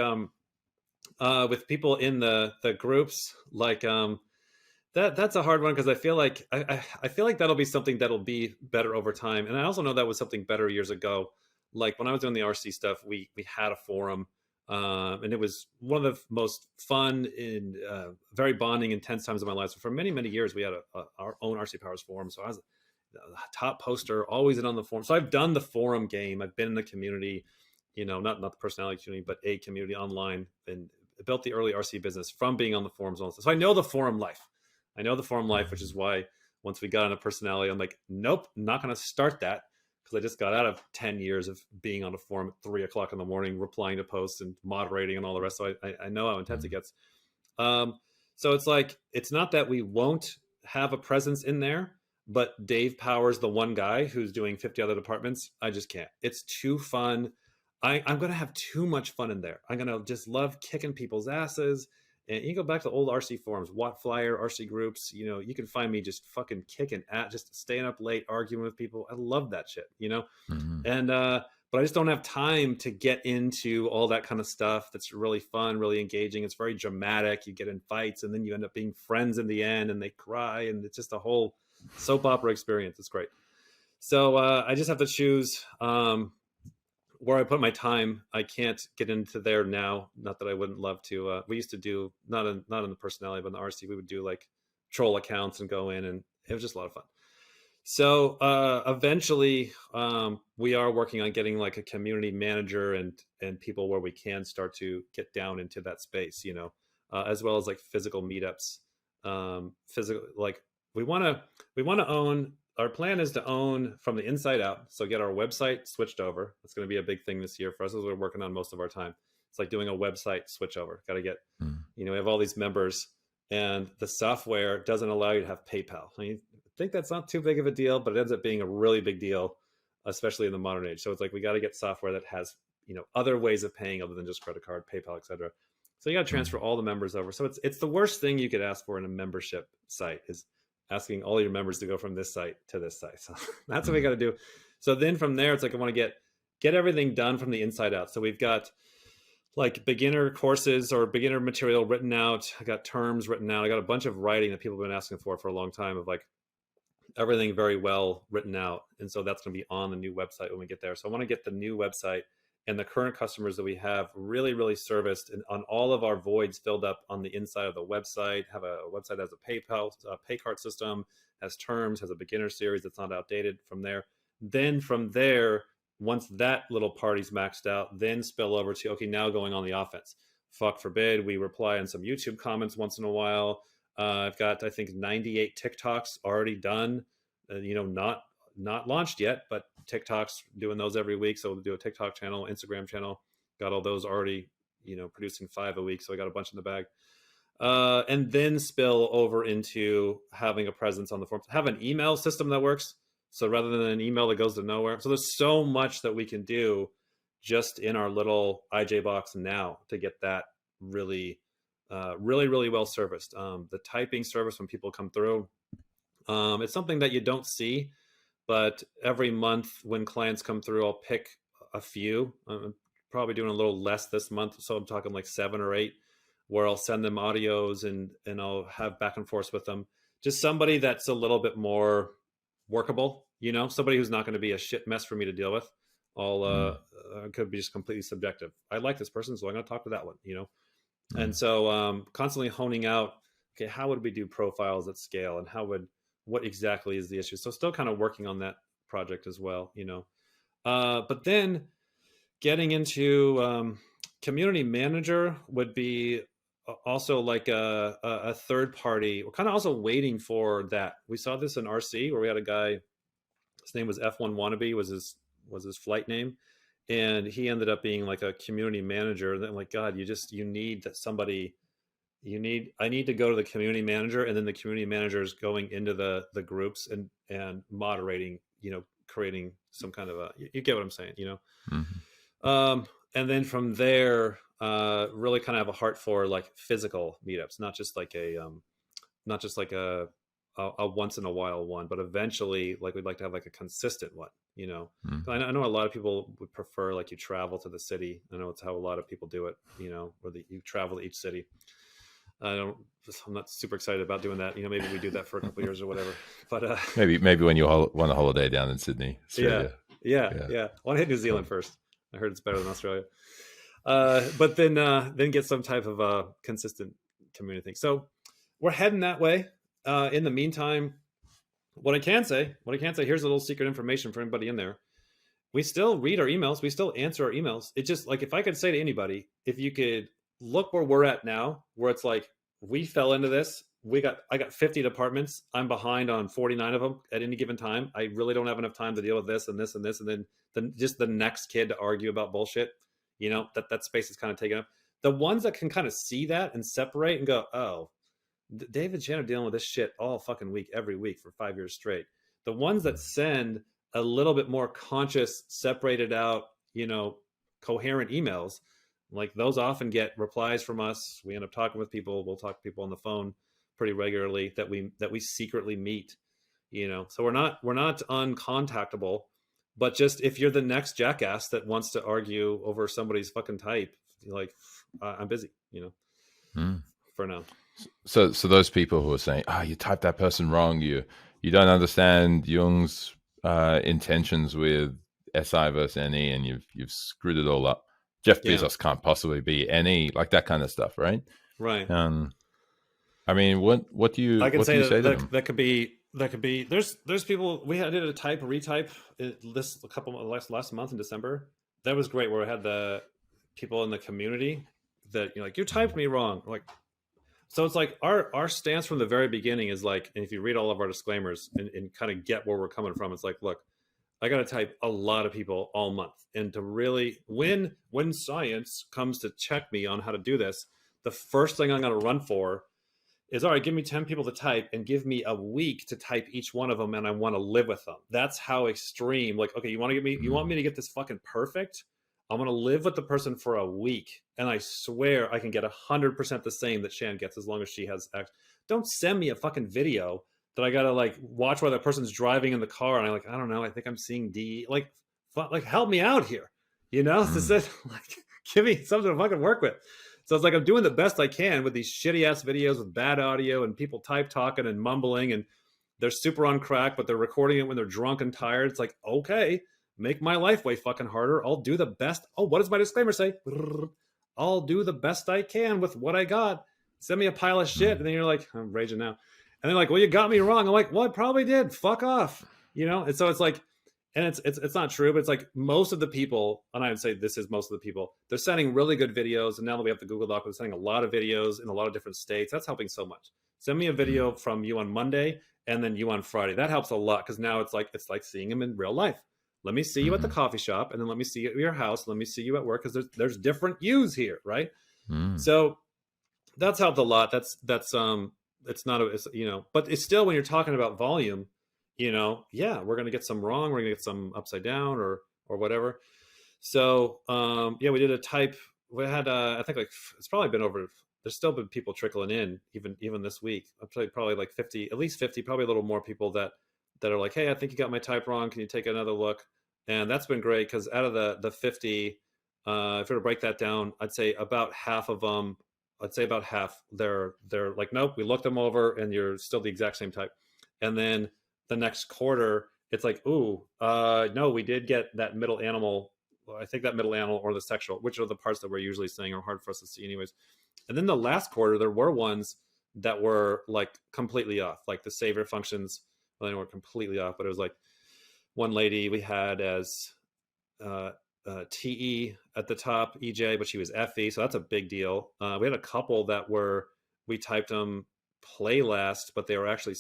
with people in the groups, like that's a hard one, because I feel like I feel like that'll be something that'll be better over time. And I also know that was something better years ago. Like when I was doing the RC stuff, we had a forum, and it was one of the most fun and very bonding, intense times of my life. So for many, many years, we had our own RC Powers forum. So I was the top poster, always in on the forum. So I've done the forum game. I've been in the community, not the personality community, but a community online, and built the early RC business from being on the forums. Also, so I know the forum life. I know the forum life, which is why once we got on a personality, I'm like, nope, not going to start that, because I just got out of 10 years of being on a forum at 3 o'clock in the morning, replying to posts and moderating and all the rest. So I know how intense it gets. So it's like, it's not that we won't have a presence in there, but Dave Powers, the one guy who's doing 50 other departments, I just can't. It's too fun. I'm going to have too much fun in there. I'm going to just love kicking people's asses. And you can go back to old RC forums, Watt Flyer, RC groups. You can find me just fucking kicking just staying up late, arguing with people. I love that shit, And, but I just don't have time to get into all that kind of stuff. That's really fun, really engaging. It's very dramatic. You get in fights and then you end up being friends in the end, and they cry. And it's just a whole soap opera experience. It's great. So I just have to choose where I put my time. I can't get into there now. Not that I wouldn't love to. We used to do, not in the personality, but in the RC, we would do like troll accounts and go in, and it was just a lot of fun. So eventually we are working on getting like a community manager and people where we can start to get down into that space, as well as like physical meetups. Like we want to own. Our plan is to own from the inside out. So get our website switched over. That's going to be a big thing this year for us, as we're working on most of our time. It's like doing a website switch over. Got to get, we have all these members, and the software doesn't allow you to have PayPal. I think that's not too big of a deal, but it ends up being a really big deal, especially in the modern age. So it's like, we got to get software that has, other ways of paying other than just credit card, PayPal, etc. So you got to transfer all the members over. So it's the worst thing you could ask for in a membership site, is asking all your members to go from this site to this site. So that's what we got to do. So then from there, it's like, I want to get everything done from the inside out. So we've got like beginner courses or beginner material written out. I got terms written out. I got a bunch of writing that people have been asking for a long time, of like everything very well written out. And so that's going to be on the new website when we get there. So I want to get the new website and the current customers that we have really, really serviced, and on all of our voids filled up on the inside of the website. Have a website that has a PayPal pay card system, has terms, has a beginner series that's not outdated from there. Then from there, once that little party's maxed out, then spill over to, okay, now going on the offense. Fuck forbid, we reply on some YouTube comments once in a while. I've got, I think, 98 TikToks already done, not launched yet, but TikToks, doing those every week. So we'll do a TikTok channel, Instagram channel, got all those already, producing 5 a week. So I got a bunch in the bag. And then spill over into having a presence on the forums, have an email system that works. So rather than an email that goes to nowhere. So there's so much that we can do just in our little IJ box now to get that really, really well serviced. The typing service when people come through, it's something that you don't see. But every month when clients come through, I'll pick a few. I'm probably doing a little less this month. So I'm talking like 7 or 8, where I'll send them audios and I'll have back and forth with them. Just somebody that's a little bit more workable, somebody who's not going to be a shit mess for me to deal with. Could be just completely subjective. I like this person, so I'm going to talk to that one, And so constantly honing out, okay, how would we do profiles at scale, and what exactly is the issue? So still kind of working on that project as well, but then getting into community manager would be also like a third party. We're kind of also waiting for that. We saw this in RC where we had a guy, his name was F1 Wannabe was his flight name. And he ended up being like a community manager. And then like, God, you need that somebody, I need to go to the community manager, and then the community manager is going into the groups and moderating, creating some kind of you get what I'm saying, and then from there, really kind of have a heart for like physical meetups, not just like a once in a while one, but eventually like we'd like to have like a consistent one, I know a lot of people would prefer like you travel to the city. I know it's how a lot of people do it, where you travel to each city. I'm not super excited about doing that. Maybe we do that for a couple of years or whatever. But maybe when you want a holiday down in Sydney, Australia. Yeah. I want to hit New Zealand first. I heard it's better than Australia. But then get some type of consistent community thing. So we're heading that way. In the meantime, what I can say, here's a little secret information for anybody in there. We still read our emails. We still answer our emails. It's just like, if I could say to anybody, if you could look where we're at now, where it's like, we fell into this. I got 50 departments. I'm behind on 49 of them at any given time. I really don't have enough time to deal with this and this and this. And then just the next kid to argue about bullshit, that space is kind of taken up. The ones that can kind of see that and separate and go, oh, David Shan are dealing with this shit all fucking week, every week for 5 years straight. The ones that send a little bit more conscious, separated out, coherent emails, like those often get replies from us. We end up talking with people. We'll talk to people on the phone pretty regularly that we secretly meet, so we're not uncontactable, but just if you're the next jackass that wants to argue over somebody's fucking type, you're like, I'm busy, for now. So those people who are saying, you typed that person wrong, you don't understand Jung's intentions with SI versus NE, and you've screwed it all up. Jeff Bezos can't possibly be NE, like that kind of stuff, right? Right. I mean, what do you say to them? That could be. There's people. We did a retype last month in December. That was great. Where I had the people in the community that you typed me wrong. Like, so it's like our stance from the very beginning is like, and if you read all of our disclaimers and kind of get where we're coming from, it's like, look, I got to type a lot of people all month, and to really when science comes to check me on how to do this, the first thing I'm going to run for is, all right, give me 10 people to type and give me a week to type each one of them, and I want to live with them. That's how extreme. Like, okay, you want me to get this fucking perfect? I'm going to live with the person for a week, and I swear I can get 100% the same that Shan gets as long as she has X. Don't send me a fucking video that I got to like watch while that person's driving in the car, and I'm like, I don't know, I think I'm seeing D. Like help me out here, like, give me something to fucking work with. So it's like, I'm doing the best I can with these shitty ass videos with bad audio and people talking and mumbling, and they're super on crack, but they're recording it when they're drunk and tired. It's like, okay, make my life way fucking harder. I'll do the best. Oh, what does my disclaimer say? I'll do the best I can with what I got. Send me a pile of shit. And then you're like, I'm raging now. And they're like, well, you got me wrong. I'm like, well, I probably did. Fuck off. And so it's like, and it's not true, but it's like most of the people, and I would say this is most of the people, they're sending really good videos. And now that we have the Google Doc, we're sending a lot of videos in a lot of different states. That's helping so much. Send me a video from you on Monday and then you on Friday. That helps a lot, because now it's like seeing them in real life. Let me see you at the coffee shop, and then let me see you at your house. Let me see you at work, because there's different yous here, right? So that's helped a lot. That's it's not but it's still, when you're talking about volume, we're going to get some wrong. We're going to get some upside down or whatever. So, we did a type. We had, I think it's probably been over. There's still been people trickling in even this week. I'd probably like 50, at least 50, probably a little more people that are like, hey, I think you got my type wrong. Can you take another look? And that's been great, because out of the 50, if you were to break that down, I'd say about half of them, they're like, nope, we looked them over and you're still the exact same type. And then the next quarter, it's like, no, we did get that middle animal. I think that middle animal or the sexual, which are the parts that we're usually saying are hard for us to see anyways. And then the last quarter, there were ones that were like completely off, like the savior functions. Well, they were completely off, but it was like one lady we had as TE at the top, EJ, but she was FE, so that's a big deal. We had a couple that we typed them play last, but they were actually,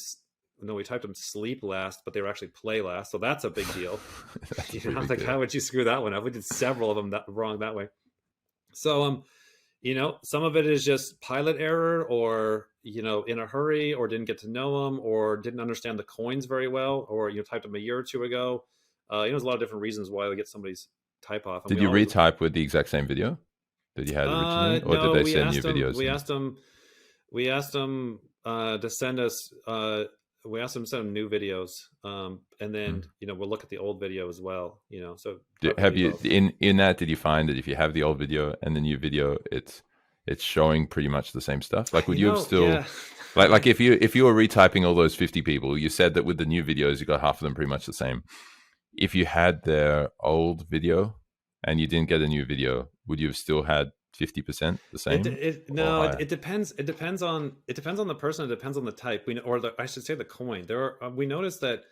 no, we typed them sleep last, but they were actually play last, so that's a big deal. I was like, how would you screw that one up? We did several of them wrong that way. So, some of it is just pilot error, or, in a hurry, or didn't get to know them, or didn't understand the coins very well, or, typed them a year or two ago. There's a lot of different reasons why we get somebody's type off. And did you retype with the exact same video that you had originally, or no, did they send you videos? We asked them to send us we ask them to send new videos, and then we'll look at the old video as well. So Have probably you both. in that? Did you find that if you have the old video and the new video, it's showing pretty much the same stuff? Like, would you have still Yeah. like if you were retyping all those 50 people, you said that with the new videos you got half of them pretty much the same. If you had their old video and you didn't get a new video, would you have still had 50% the same or No, higher? it depends. It depends on the person. It depends on the type. I should say the coin. We noticed that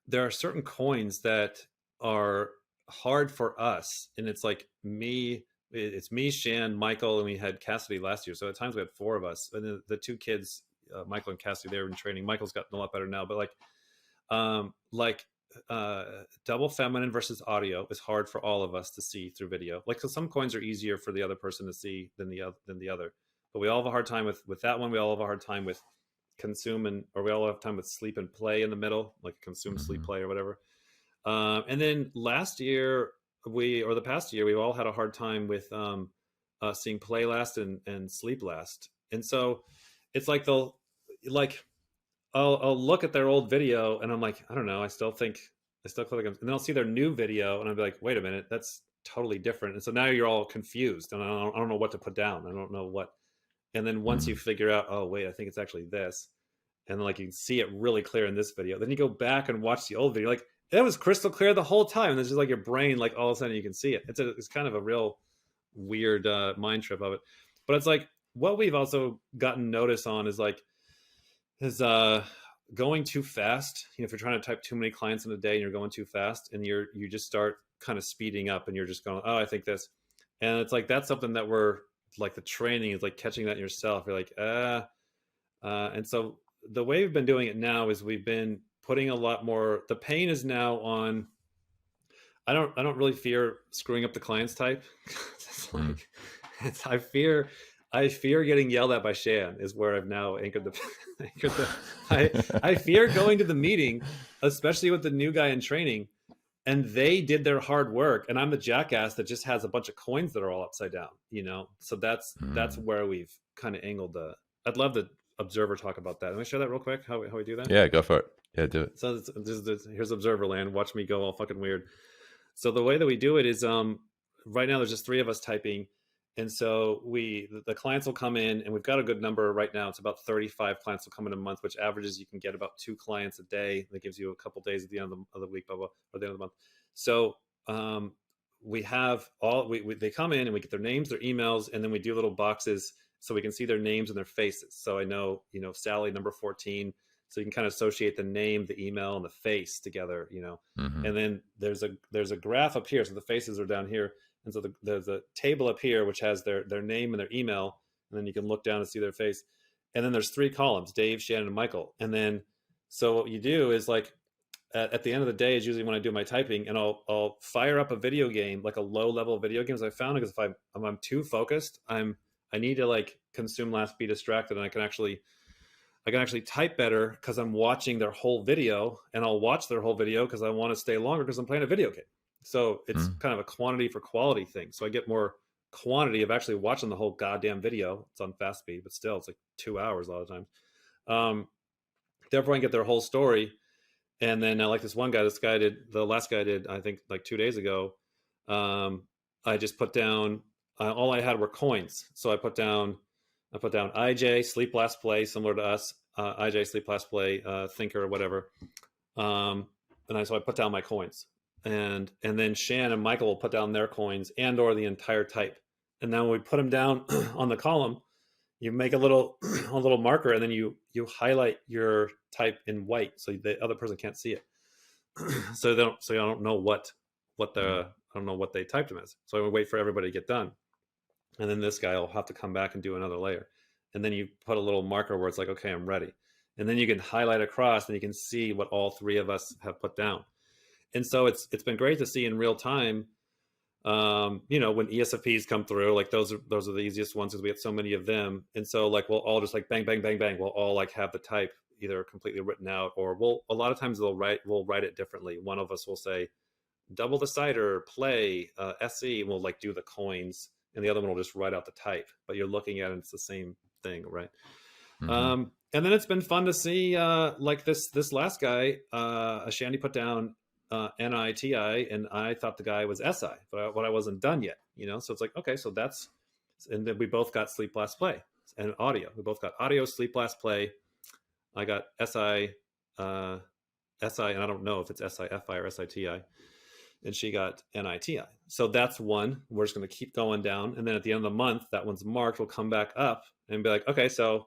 there are certain coins that are hard for us, and it's like me. It's me, Shan, Michael, and we had Cassidy last year. So at times we had four of us, and the two kids, Michael and Cassidy, they were in training. Michael's gotten a lot better now, but like double feminine versus audio is hard for all of us to see through video. Like, so some coins are easier for the other person to see than the other, but we all have a hard time with that one. We all have a hard time with consume, or we all have time with sleep and play in the middle, like consume, sleep, play, or whatever. And then last year the past year, we've all had a hard time with seeing play last and sleep last. And so it's like I'll look at their old video and I'm like, I don't know. I still click on, and then I'll see their new video and I'll be like, wait a minute, that's totally different. And so now you're all confused and I don't know what to put down. I don't know what. And then once you figure out, oh wait, I think it's actually this, and like you can see it really clear in this video, then you go back and watch the old video, like it was crystal clear the whole time. And it's just like your brain, like all of a sudden you can see it. It's kind of a real weird mind trip of it. But it's like what we've also gotten notice on is going too fast. If you're trying to type too many clients in a day and you're going too fast, and you just start kind of speeding up and you're just going, oh, I think this. And it's like, that's something that we're like, the training is like catching that in yourself. You're like, and so the way we've been doing it now is we've been putting a lot more, the pain is now on, I don't really fear screwing up the client's type. It's like, I fear getting yelled at by Shan is where I've now anchored I fear going to the meeting, especially with the new guy in training, and they did their hard work, and I'm the jackass that just has a bunch of coins that are all upside down, So that's where we've kind of angled I'd love to Observer talk about that. Let me share that real quick, how we do that. Yeah, go for it. Yeah, do it. So here's Observer land. Watch me go all fucking weird. So the way that we do it is right now there's just three of us typing. And so the clients will come in, and we've got a good number right now. It's about 35 clients will come in a month, which averages you can get about 2 clients a day. That gives you a couple days at the end of the week, blah, blah, or the end of the month. So we have they come in and we get their names, their emails, and then we do little boxes so we can see their names and their faces. So I know, Sally, number 14. So you can kind of associate the name, the email, and the face together, And then there's a graph up here. So the faces are down here. And so there's a table up here, which has their name and their email. And then you can look down and see their face. And then there's 3 columns, Dave, Shannon, and Michael. And then, so what you do is like, at the end of the day is usually when I do my typing, and I'll fire up a video game, like a low level video game, as I found, because if I'm too focused, I need to like consume last, be distracted. And I can actually type better because I'm watching their whole video, and I'll watch their whole video because I want to stay longer because I'm playing a video game. So it's kind of a quantity for quality thing. So I get more quantity of actually watching the whole goddamn video. It's on fast speed, but still it's like 2 hours a lot of times. Therefore I can get their whole story. And then like the last guy did, I think like 2 days ago. I just put down, all I had were coins. So I put down IJ, sleep, last, play, similar to us. IJ, sleep, last, play, thinker, or whatever. So I put down my coins. And then Shan and Michael will put down their coins and or the entire type. And then when we put them down on the column, you make a little marker, and then you highlight your type in white so the other person can't see it. So I don't know what they typed them as. So I would wait for everybody to get done. And then this guy will have to come back and do another layer. And then you put a little marker where it's like, okay, I'm ready. And then you can highlight across, and you can see what all 3 of us have put down. And so it's been great to see in real time, when ESFPs come through, like those are the easiest ones because we have so many of them. And so like, we'll all just like bang, bang, bang, bang. We'll all like have the type either completely written out, or a lot of times we'll write it differently. One of us will say double the cider, play, SE, and we'll like do the coins, and the other one will just write out the type, but you're looking at it, it's the same thing, right? then it's been fun to see, like this last guy, Shandy put down NITI, and I thought the guy was SI, but I wasn't done yet, So it's like, okay, so that's, and then we both got sleep last play and audio. We both got audio, sleep last play. I got SI, and I don't know if it's SIFI or SITI, and she got NITI. So that's one. We're just going to keep going down, and then at the end of the month, that one's marked. We'll come back up and be like, okay, so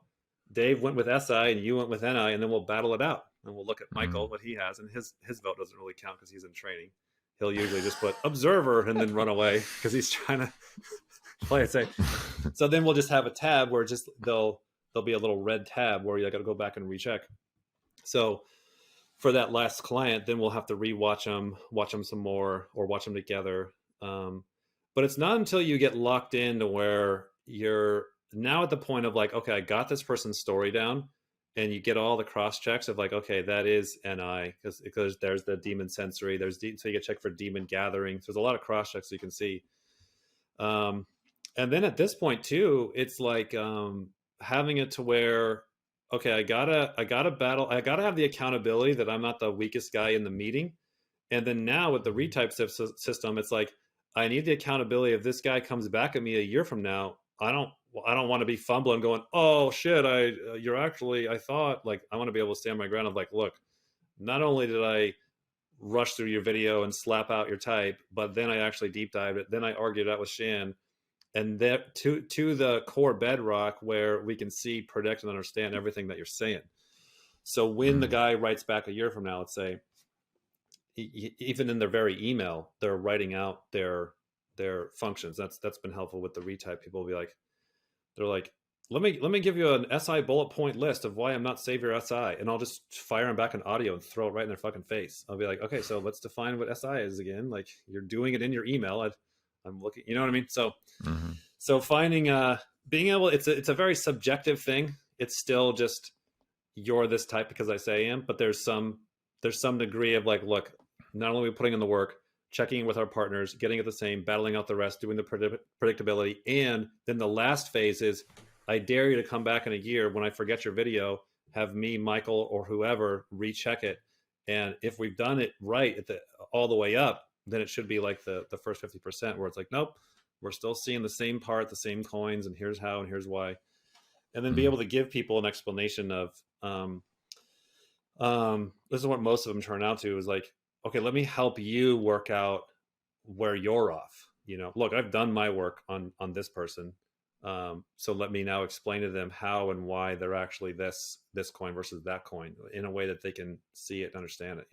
Dave went with SI and you went with NI, and then we'll battle it out, and we'll look at Michael, what he has, and his vote doesn't really count because he's in training. He'll usually just put observer and then run away because he's trying to play it safe. So then we'll just have a tab where just there'll be a little red tab where you got to go back and recheck. So for that last client, then we'll have to rewatch them, watch them some more, or watch them together. But it's not until you get locked into where you're now at the point of like, okay, I got this person's story down, and you get all the cross checks of like, okay, that is NI because there's the demon sensory, so you get checked for demon gathering. So there's a lot of cross checks you can see. And then at this point too, it's like having it to where, okay, I gotta battle. I gotta have the accountability that I'm not the weakest guy in the meeting. And then now with the retype system, it's like, I need the accountability. If this guy comes back at me a year from now, I don't want to be fumbling going, oh shit, I thought, like, I want to be able to stand my ground of like, look, not only did I rush through your video and slap out your type, but then I actually deep dived it. Then I argued out with Shan, and that to the core bedrock where we can see, predict, and understand everything that you're saying. So when the guy writes back a year from now, let's say, even in their very email, they're writing out their functions. That's been helpful with the retype. People will be like, they're like, let me give you an SI bullet point list of why I'm not Savior SI, and I'll just fire them back an audio and throw it right in their fucking face. I'll be like, okay, so let's define what SI is again. Like, you're doing it in your email. I'm looking, you know what I mean? So, so finding, being able, it's a very subjective thing. It's still just, you're this type because I say I am, but there's some degree of like, look, not only are we putting in the work, checking in with our partners, getting it the same, battling out the rest, doing the predictability. And then the last phase is, I dare you to come back in a year when I forget your video, have me, Michael, or whoever recheck it. And if we've done it right all the way up, then it should be like the first 50% where it's like, nope, we're still seeing the same part, the same coins, and here's how and here's why. And then be able to give people an explanation of, this is what most of them turn out to, is like, okay, let me help you work out where you're off. Look, I've done my work on this person. So let me now explain to them how and why they're actually this coin versus that coin in a way that they can see it and understand it,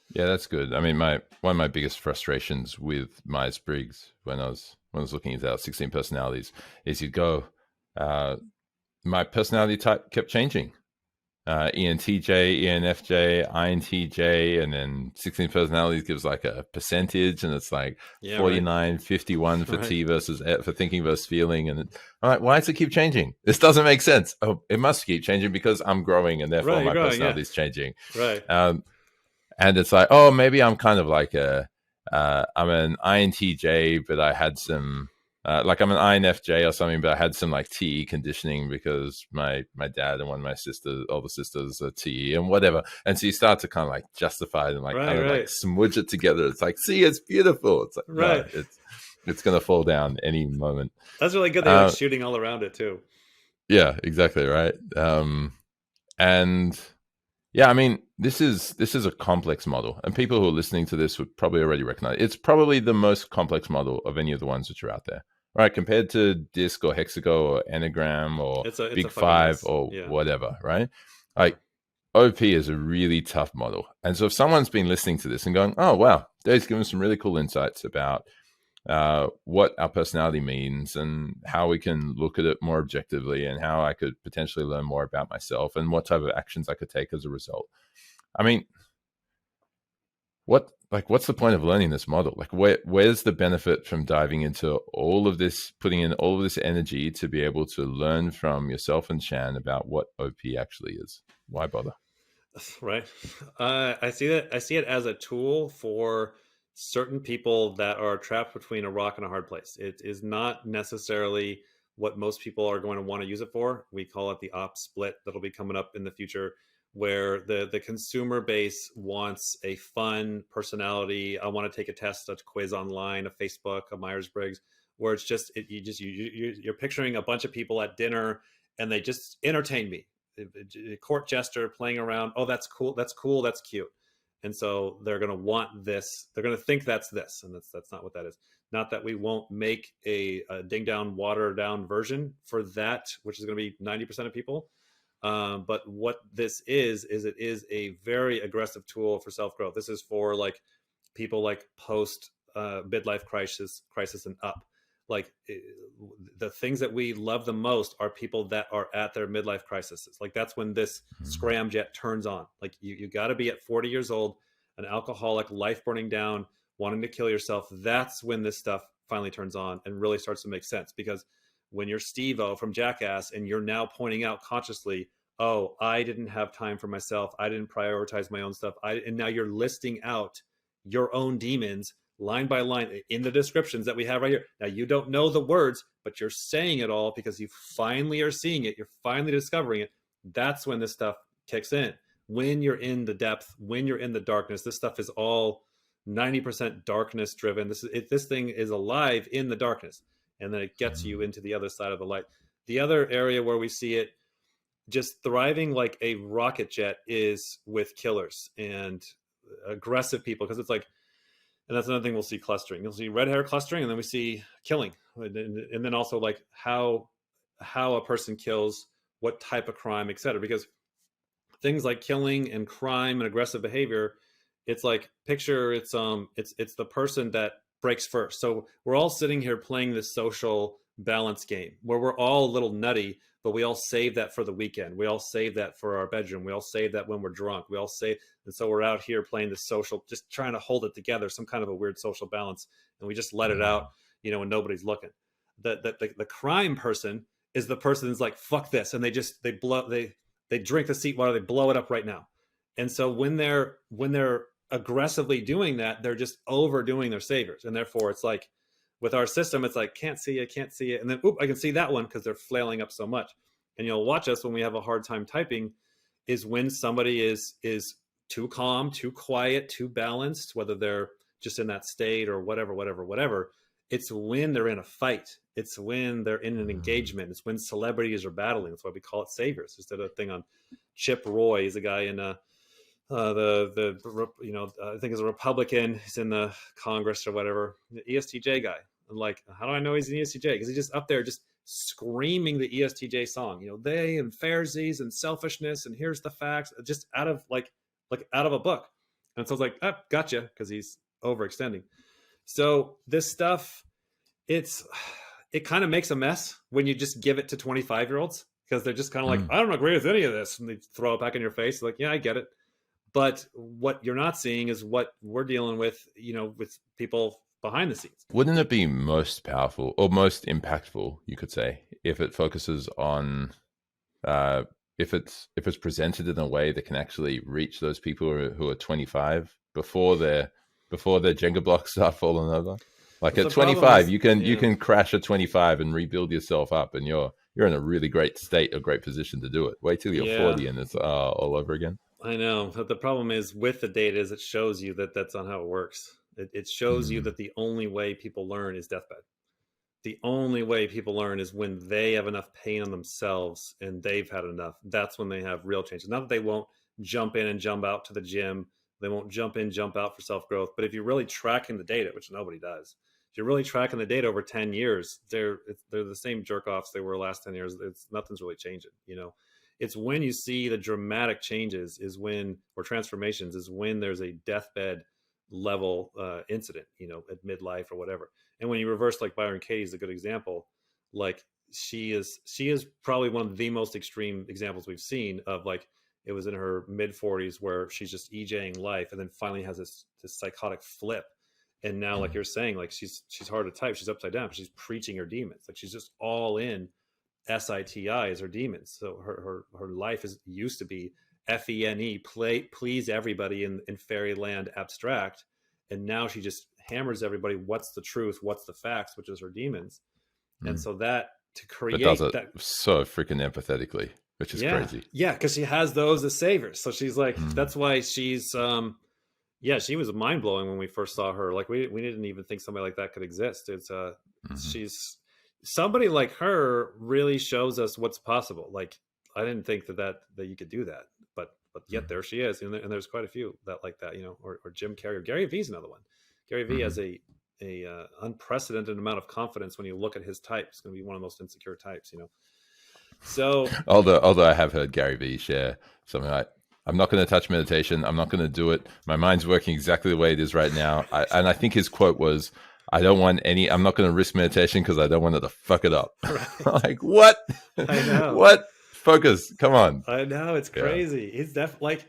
Yeah, that's good. I mean, one of my biggest frustrations with Myers-Briggs when I was looking at our 16 personalities is you'd go, my personality type kept changing. ENTJ, ENFJ, INTJ, and then 16 personalities gives like a percentage, and it's like 49, right. 51 for T versus for thinking versus feeling. And I'm like, why does it keep changing? This doesn't make sense. Oh, it must keep changing because I'm growing, and therefore my personality is changing. Right. And it's like, oh, maybe I'm kind of like I'm an INTJ, but I had some. Like I'm an INFJ or something, but I had some like TE conditioning because my dad and one of my older sisters are TE and whatever. And so you start to kind of like justify it and like like smudge it together. It's like, see, it's beautiful. It's like, no, it's going to fall down any moment. That's really good. They're like shooting all around it too. Yeah, exactly. Right. And yeah, I mean, this is a complex model, and people who are listening to this would probably already recognize it. It's probably the most complex model of any of the ones that are out there, right? Compared to DISC or Hexago or Enneagram or Big Five or whatever, right? Like OP is a really tough model. And so if someone's been listening to this and going, oh, wow, Dave's given some really cool insights about what our personality means and how we can look at it more objectively and how I could potentially learn more about myself and what type of actions I could take as a result. I mean, what's the point of learning this model? Like, where's the benefit from diving into all of this, putting in all of this energy to be able to learn from yourself and Shan about what OP actually is? Why bother? Right. I see it as a tool for certain people that are trapped between a rock and a hard place. It is not necessarily what most people are going to want to use it for. We call it the op split. That'll be coming up in the future, where the consumer base wants a fun personality. I want to take a test, a quiz online, a Facebook, a Myers-Briggs, where it's just you're picturing a bunch of people at dinner and they just entertain me. A court jester playing around. Oh, that's cool. That's cool. That's cute. And so they're going to want this. They're going to think that's this, and that's not what that is. Not that we won't make a ding down, watered down version for that, which is going to be 90% of people. But what this is it is a very aggressive tool for self-growth. This is for like people like post midlife crisis and up. Like the things that we love the most are people that are at their midlife crises. Like that's when this scramjet turns on. Like you got to be at 40 years old, an alcoholic, life burning down, wanting to kill yourself. That's when this stuff finally turns on and really starts to make sense. Because when you're Steve-O from Jackass and you're now pointing out consciously, oh, I didn't have time for myself, I didn't prioritize my own stuff, and now you're listing out your own demons line by line in the descriptions that we have right here. Now, you don't know the words, but you're saying it all because you finally are seeing it. You're finally discovering it. That's when this stuff kicks in. When you're in the depth, when you're in the darkness, this stuff is all 90% darkness driven. This thing is alive in the darkness, and then it gets you into the other side of the light. The other area where we see it just thriving like a rocket jet is with killers and aggressive people, because it's like, and that's another thing we'll see clustering. You'll see red hair clustering, and then we see killing. And then also like how a person kills, what type of crime, et cetera. Because things like killing and crime and aggressive behavior, it's like picture it's the person that breaks first. So we're all sitting here playing this social balance game where we're all a little nutty, but we all save that for the weekend. We all save that for our bedroom. We all save that when we're drunk. We all save, and so we're out here playing this social, just trying to hold it together, some kind of a weird social balance, and we just let it out, when nobody's looking. The crime person is the person who's like, fuck this, and they drink the seat water, they blow it up right now. And so when they're aggressively doing that, they're just overdoing their saviors, and therefore it's like, with our system, it's like, can't see it. And then, I can see that one because they're flailing up so much. And you'll watch us when we have a hard time typing is when somebody is too calm, too quiet, too balanced, whether they're just in that state or whatever. It's when they're in a fight. It's when they're in an engagement. It's when celebrities are battling. That's why we call it saviors. Just did a thing on Chip Roy. He's a guy in I think he's a Republican. He's in the Congress or whatever, the ESTJ guy. I'm like, how do I know he's an ESTJ? Because he's just up there just screaming the ESTJ song, they and Pharisees and selfishness and here's the facts, just out of like out of a book. And so I was like, gotcha, because he's overextending. So this stuff, it kind of makes a mess when you just give it to 25-year-olds, because they're just kind of like, I don't agree with any of this. And they throw it back in your face. Like, yeah, I get it. But what you're not seeing is what we're dealing with, with people behind the scenes. Wouldn't it be most powerful or most impactful, you could say, if it focuses on, if it's presented in a way that can actually reach those people who are 25 before their Jenga blocks start falling over? Like at 25, you can crash at 25 and rebuild yourself up, and you're in a really great state, a great position to do it. Wait till you're 40 and it's all over again. I know, but the problem is with the data is it shows you that that's not how it works. It shows you that the only way people learn is deathbed. The only way people learn is when they have enough pain on themselves and they've had enough. That's when they have real changes. Not that they won't jump in and jump out to the gym. They won't jump in, jump out for self-growth. But if you're really tracking the data, which nobody does, if you're really tracking the data over 10 years, they're the same jerk-offs they were last 10 years. Nothing's really changing, It's when you see the dramatic changes or transformations is when there's a deathbed level incident, at midlife or whatever. And when you reverse, like Byron Katie is a good example. Like she is probably one of the most extreme examples we've seen of, like, it was in her mid 40s where she's just EJing life, and then finally has this psychotic flip. And now, like you're saying, like she's hard to type. She's upside down. She's preaching her demons. Like she's just all in SITI as her demons. So her life used to be FENE, please everybody in fairyland abstract. And now she just hammers everybody. What's the truth? What's the facts? Which is her demons. And so that to But does create it that. so freaking empathetically, which is Yeah, crazy. yeah, because she has those as saviors. So she's like, Mm. that's why she's yeah, she was mind blowing when we first saw her. Like we didn't even think somebody like that could exist. It's Hmm. she's somebody like her really shows us what's possible. Like I didn't think that you could do that, but yet there she is, and there's quite a few that like that, you know, or Jim Carrey, or Gary Vee's another one. Gary Vee Hmm. has a unprecedented amount of confidence when you look at his type. It's going to be one of the most insecure types, you know. So Although I have heard Gary Vee share something like, "I'm not going to touch meditation. I'm not going to do it. My mind's working exactly the way it is right now." And I think his quote was, "I don't want any. I'm not going to risk meditation because I don't want it to fuck it up." right, Like what? I know. What? Focus. Come on. I know it's Yeah. crazy. It's definitely like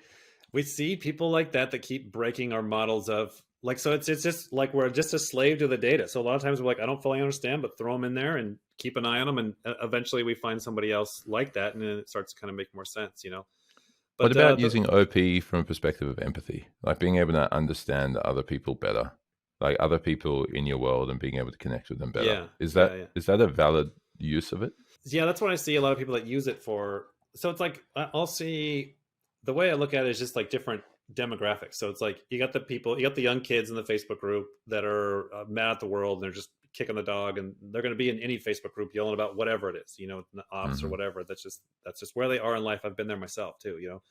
we see people like that keep breaking our models of like, so it's just like we're just a slave to the data. So a lot of times we're like, I don't fully understand, but throw them in there and keep an eye on them, and eventually we find somebody else like that, and then it starts to kind of make more sense, you know. What But about using OP from a perspective of empathy, like being able to understand other people better, like other people in your world, and being able to connect with them better? yeah, Is yeah, that yeah, is that a valid use of it? yeah. That's what I see a lot of people that use it for. So it's like I'll see, the way I look at it is just like different demographics. So it's like you got the people, you got the young kids in the Facebook group that are mad at the world, and they're just kicking the dog, and they're going to be in any Facebook group yelling about whatever it is, you know, the ops or Hmm. whatever. That's just where they are in life. I've been there myself too, you know.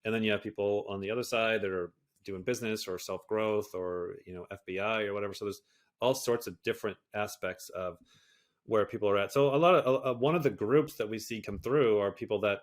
And then you have people on the other side that are doing business or self growth or, you know, FBI or whatever. So there's all sorts of different aspects of where people are at. So a lot of one of the groups that we see come through are people that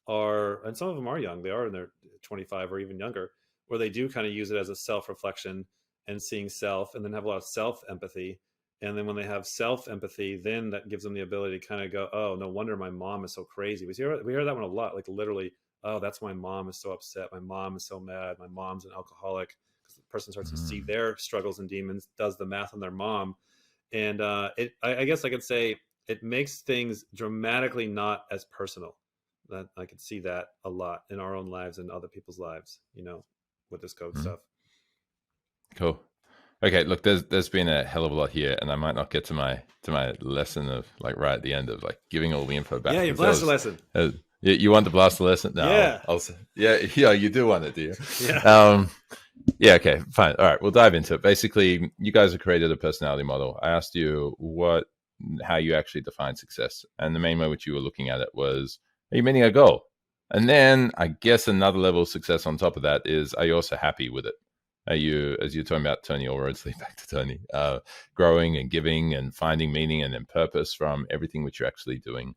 are, and some of them are young, they are in their 25 or even younger, where they do kind of use it as a self reflection and seeing self, and then have a lot of self empathy. And then when they have self empathy, then that gives them the ability to kind of go, oh, no wonder my mom is so crazy. We hear that one a lot, like literally, oh, that's why mom is so upset. My mom is so mad. My mom's an alcoholic. Because the person starts to see Mm. their struggles and demons, does the math on their mom, and I guess I could say it makes things dramatically not as personal. That I could see that a lot in our own lives and other people's lives, you know, with this code Mm. stuff. Cool. Okay, look, there's been a hell of a lot here, and I might not get to my lesson of like right at the end of like giving all the info back. Yeah, your blaster lesson. You want the blaster lesson? No, Yeah, I'll say, yeah, you do want it, do you? yeah, Yeah, okay, fine. All right, we'll dive into it. Basically, you guys have created a personality model. I asked you how you actually define success, and the main way which you were looking at it was, are you meeting a goal? And then I guess another level of success on top of that is, are you also happy with it? Are you, as you're talking about Tony, all roads lead back to Tony, growing and giving and finding meaning and then purpose from everything which you're actually doing?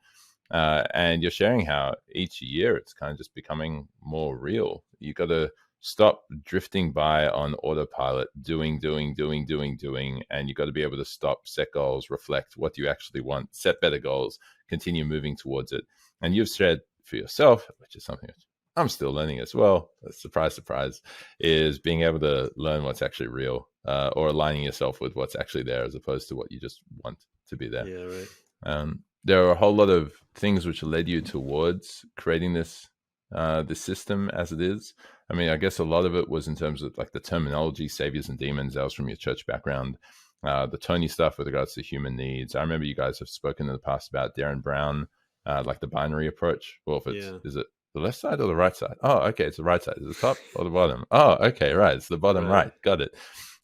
And you're sharing how each year it's kind of just becoming more real. You got to stop drifting by on autopilot, doing, and you got to be able to stop, set goals, reflect what you actually want, set better goals, continue moving towards it. And you've shared for yourself, which is something which I'm still learning as well. Surprise, surprise, is being able to learn what's actually real, or aligning yourself with what's actually there as opposed to what you just want to be there. yeah, right. There are a whole lot of things which led you towards creating this system as it is. I mean, I guess a lot of it was in terms of like the terminology, saviors and demons. That was from your church background. The Tony stuff with regards to human needs. I remember you guys have spoken in the past about Darren Brown, like the binary approach. Well, is it the left side or the right side? Oh, okay, it's the right side. Is it the top or the bottom? Oh, okay, right. It's the bottom right. Got it.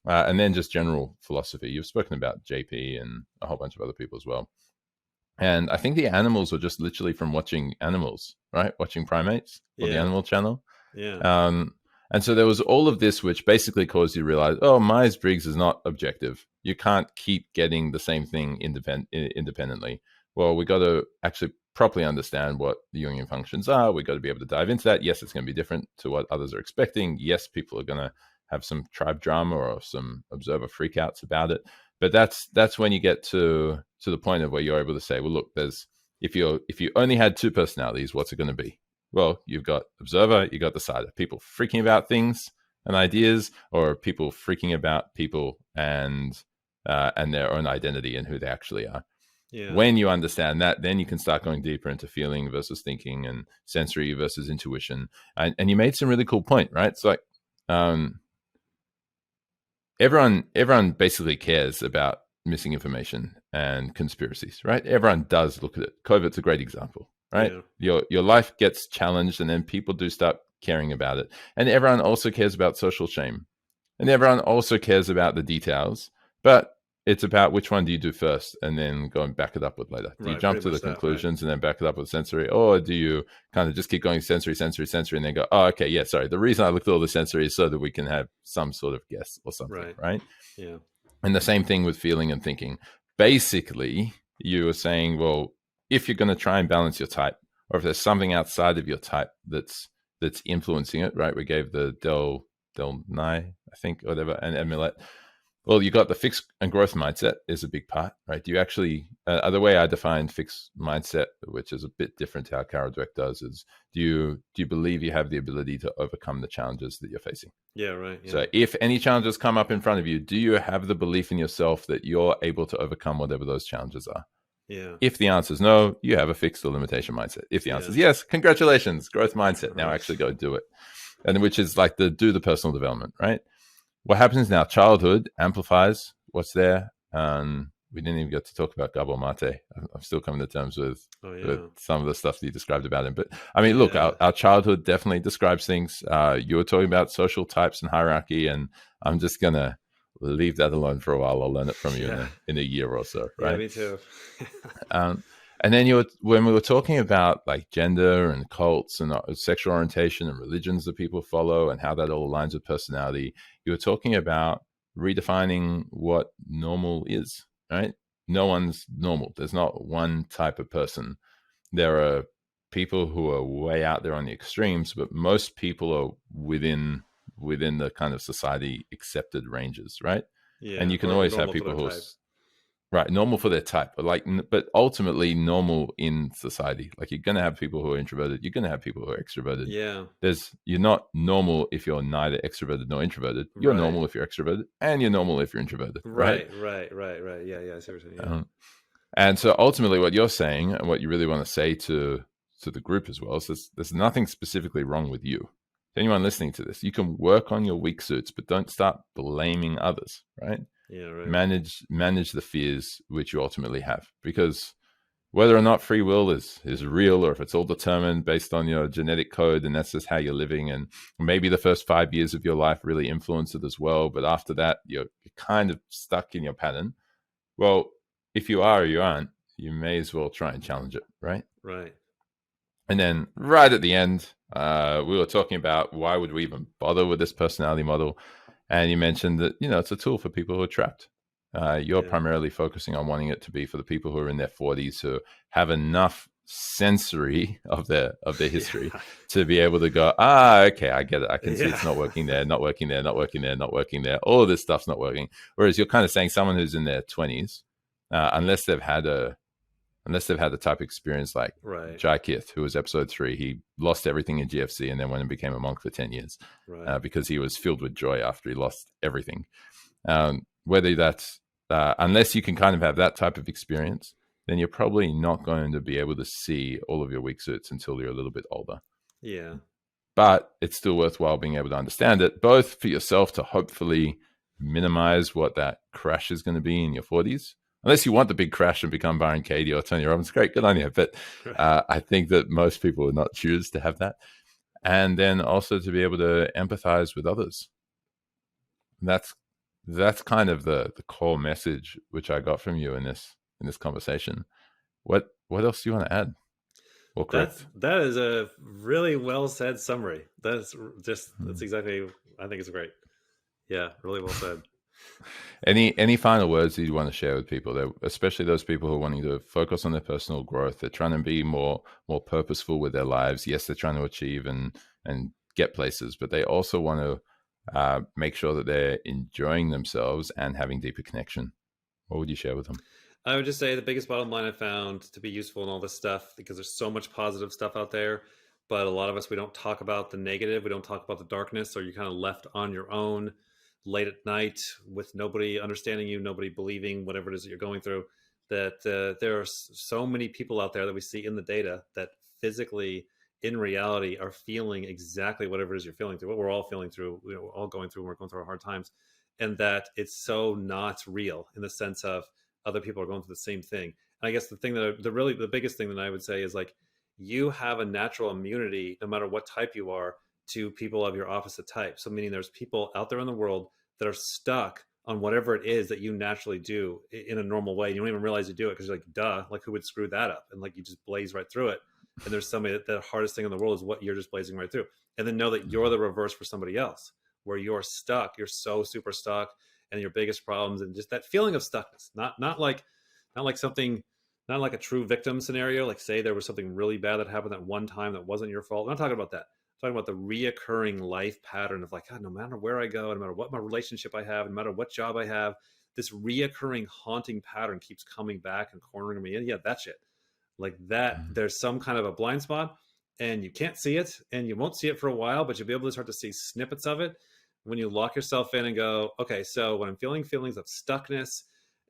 And then just general philosophy. You've spoken about JP and a whole bunch of other people as well. And I think the animals were just literally from watching animals, right? Watching primates or the Animal Channel. Yeah. And so there was all of this, which basically caused you to realize, oh, Myers-Briggs is not objective. You can't keep getting the same thing independently. Well, we got to actually properly understand what the Jungian functions are. We got to be able to dive into that. Yes, it's going to be different to what others are expecting. Yes, people are going to have some tribe drama or some observer freakouts about it. But that's when you get to the point of where you're able to say, well, look, if you only had two personalities, what's it going to be? Well, you've got observer, you got the cider. People freaking about things and ideas, or people freaking about people and their own identity and who they actually are. Yeah. When you understand that, then you can start going deeper into feeling versus thinking and sensory versus intuition. And you made some really cool point, right? It's like everyone basically cares about missing information and conspiracies, right? Everyone does look at it. COVID's a great example, right? Yeah. Your life gets challenged, and then people do start caring about it. And everyone also cares about social shame. And everyone also cares about the details. But it's about which one do you do first and then go and back it up with later. Do you Right, jump pretty to the much that, conclusions and then back it up with sensory? Or do you kind of just keep going sensory, and then go, oh, okay, yeah, sorry. The reason I looked at all the sensory is so that we can have some sort of guess or something, right? Yeah. And the same thing with feeling and thinking. Basically, you were saying, well, if you're going to try and balance your type, or if there's something outside of your type that's influencing it, right? We gave the Del Nye, I think, or whatever, and Millet. Well, you got the fixed and growth mindset is a big part, right? Do you actually, the way I define fixed mindset, which is a bit different to how Carol Dweck does, is do you believe you have the ability to overcome the challenges that you're facing? Yeah, right. Yeah. So if any challenges come up in front of you, do you have the belief in yourself that you're able to overcome whatever those challenges are? Yeah. If the answer is no, you have a fixed or limitation mindset. If the answer is yes, congratulations, growth mindset. Now actually go do it. And which is like do the personal development, right? What happens now? Childhood amplifies what's there. We didn't even get to talk about Gabor Mate. I'm still coming to terms with some of the stuff that you described about him. But I mean, look, our childhood definitely describes things. You were talking about social types and hierarchy, and I'm just going to leave that alone for a while. I'll learn it from you in a year or so, right? Yeah, me too. And then when we were talking about like gender and cults and sexual orientation and religions that people follow and how that all aligns with personality, you were talking about redefining what normal is, right? No one's normal. There's not one type of person. There are people who are way out there on the extremes, but most people are within the kind of society accepted ranges, right? Yeah. And you can always have people who are right, normal for their type, but ultimately normal in society. Like you're going to have people who are introverted. You're going to have people who are extroverted. Yeah. You're not normal if you're neither extroverted nor introverted. You're normal if you're extroverted, and you're normal if you're introverted. Right. Yeah. I see what you're saying. And so ultimately, what you're saying and what you really want to say to the group as well is there's nothing specifically wrong with you. To anyone listening to this, you can work on your weak suits, but don't start blaming others. Right. Yeah, right. Manage the fears which you ultimately have, because whether or not free will is real, or if it's all determined based on your genetic code and that's just how you're living, and maybe the first 5 years of your life really influence it as well, but after that you're kind of stuck in your pattern. Well, if you are or you aren't, you may as well try and challenge it, right? Right. And then right at the end, we were talking about why would we even bother with this personality model. And you mentioned that, it's a tool for people who are trapped. You're primarily focusing on wanting it to be for the people who are in their 40s who have enough sensory of their history to be able to go, okay, I get it. I can see it's not working there, not working there, not working there, not working there. All of this stuff's not working. Whereas you're kind of saying someone who's in their 20s, unless they've had a type of experience like Jai Kith, who was episode 3. He lost everything in GFC and then went and became a monk for 10 years because he was filled with joy after he lost everything. Whether that's, unless you can kind of have that type of experience, then you're probably not going to be able to see all of your weak suits until you're a little bit older. Yeah. But it's still worthwhile being able to understand it, both for yourself to hopefully minimize what that crash is going to be in your 40s. Unless you want the big crash and become Byron Katie or Tony Robbins, great, good on you. But I think that most people would not choose to have that. And then also to be able to empathize with others. That's kind of the core message which I got from you in this conversation. What else do you want to add? Or correct? That is a really well said summary. That's exactly. I think it's great. Yeah, really well said. Any final words that you want to share with people, especially those people who are wanting to focus on their personal growth? They're trying to be more purposeful with their lives. Yes, they're trying to achieve and get places, but they also want to make sure that they're enjoying themselves and having deeper connection. What would you share with them? I would just say the biggest bottom line I found to be useful in all this stuff, because there's so much positive stuff out there, but a lot of us, we don't talk about the negative. We don't talk about the darkness, or you're kind of left on your own late at night with nobody understanding you, nobody believing whatever it is that you're going through. That there are so many people out there that we see in the data that physically, in reality, are feeling exactly whatever it is you're feeling through, what we're all feeling through, we're all going through when we're going through our hard times. and that it's so not real in the sense of other people are going through the same thing. And I guess the biggest thing that I would say is like, you have a natural immunity, no matter what type you are, to people of your opposite type. So meaning there's people out there in the world that are stuck on whatever it is that you naturally do in a normal way. You don't even realize you do it because you're like, duh, like who would screw that up? And like, you just blaze right through it. And there's somebody that the hardest thing in the world is what you're just blazing right through. And then know that you're the reverse for somebody else, where you're stuck. You're so super stuck, and your biggest problems, and just that feeling of stuckness, not like a true victim scenario. Like say there was something really bad that happened that one time that wasn't your fault. I'm not talking about that. I'm talking about the reoccurring life pattern of like, God, no matter where I go, no matter what my relationship I have, no matter what job I have, this reoccurring haunting pattern keeps coming back and cornering me. And yeah, that shit. Like that, there's some kind of a blind spot and you can't see it, and you won't see it for a while, but you'll be able to start to see snippets of it when you lock yourself in and go, okay, so when I'm feeling feelings of stuckness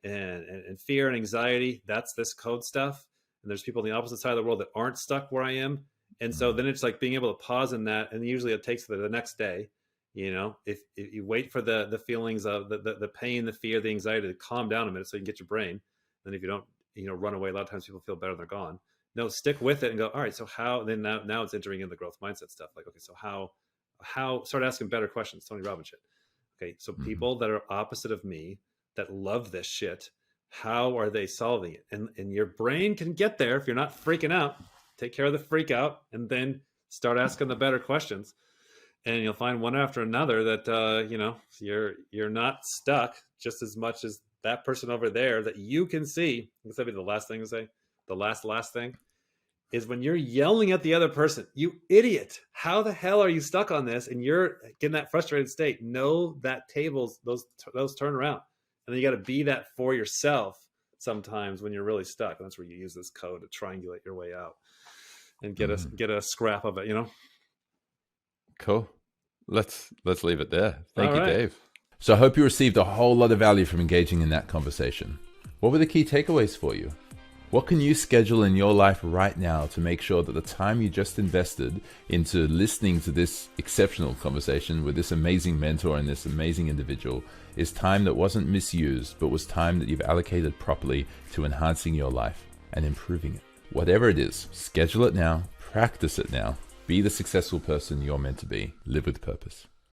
and fear and anxiety, that's this code stuff. And there's people on the opposite side of the world that aren't stuck where I am. And so then it's like being able to pause in that. And usually it takes the next day, you know, if you wait for the feelings of the pain, the fear, the anxiety to calm down a minute so you can get your brain. And if you don't, run away, a lot of times people feel better when they're gone. No, stick with it and go, all right, so how, then now it's entering in the growth mindset stuff. Like, okay, so how start asking better questions, Tony Robbins shit. Okay, so people that are opposite of me that love this shit, how are they solving it? And your brain can get there if you're not freaking out. Take care of the freak out and then start asking the better questions. And you'll find one after another that, you're not stuck just as much as that person over there that you can see. That'd be the last thing to say. The last thing is when you're yelling at the other person, you idiot, how the hell are you stuck on this? And you're getting that frustrated state. Know that those turn around. And then you got to be that for yourself sometimes when you're really stuck. And that's where you use this code to triangulate your way out and get a scrap of it, Cool. Let's leave it there. Thank you, Dave. So I hope you received a whole lot of value from engaging in that conversation. What were the key takeaways for you? What can you schedule in your life right now to make sure that the time you just invested into listening to this exceptional conversation with this amazing mentor and this amazing individual is time that wasn't misused, but was time that you've allocated properly to enhancing your life and improving it? Whatever it is, schedule it now, practice it now, be the successful person you're meant to be, live with purpose.